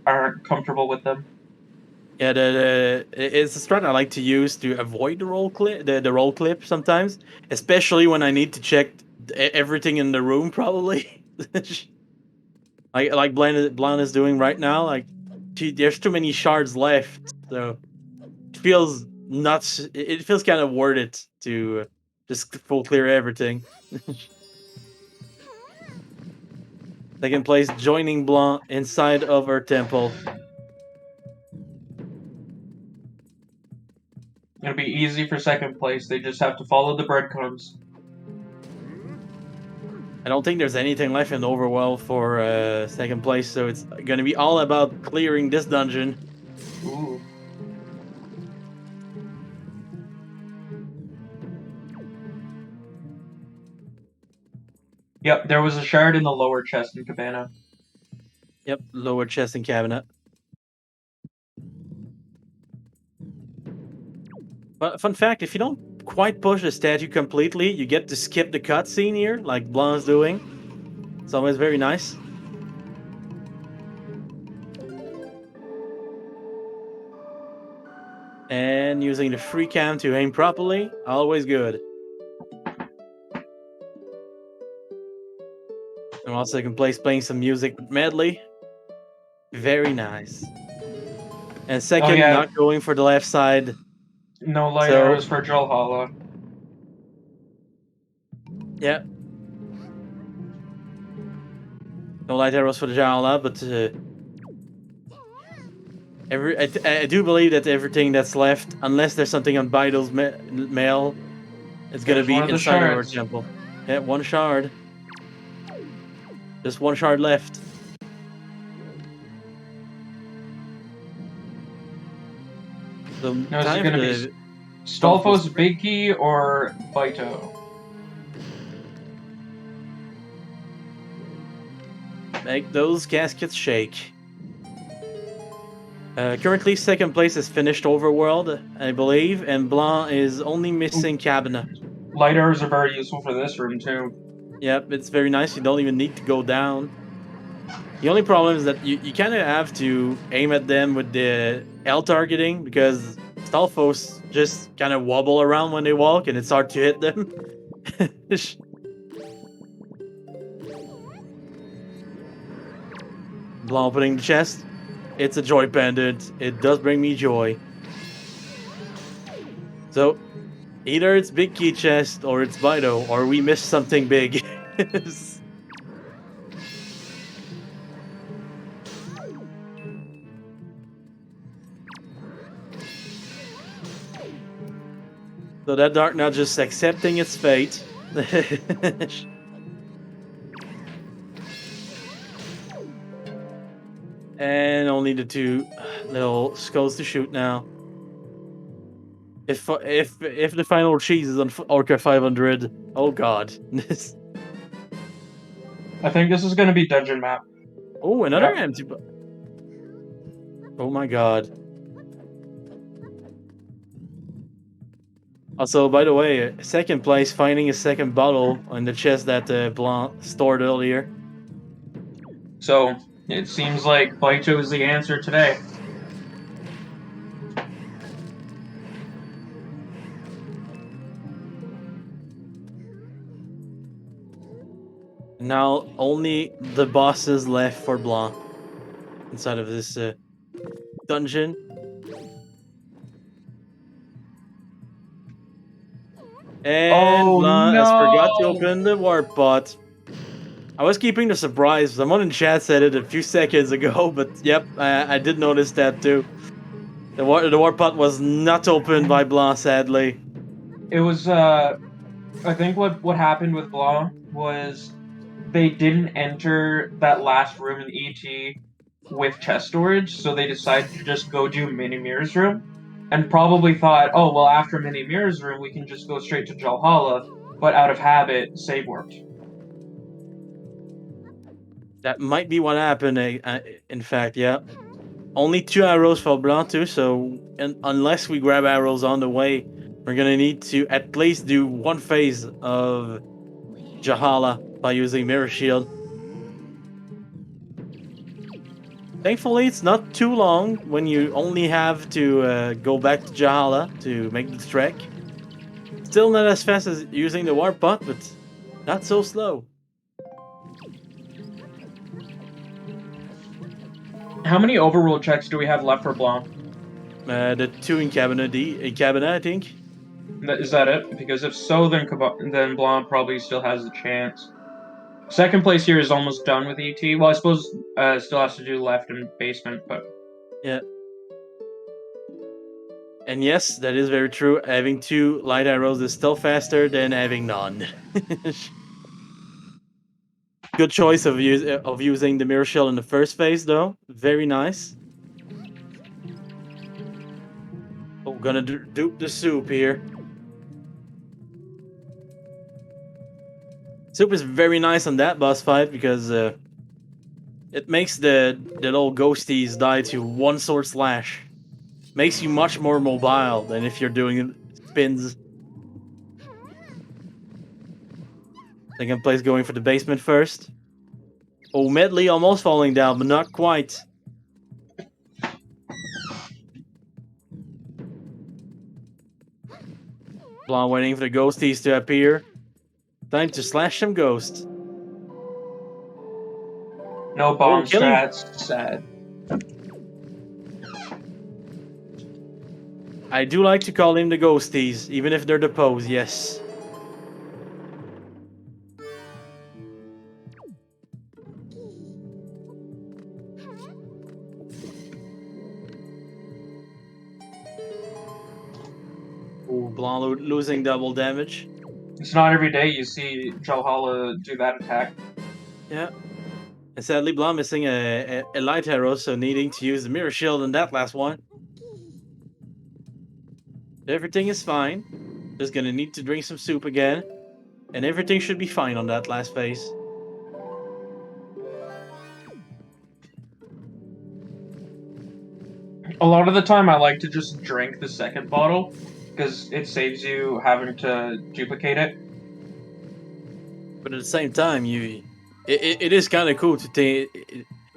aren't comfortable with them. Yeah, it's a strat I like to use to avoid the roll clip, the roll clip sometimes, especially when I need to check everything in the room. Probably, like Blanc is doing right now. Like, there's too many shards left, so it feels nuts. It feels kind of worth it to just full clear everything. Second place, joining Blanc inside of her temple. It'll be easy for second place. They just have to follow the breadcrumbs. I don't think there's anything left in the overworld for second place, so it's gonna be all about clearing this dungeon. Ooh. Yep, there was a shard in the lower chest in Cabana. Yep, lower chest and cabinet. But fun fact, if you don't quite push the statue completely, you get to skip the cutscene here, like Blanc's doing. It's always very nice. And using the free cam to aim properly, always good. And while second place playing some music with medley. Very nice. And second, not going for the left side. No light arrows for Jolhala. Yeah. No light arrows for the Jala, but I do believe that everything that's left, unless there's something on Baido's mail, it's gonna be inside of our temple. Yeah, one shard. Just one shard left. So now, is it gonna be Stolfos, Big Key, or Baito? Make those caskets shake. Currently, second place is finished overworld, I believe, and Blanc is only missing cabinet. Light arrows are very useful for this room too. Yep, it's very nice. You don't even need to go down. The only problem is that you kind of have to aim at them with the L targeting because Stalfos just kind of wobble around when they walk and it's hard to hit them. Blanc opening the chest. It's a joy pendant. It does bring me joy. So, either it's Big Key chest or it's Bido, or we missed something big. So that Dark now just accepting its fate. And only the two little skulls to shoot now. If the final cheese is on Orca 500, oh god. I think this is going to be dungeon map. Oh, another Yep. empty. Oh my god. Also, by the way, second place finding a second bottle on the chest that Blanc stored earlier. So it seems like Baito is the answer today. Now only the bosses left for Blanc inside of this dungeon. And Blanc has forgot to open the warp bot. I was keeping the surprise. Someone in chat said it a few seconds ago, but yep, I did notice that too. The warp bot was not opened by Blanc, sadly. It was, I think what happened with Blanc was they didn't enter that last room in ET with chest storage, so they decided to just go do Mini Mirror's room, and probably thought, oh, well, after Mini Mirror's room, we can just go straight to Valhalla, but out of habit, save warped. That might be what happened, in fact, yeah. Only 2 arrows for Blanc too, so unless we grab arrows on the way, we're gonna need to at least do one phase of Jahala by using Mirror Shield. Thankfully, it's not too long when you only have to go back to Jahala to make the trek. Still not as fast as using the warp bot, but not so slow. How many overrule checks do we have left for Blanc? The 2 in cabinet I think. Is that it? Because if so, then Blanc probably still has a chance. Second place here is almost done with ET. Well, I suppose still has to do left and basement, but yeah. And yes, that is very true. Having 2 light arrows is still faster than having none. Good choice of using the mirror shell in the first phase, though. Very nice. Oh, gonna dupe the soup here. Soup is very nice on that boss fight because it makes the little ghosties die to 1 sword slash. Makes you much more mobile than if you're doing spins. Second place going for the basement first. Oh, Medley almost falling down, but not quite. Blanc waiting for the ghosties to appear. Time to slash some ghosts. no bomb strats. Sad. I do like to call them the ghosties, even if they're the pose, yes. Ooh, Blanc losing double damage. It's not every day you see Valhalla do that attack. Yeah. And sadly, Blanc missing a light arrow, so needing to use the mirror shield on that last one. Everything is fine. Just gonna need to drink some soup again. And everything should be fine on that last phase. A lot of the time I like to just drink the second bottle, because it saves you having to duplicate it. But at the same time, it is kind of cool to think,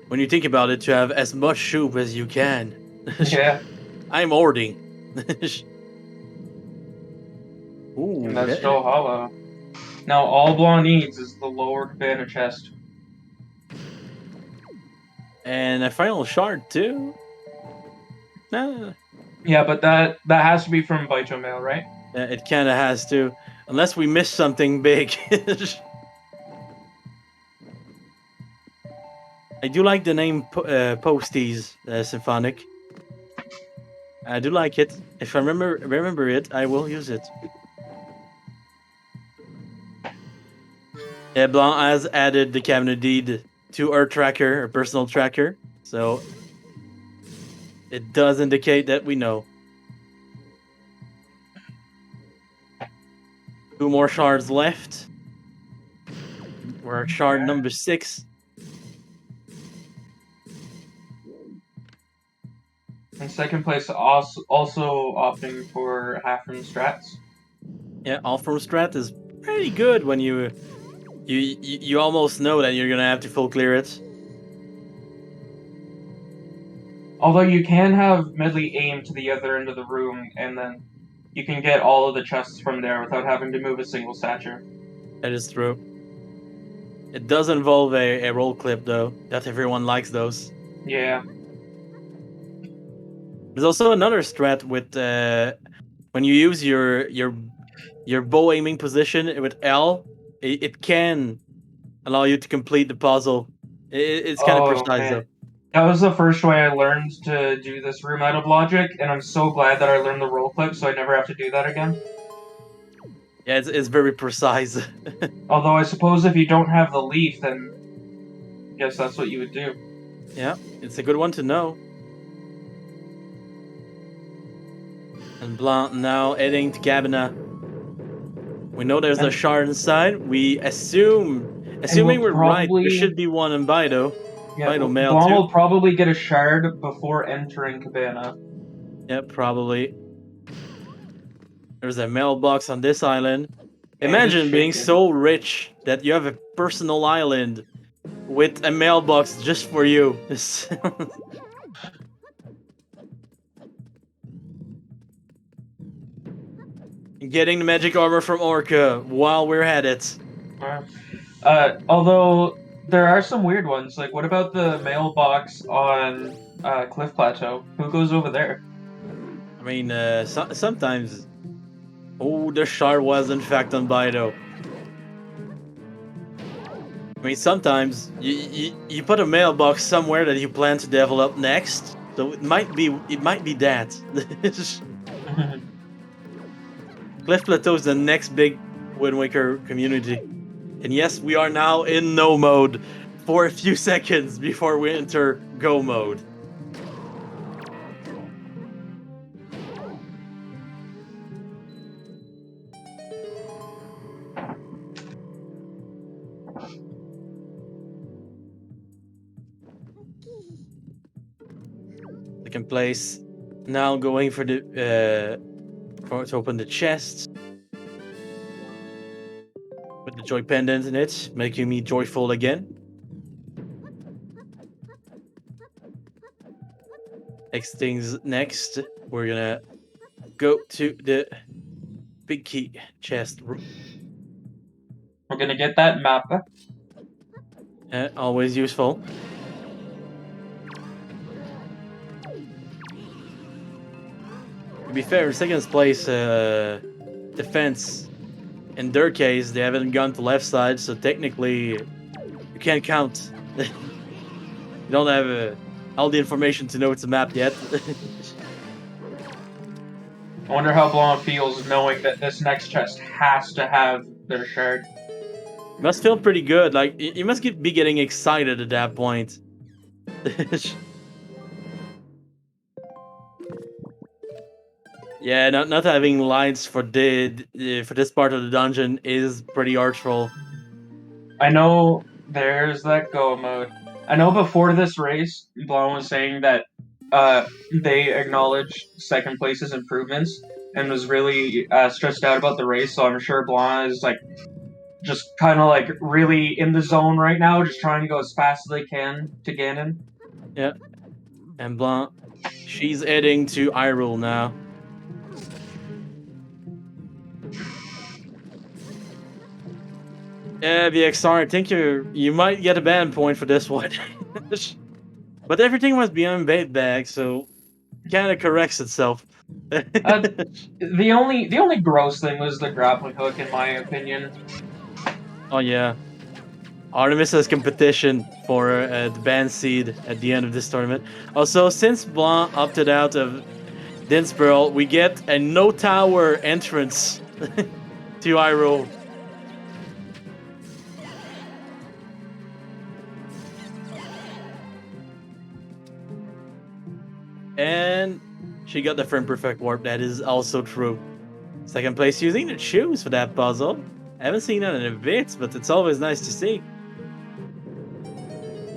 when you think about it, to have as much soup as you can. Yeah. I'm hoarding. Ooh, And that's Valhalla. Now all Blanc needs is the lower cabana chest. And a final shard too. Nah. Yeah, but that has to be from Baito Mail, right? It kind of has to, unless we miss something big. I do like the name Posties, Symphonic. I do like it. If I remember it, I will use it. Yeah, Blanc has added the cabinet deed to our tracker, our personal tracker, so it does indicate that we know. 2 more shards left. We're at shard number 6. And second place also opting for half room strats. Yeah, all-from strat is pretty good when you almost know that you're gonna have to full clear it. Although you can have Medley aim to the other end of the room, and then you can get all of the chests from there without having to move a single stature. That is true. It does involve a roll clip, though. Not everyone likes those. Yeah. There's also another strat with when you use your bow aiming position with L, it can allow you to complete the puzzle. It's kind of precise, though. That was the first way I learned to do this room out of logic, and I'm so glad that I learned the roll clip so I never have to do that again. Yeah, it's very precise. Although I suppose if you don't have the leaf, then I guess that's what you would do. Yeah, it's a good one to know. And Blanc now heading to Cabina. We know there's a shard inside. We assuming we're right, there should be one in Bido. Yeah, Bido mail Blanc too. will probably get a shard before entering Cabana. Yeah, probably. There's a mailbox on this island. Imagine being so rich that you have a personal island with a mailbox just for you. Getting the magic armor from Orca while we're at it. Although there are some weird ones. Like, what about the mailbox on Cliff Plateau? Who goes over there? I mean, sometimes. Oh, the shard was in fact on Bido. I mean, sometimes you put a mailbox somewhere that you plan to develop next, so it might be that. Cliff Plateau is the next big Wind Waker community, and yes, we are now in no mode for a few seconds before we enter go mode. Second place. Now going for the to open the chest with the joy pendant in it, making me joyful again. Next, we're gonna go to the big key chest room. We're gonna get that map. Always useful. To be fair, second place defense, in their case, they haven't gone to left side, so technically you can't count. You don't have all the information to know it's a map yet. I wonder how Blanc feels knowing that this next chest has to have their shard. Must feel pretty good. Like, you must be getting excited at that point. Yeah, not having lights for this part of the dungeon is pretty artful. I know there's that go mode. I know before this race, Blanc was saying that they acknowledged second place's improvements and was really stressed out about the race, so I'm sure Blanc is like just kind of like really in the zone right now, just trying to go as fast as they can to Ganon. Yeah. And Blanc, she's heading to Hyrule now. Yeah, VXR, I think you might get a ban point for this one. But everything was beyond bait bag, so kind of corrects itself. The only gross thing was the grappling hook, in my opinion. Oh yeah, Artemis has competition for the ban seed at the end of this tournament. Also, since Blanc opted out of Dinspearl, we get a no tower entrance to Hyrule. And she got the frame perfect warp. That is also true. Second place using the shoes for that puzzle. I haven't seen that in a bit, but it's always nice to see.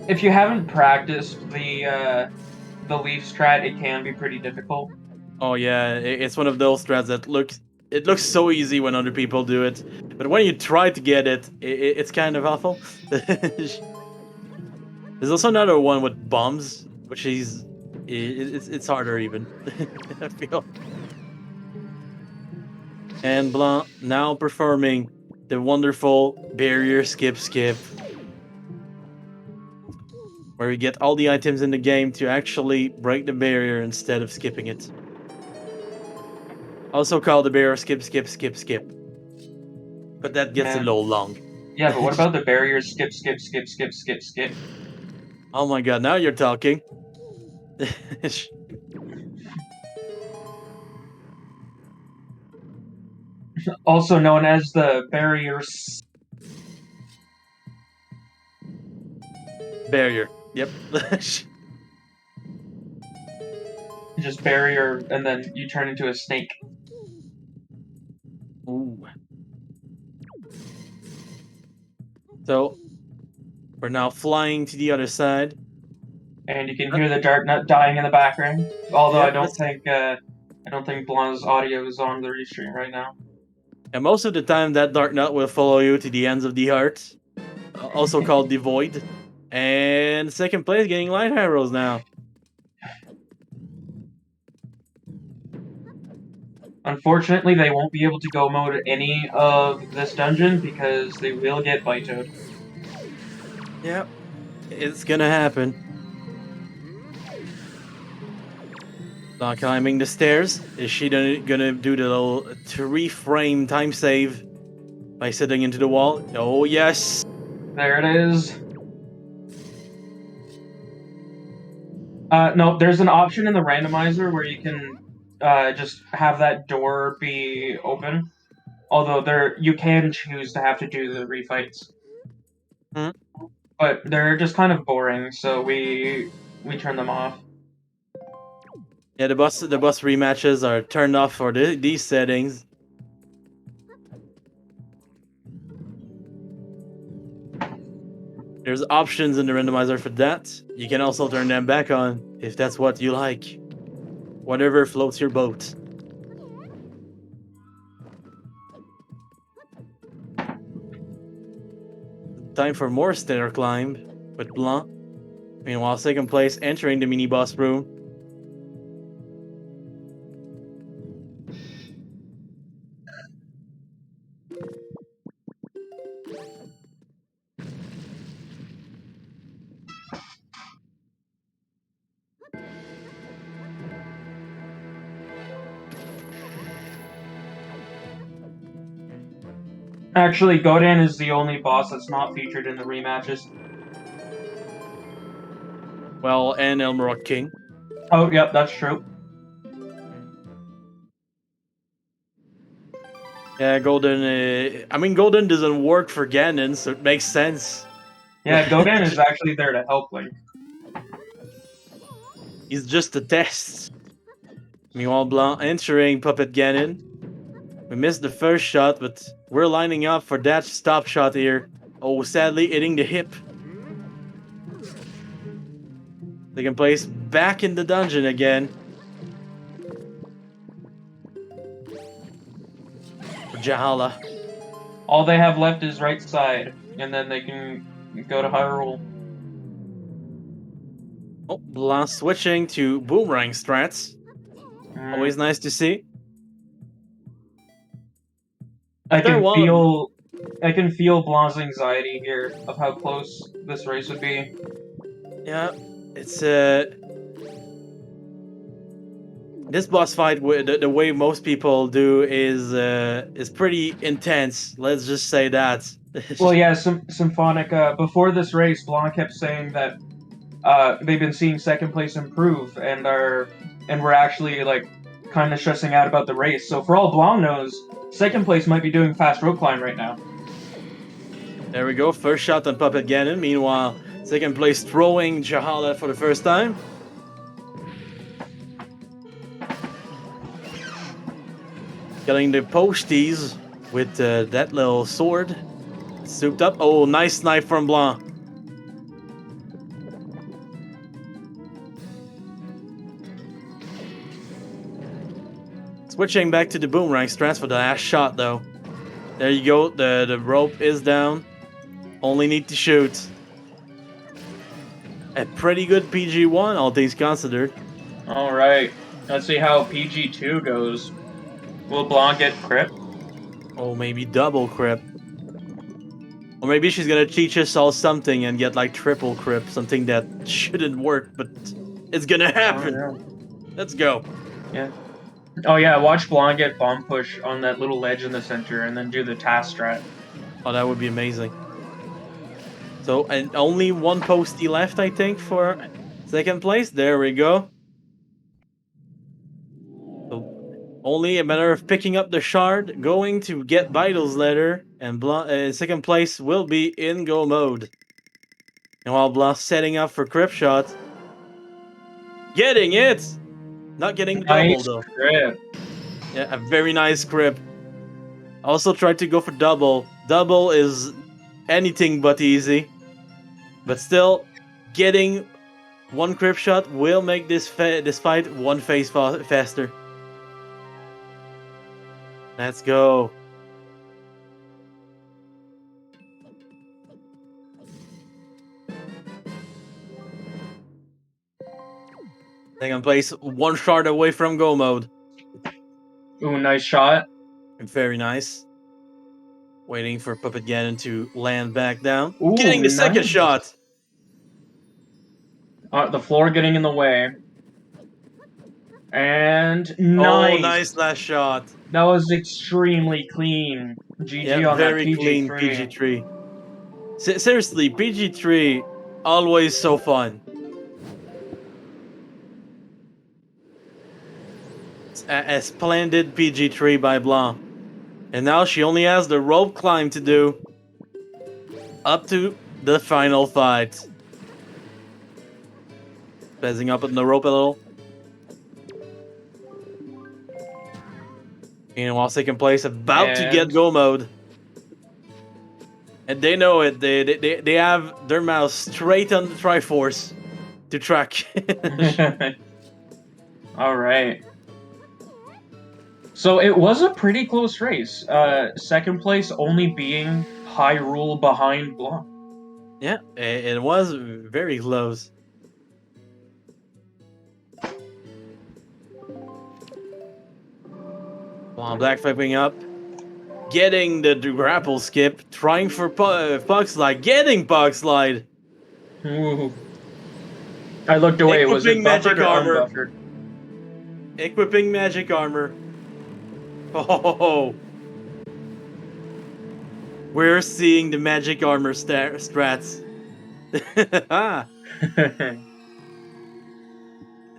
If you haven't practiced the leaf strat, it can be pretty difficult. Oh yeah, it's one of those strats that looks so easy when other people do it, but when you try to get it, it's kind of awful. There's also another one with bombs, which is it's harder even. I feel. And Blanc now performing the wonderful barrier skip, where you get all the items in the game to actually break the barrier instead of skipping it. Also called the barrier skip. But that gets a little long. Yeah, but what about the barrier skip? Oh my god, now you're talking. Also known as the barriers. Barrier. Yep. Just barrier, and then you turn into a snake. Ooh. So, we're now flying to the other side. And you can hear the Dark Nut dying in the background. Although Yeah, I don't think Blanc's audio is on the restream right now. And most of the time, that Dark Nut will follow you to the ends of the heart, also called the Void. And second place, getting light arrows now. Unfortunately, they won't be able to go mode any of this dungeon because they will get vitoed. Yep, it's gonna happen. Not climbing the stairs. Is she gonna do the little 3-frame time save by sitting into the wall? Oh yes. There it is. No, there's an option in the randomizer where you can just have that door be open. Although you can choose to have to do the refights. But they're just kind of boring, so we turn them off. Yeah, the boss rematches are turned off for these settings. There's options in the randomizer for that. You can also turn them back on if that's what you like. Whatever floats your boat. Time for more stair climb with Blanc. Meanwhile, second place entering the mini boss room. Actually, Godan is the only boss that's not featured in the rematches. Well, and Elmrock King. Oh, yep, that's true. Yeah, Golden. I mean, Golden doesn't work for Ganon, so it makes sense. Yeah, Godan is actually there to help Link. He's just a test. Meanwhile, Blanc entering Puppet Ganon. We missed the first shot, but we're lining up for that stop shot here. Oh, sadly hitting the hip. Second place back in the dungeon again. For Jahala. All they have left is right side, and then they can go to Hyrule. Oh, Blanc switching to boomerang strats. Always nice to see. I can feel Blanc's anxiety here of how close this race would be. Yeah, it's this boss fight, the way most people do is pretty intense. Let's just say that. Well, yeah, Symphonic. Before this race, Blanc kept saying that they've been seeing second place improve, and we're actually like kind of stressing out about the race. So for all Blanc knows, second place might be doing fast rope climb right now. There we go. First shot on Puppet Ganon. Meanwhile, second place throwing Jahala for the first time. Getting the posties with that little sword. Souped up. Oh, nice knife from Blanc. Switching back to the boomerang strats for the last shot, though. There you go. The rope is down. Only need to shoot. A pretty good PG-1, all things considered. All right. Let's see how PG2 goes. Will Blanc get crip? Oh, maybe double crip. Or maybe she's gonna teach us all something and get like triple crip, something that shouldn't work, but it's gonna happen. Oh, yeah. Let's go. Yeah. Oh yeah, watch Blanc get bomb push on that little ledge in the center and then do the task strat. Oh, that would be amazing. So, and only one postie left, I think, for second place. There we go. So, only a matter of picking up the shard, going to get Vitals letter, and second place will be in go mode. And while Blanc setting up for crip shot, getting it! Not getting the double, though. Crip. Yeah, a very nice crip. Also tried to go for double. Double is anything but easy. But still, getting one crip shot will make this fight one phase faster. Let's go. Second place, one shard away from go mode. Ooh, nice shot. Very nice. Waiting for Puppet Ganon to land back down. Ooh, Getting the second nice. shot. The floor getting in the way. And nice. Oh, nice last shot. That was extremely clean. GG on very that clean PG3. Seriously, PG3, always so fun. A splendid PG3 by Blanc. And now she only has the rope climb to do. Up to the final fight. Spazzing up on the rope a little. Meanwhile, second place, about to get go mode. And they know it. They have their mouse straight on the Triforce to track. All right. So it was a pretty close race. Second place only being Hyrule behind Blanc. Yeah, it was very close. Blanc Black flipping up. Getting the grapple skip. Trying for Puck Slide. Getting Puck Slide. Ooh. I looked away. Was it buffered or unbuffered? Equipping magic armor. Oh. We're seeing the magic armor strats.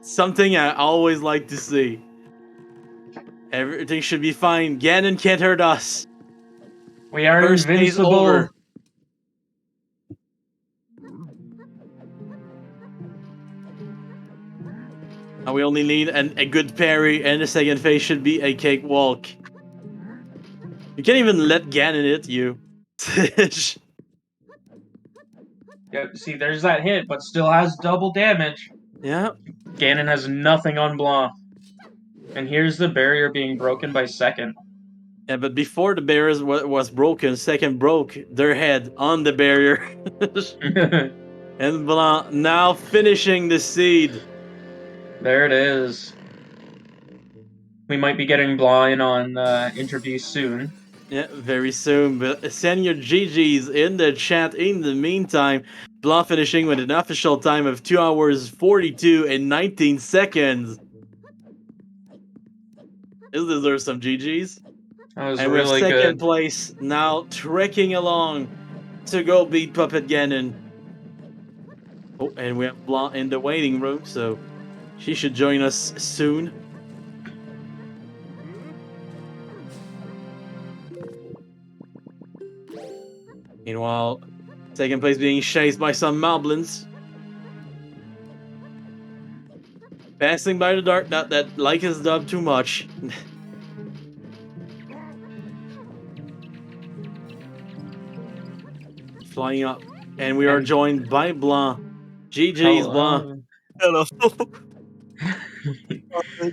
Something I always like to see. Everything should be fine. Ganon can't hurt us. We are First phase invincible. over. Now we only need a good parry, and the second phase should be a cakewalk. You can't even let Ganon hit you. Yeah, see, there's that hit, but still has double damage. Yeah. Ganon has nothing on Blanc. And here's the barrier being broken by second. Yeah, but before the barrier was broken, second broke their head on the barrier. And Blanc now finishing the seed. There it is. We might be getting Blanc in on interview soon. Yeah, very soon. But send your GGs in the chat in the meantime. Blanc finishing with an official time of 2 hours, 42 and 19 seconds. This deserves some GGs. That was and really we're second good. place now, trekking along to go beat Puppet Ganon. Oh, and we have Blanc in the waiting room, so she should join us soon. Meanwhile, second place being chased by some moblins. Passing by the dark, not that like his dub too much. flying up. And we are joined by Blanc. GG's Blanc. Hello.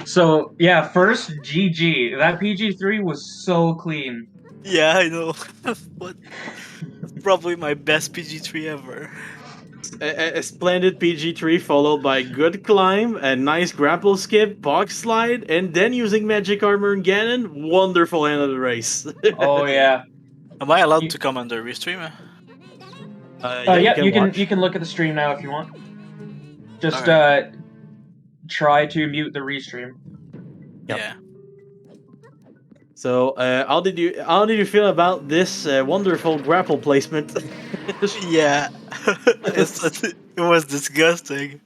So, yeah, first, GG. That PG3 was so clean. Yeah, I know. What? That's probably my best PG3 ever. A splendid PG3 followed by good climb, a nice grapple skip, box slide, and then using magic armor and Ganon. Wonderful end of the race. Oh, yeah. Am I allowed to come under restream? Yeah, you watch. can look at the stream now if you want. Just Alright. try to mute the restream. Yep. Yeah. So, how did you feel about this wonderful grapple placement? Yeah. It was disgusting.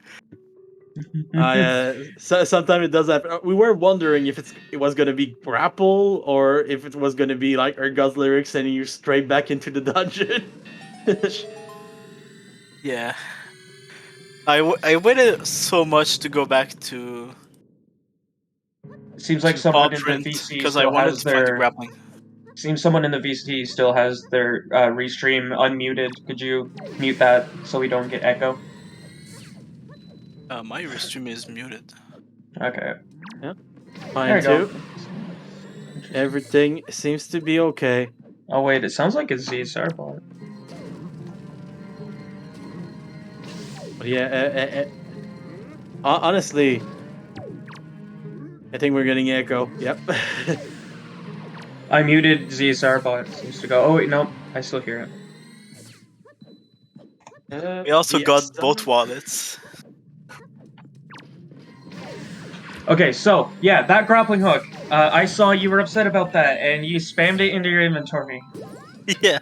So sometimes it does happen. We were wondering if it was gonna be grapple or if it was gonna be like Ergos lyrics sending you straight back into the dungeon. Yeah. I waited so much to go back to Seems like someone in the Ballprint VC because I still wanted has to find the their. grappling. Seems someone in the VC still has their restream unmuted. Could you mute that so we don't get echo? My restream is muted. Okay. Yeah. There Mine you go. too. Everything seems to be okay. Oh wait, it sounds like it's Z Starbot. But yeah, honestly, I think we're getting echo. Yep. I muted Z Starbot. It seems to go. Oh wait, no, I still hear it. We also the got SR? both wallets. Okay, so yeah, that grappling hook. I saw you were upset about that, and you spammed it into your inventory. Yeah.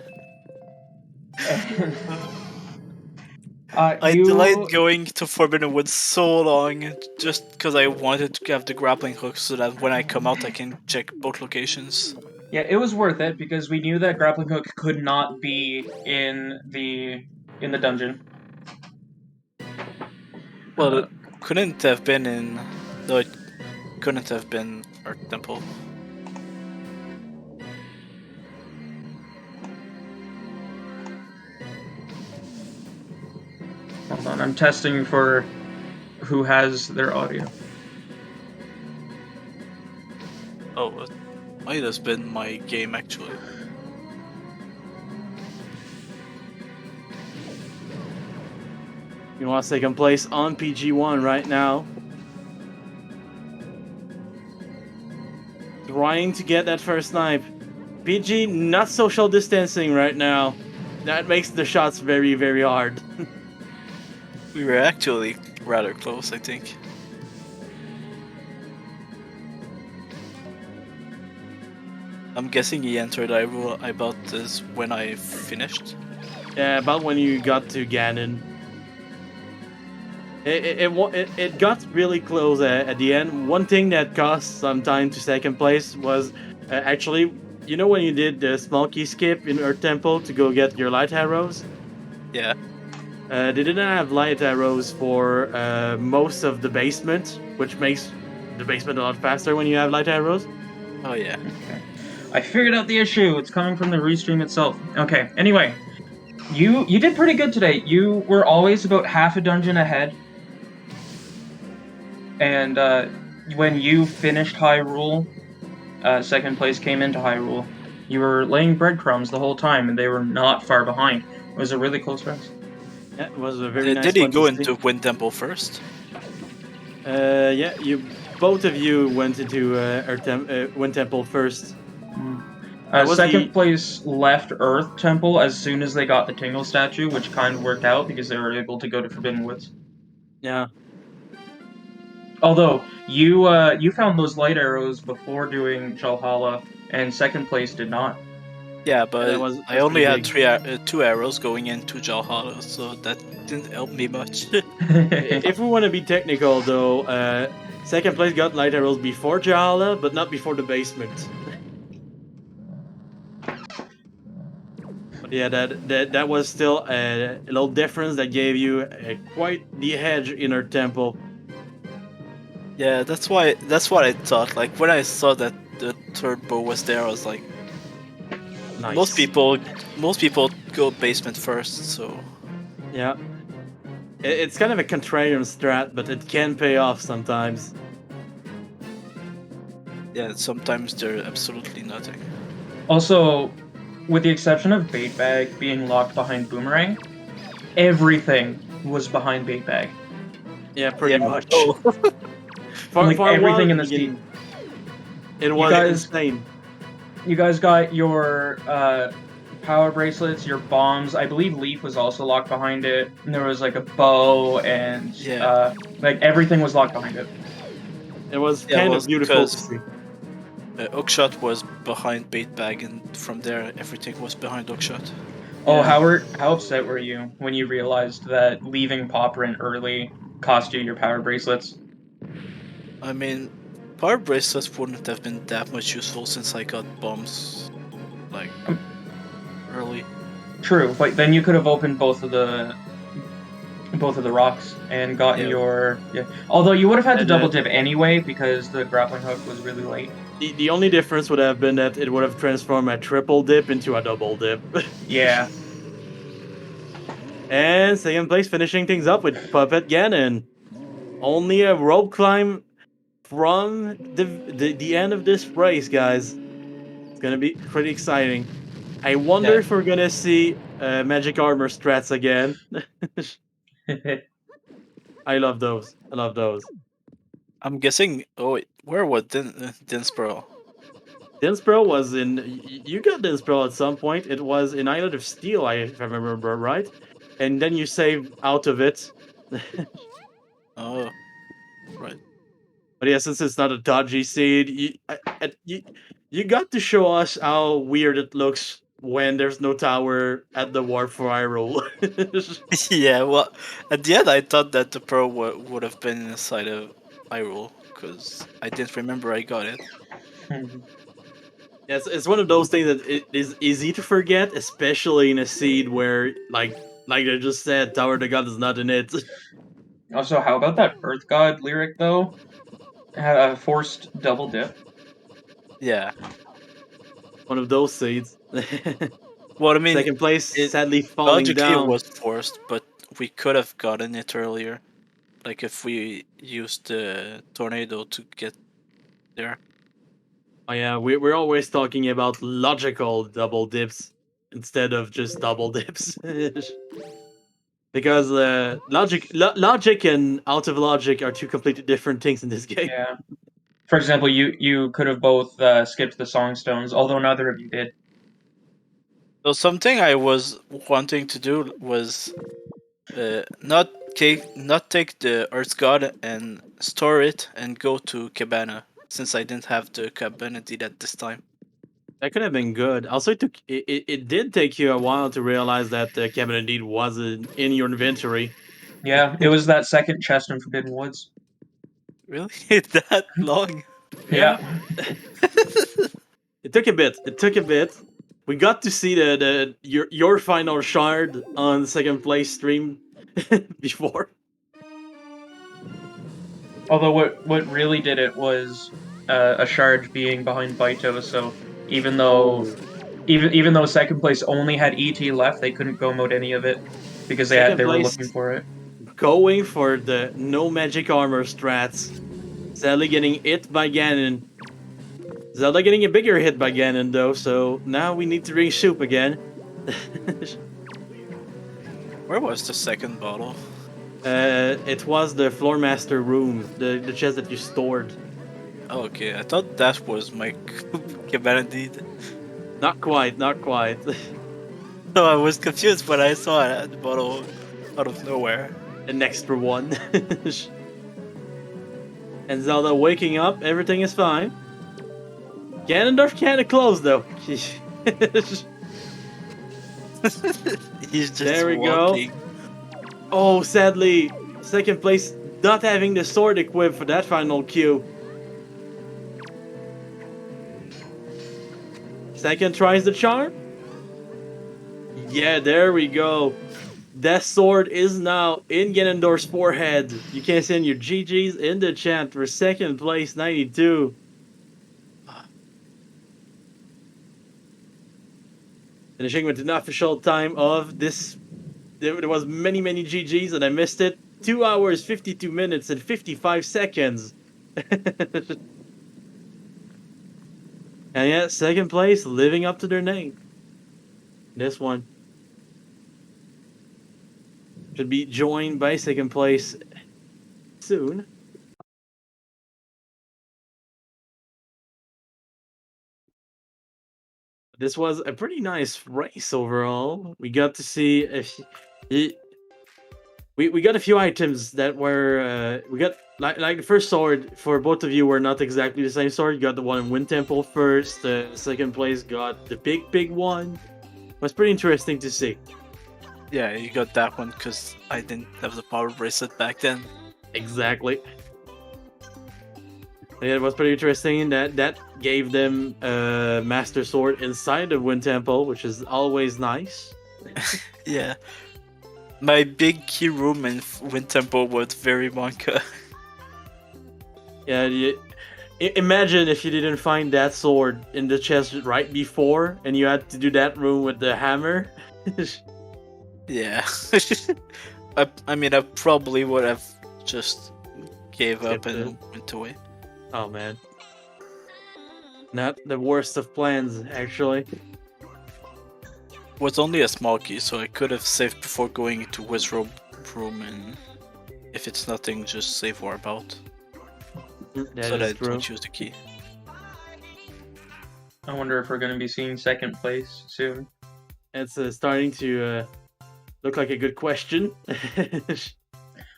I You delayed going to Forbidden Woods so long just because I wanted to have the grappling hook so that when I come out I can check both locations. Yeah, it was worth it because we knew that grappling hook could not be in the dungeon. Well, it couldn't have been in. No, it couldn't have been our temple. Hold on, I'm testing for who has their audio. Oh, it might have been my game actually. You want second place on PG1 right now. Trying to get that first snipe. PG not social distancing right now. That makes the shots very, very hard. We were actually rather close, I think. I'm guessing he entered about this when I finished. Yeah, about when you got to Ganon. It got really close at the end. One thing that cost some time to second place was actually, you know when you did the small key skip in Earth Temple to go get your light arrows? Yeah. They didn't have light arrows for most of the basement, which makes the basement a lot faster when you have light arrows. Oh yeah. Okay. I figured out the issue. It's coming from the restream itself. Okay. Anyway, you did pretty good today. You were always about half a dungeon ahead. And when you finished Hyrule, second place came into Hyrule. You were laying breadcrumbs the whole time, and they were not far behind. It was a really close race. Yeah, it was a very nice Did he one go to see. into Wind Temple first? Yeah, both of you went into Wind Temple first. Second place left Earth Temple as soon as they got the Tingle statue, which kind of worked out because they were able to go to Forbidden Woods. Yeah. Although you found those light arrows before doing Valhalla, and second place did not. Yeah, but I only had big. 2 arrows going into Valhalla, so that didn't help me much. If we want to be technical, though, second place got light arrows before Jahala, but not before the basement. But yeah, that was still a little difference that gave you quite the edge in our temple. Yeah, that's what I thought. Like when I saw that the third bow was there, I was like, Nice. Most people go basement first, so Yeah. It's kind of a contrarian strat, but it can pay off sometimes. yeah, sometimes they're absolutely nothing. Also, with the exception of bait bag being locked behind boomerang, everything was behind bait bag. Yeah, pretty much. Oh. For a while everything in at the the beginning, steam. it was insane. You guys got your power bracelets, your bombs. I believe Leaf was also locked behind it. And there was like a bow and like everything was locked behind it. It was kind of beautiful to see. Hookshot was behind bait bag, and from there everything was behind hookshot. Oh, Yeah. how upset were you when you realized that leaving Poprin early cost you your power bracelets? I mean, power bracelets wouldn't have been that much useful since I got bombs like early. True, but then you could have opened both of the rocks and gotten your Although you would have had to double dip anyway because the grappling hook was really late. The only difference would have been that it would have transformed a triple dip into a double dip. Yeah. And second place finishing things up with Puppet Ganon. Only a rope climb from the end of this race, guys. It's gonna be pretty exciting. I wonder if we're gonna see magic armor strats again. I love those. I love those. I'm guessing. Oh wait, where was Dinsboro? Dinsboro was in. You got Dinsboro at some point. It was in Island of Steel, if I remember right. And then you saved out of it. Oh, right. But yeah, since it's not a dodgy seed, you got to show us how weird it looks when there's no tower at the warp for Hyrule. Yeah, well, at the end I thought that the pro would have been inside of Hyrule, because I didn't remember I got it. Yes, it's one of those things that it is easy to forget, especially in a seed where, like I just said, Tower of the God is not in it. Also, how about that Earth God lyric though? A forced double dip. Yeah. One of those seeds. Well, I mean, second place, sadly falling logically down. it was forced, but we could have gotten it earlier, like if we used the tornado to get there. Oh yeah, we're always talking about logical double dips instead of just double dips. Because logic and out of logic are two completely different things in this game. Yeah. For example, you could have both skipped the song stones, although neither of you did. So something I was wanting to do was not take the Earth God and store it and go to Cabana, since I didn't have the Cabana deed at this time. That could have been good. Also, it did take you a while to realize that the cabinet indeed wasn't in your inventory. Yeah, it was that second chest in Forbidden Woods. Really? That long? Yeah. It took a bit. It took a bit. We got to see your final shard on the second place stream before. Although what really did it was a shard being behind Baito, so even though even though second place only had ET left, they couldn't go mode any of it because they were looking for it. Going for the no magic armor strats. Sadly getting hit by Ganon. Zelda getting a bigger hit by Ganon though, so now we need to drink soup again. Where was the second bottle? It was the Floor Master room, the chest that you stored. Oh, okay, I thought that was my Cabana deed. Not quite, not quite. So I was confused when I saw it at the bottle out of nowhere. An extra one. And Zelda waking up, everything is fine. Ganondorf kinda close though. He's just there we walking. go. Oh, sadly, second place not having the sword equipped for that final queue. Second tries the charm. Yeah, there we go. That sword is now in Ganondorf's forehead. You can send your GGs in the chat for second place 92. finishing with an official time of this. There was many GGs and I missed it. 2 hours, 52 minutes, and 55 seconds. And yeah, second place, living up to their name. This one should be joined by second place soon. This was a pretty nice race overall. We got to see if we got a few items that were we got like the first sword for both of you were not exactly the same sword. You got the one in Wind Temple first. Second place got the big one. It was pretty interesting to see. Yeah, you got that one because I didn't have the power bracelet back then. Exactly. Yeah, it was pretty interesting. That gave them a master sword inside of Wind Temple, which is always nice. Yeah. My big key room in Wind Temple was very Monka. Yeah, imagine if you didn't find that sword in the chest right before, and you had to do that room with the hammer. Yeah. I mean, I probably would have just gave up and went away. Oh man. Not the worst of plans, actually. It was only a small key, so I could have saved before going into Wizrobe room, and if it's nothing, just save Warbout. So that I don't use the key. I wonder if we're going to be seeing second place soon. It's starting to look like a good question.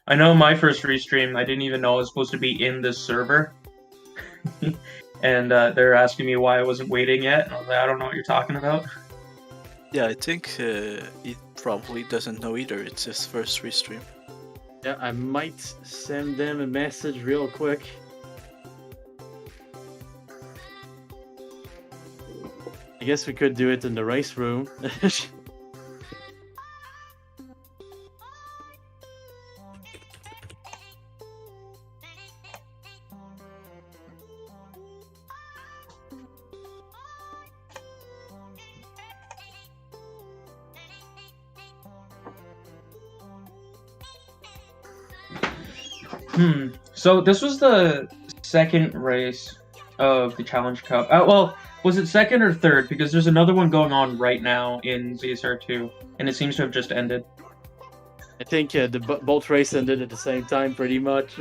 I know my first restream, I didn't even know I was supposed to be in this server. And they're asking me why I wasn't waiting yet. And I was like, I don't know what you're talking about. Yeah, I think he probably doesn't know either. It's his first restream. Yeah, I might send them a message real quick. I guess we could do it in the race room. So this was the second race of the Challenge Cup. Well, was it second or third? Because there's another one going on right now in ZSR2, and it seems to have just ended. I think both races ended at the same time, pretty much.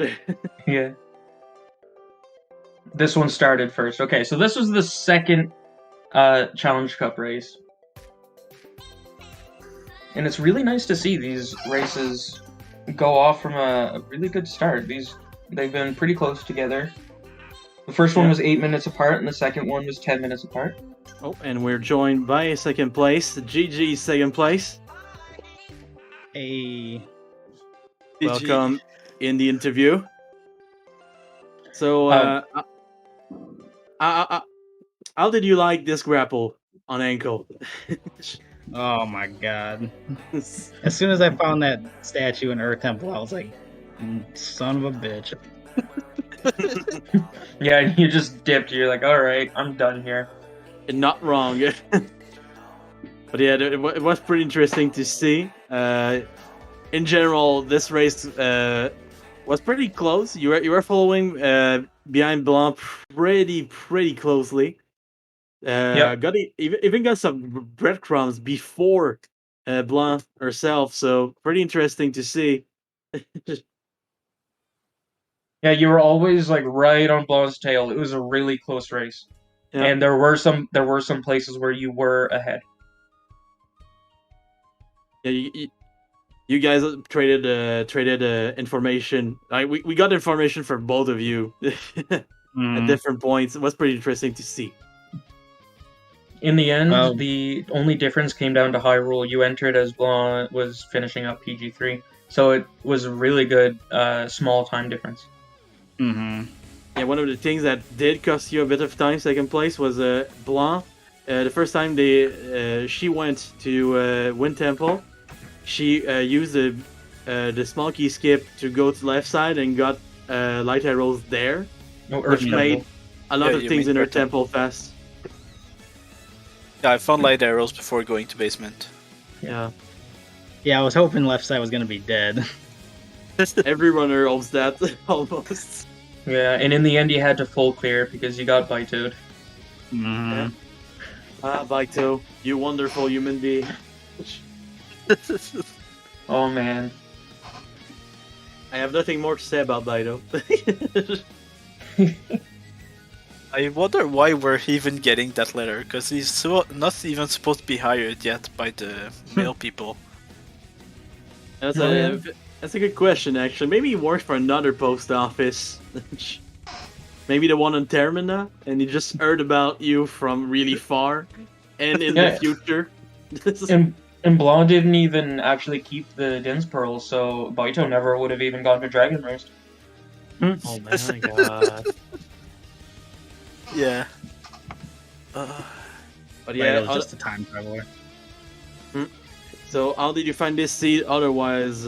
Yeah. This one started first. Okay, so this was the second Challenge Cup race. And it's really nice to see these races go off from a really good start. They've been pretty close together. The first one was 8 minutes apart, and the second one was 10 minutes apart. Oh, and we're joined by second place. GG second place. Hey. Welcome in the interview. So, how did you like this grapple on ankle? Oh my god. As soon as I found that statue in Earth Temple, I was like, son of a bitch. Yeah, you just dipped. You're like, alright, I'm done here. And not wrong. But yeah, it was pretty interesting to see. In general, this race was pretty close. You were following behind Blanc pretty closely. Even got some breadcrumbs before Blanc herself, so pretty interesting to see. Yeah, you were always like right on Blanc's tail. It was a really close race, and there were some places where you were ahead. Yeah, you guys traded information. We got information from both of you at different points. It was pretty interesting to see. In the end, the only difference came down to high rule. You entered as Blanc was finishing up PG3, so it was a really good small time difference. Yeah, one of the things that did cost you a bit of time, second place, was Blanc. The first time she went to Wind Temple, she used the small key skip to go to the left side and got light arrows there, which made a lot of things in her temple fast. Yeah, I found light arrows before going to basement. Yeah. Yeah, I was hoping left side was gonna be dead. Every runner hopes that, almost. Yeah, and in the end, you had to full clear because you got Baitoed. Mhm. Baito, you wonderful human being. Oh man. I have nothing more to say about Baito. I wonder why we're even getting that letter, because he's not even supposed to be hired yet by the mail people. That's Oh, yeah. that's a good question, actually. Maybe he works for another post office. Maybe the one in Termina, and he just heard about you from really far and in the Yeah. future. And Blanc didn't even actually keep the Din's Pearl, so Baito never would have even gone to Dragon Roost. Oh my god. Yeah. But Yeah, yeah, it was just a time traveler. so how did you find this seed? Otherwise,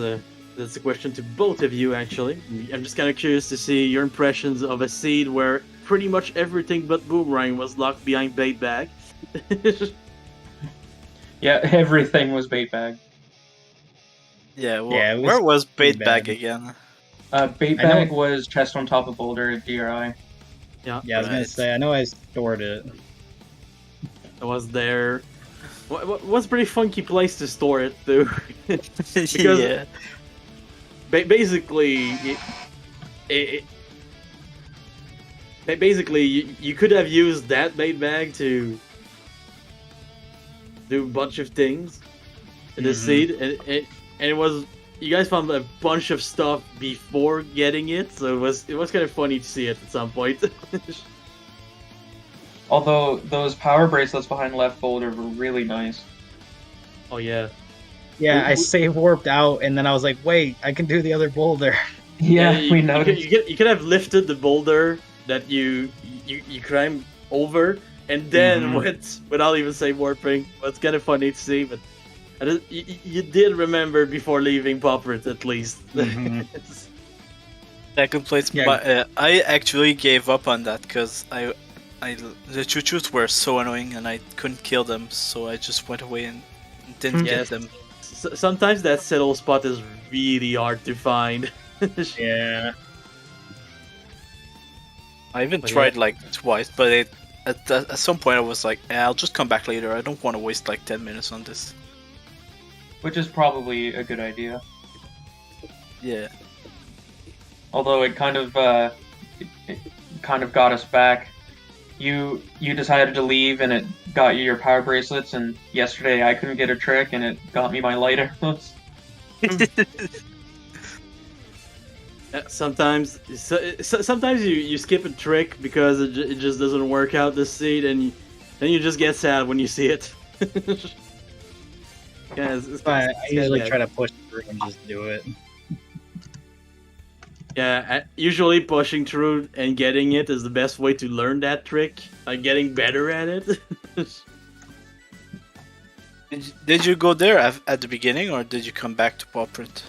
that's a question to both of you, actually. I'm just kind of curious to see your impressions of a seed where pretty much everything but Boomerang was locked behind bait bag. Yeah, everything was bait bag. Yeah, well, Yeah, it was where was pretty bait bag bad. again? Bait I know- bag was chest on top of boulder at DRI. Yeah, Yeah, I was gonna Right. say, I know I stored it. it was there. What's a pretty funky place to store it, too. Because Yeah. basically, basically you could have used that bait bag to do a bunch of things in the Mhm. seed, and it was, you guys found a bunch of stuff before getting it, so it was kind of funny to see it at some point. Although those power bracelets behind left boulder were really nice. Oh yeah. Yeah, I We- save warped out, and then I was like, wait, I can do the other boulder. Yeah, you, we you noticed. you could have lifted the boulder that you climbed over, and then Mhm. went without even say warping. Well, it's kind of funny to see, but you did remember before leaving Poppert at least. Mhm. Second place. Yeah. But I actually gave up on that because the choo-choos were so annoying and I couldn't kill them, so I just went away and didn't Yes. get them. Sometimes that settle spot is really hard to find. Yeah. I even But tried like twice, but at some point I was like, I'll just come back later. I don't want to waste like 10 minutes on this. Which is probably a good idea. Yeah. Although it kind of got us back. You decided to leave, and it got you your power bracelets. And yesterday I couldn't get a trick, and it got me my light arrows. Sometimes you skip a trick because it just doesn't work out this seed, and then you just get sad when you see it. Yeah, I usually yeah. try to push through and just do it. Yeah, usually pushing through and getting it is the best way to learn that trick. Like getting better at it. Did you go there at the beginning or did you come back to Poppert?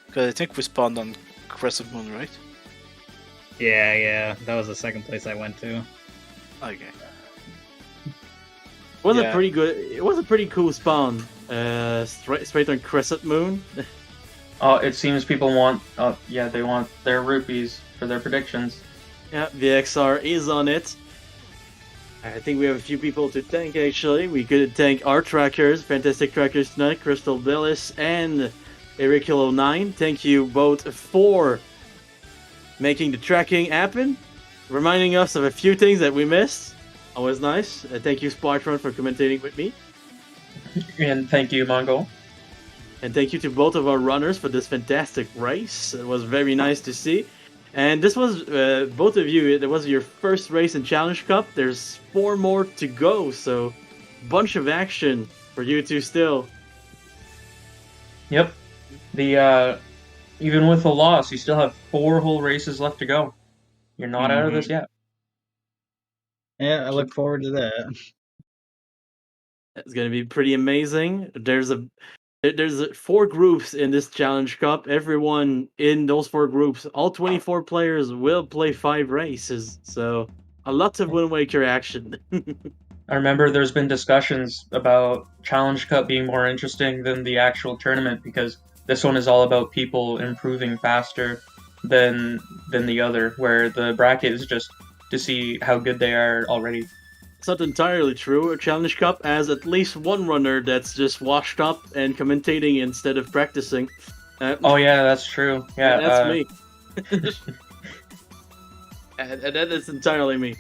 Because I think we spawned on Crescent Moon, right? Yeah, that was the second place I went to. Okay. A Yeah. pretty good. It was a pretty cool spawn. Straight on Crescent Moon. Oh, it seems people want. Oh, yeah, they want their rupees for their predictions. Yeah, VXR is on it. I think we have a few people to thank, actually. We could thank our trackers, fantastic trackers tonight, Crystal Billis and Eric09. Thank you both for making the tracking happen, reminding us of a few things that we missed. Always nice. Thank you, Spartron, for commentating with me. And thank you, Mongol. And thank you to both of our runners for this fantastic race. It was very nice to see. And this was, both of you, it was your first race in Challenge Cup. There's 4 more to go, so bunch of action for you two still. Yep. Even with the loss, you still have 4 whole races left to go. You're not out of this yet. Yeah, I look forward to that. It's going to be pretty amazing. There's 4 groups in this Challenge Cup. Everyone in those 4 groups, all 24 players will play 5 races. So a lot of Wind Waker action. I remember there's been discussions about Challenge Cup being more interesting than the actual tournament because this one is all about people improving faster than the other, where the bracket is just to see how good they are already. It's not entirely true. A Challenge Cup has at least one runner that's just washed up and commentating instead of practicing. Oh yeah, that's true. Yeah, that's me. and that is entirely me.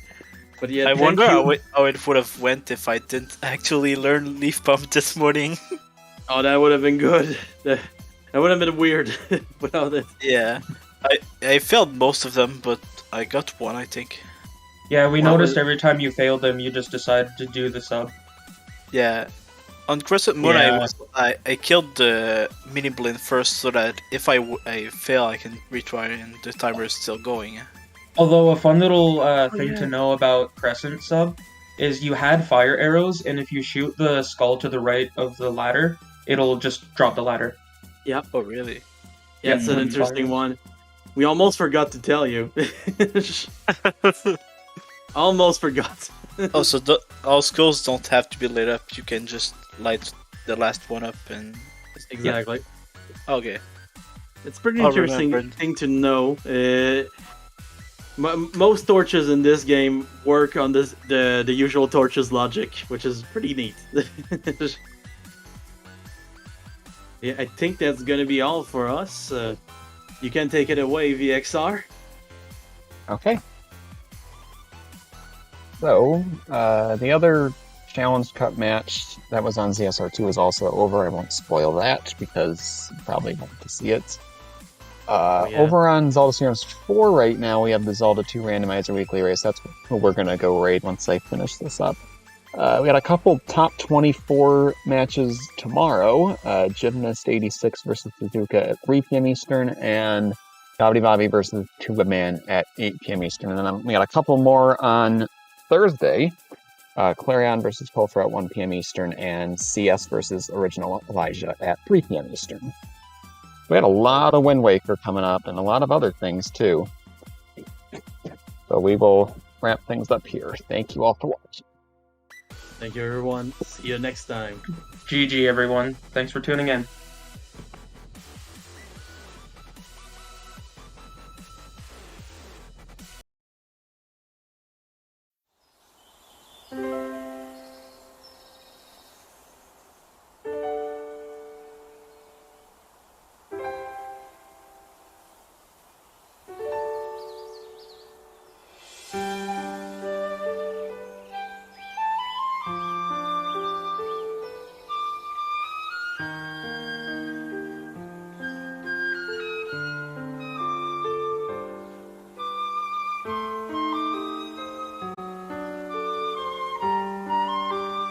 But yeah, I thank wonder you. how it would have went if I didn't actually learn Leaf Pump this morning. Oh, that would have been good. That would have been weird without it. Yeah, I failed most of them, but I got one, I think. Yeah, we Well, noticed every time you failed them, you just decided to do the sub. Yeah, on Crescent Moon, Yeah. I killed the mini blind first, so that if I fail, I can retry and the timer is still going. Although a fun little thing to know about Crescent sub is you had fire arrows, and if you shoot the skull to the right of the ladder, it'll just drop the ladder. Yep. Oh, really? Yeah, it's an with interesting fire. one. We almost forgot to tell you. Almost forgot. Oh, so all skulls don't have to be lit up. You can just light the last one up and. Exactly. Okay. It's pretty I'll interesting remember. thing to know. Most torches in this game work on the usual torches logic, which is pretty neat. Yeah, I think that's gonna be all for us. You can take it away, VXR. Okay. So, the other Challenge Cup match that was on ZSR2 is also over. I won't spoil that because you probably want to see it. Yeah. Over on Zelda Series 4 right now, we have the Zelda 2 Randomizer Weekly Race. That's who we're going to go raid once I finish this up. We got a couple top 24 matches tomorrow. Gymnast 86 versus Suzuka at 3 p.m. Eastern, and Gobby Bobby versus Tuba Man at 8 p.m. Eastern. And then we got a couple more on Thursday. Clarion versus Pilfer at 1 p.m. Eastern, and CS versus Original Elijah at 3 p.m. Eastern. We had a lot of Wind Waker coming up, and a lot of other things, too. So we will wrap things up here. Thank you all for watching. Thank you, everyone. See you next time. GG, everyone. Thanks for tuning in.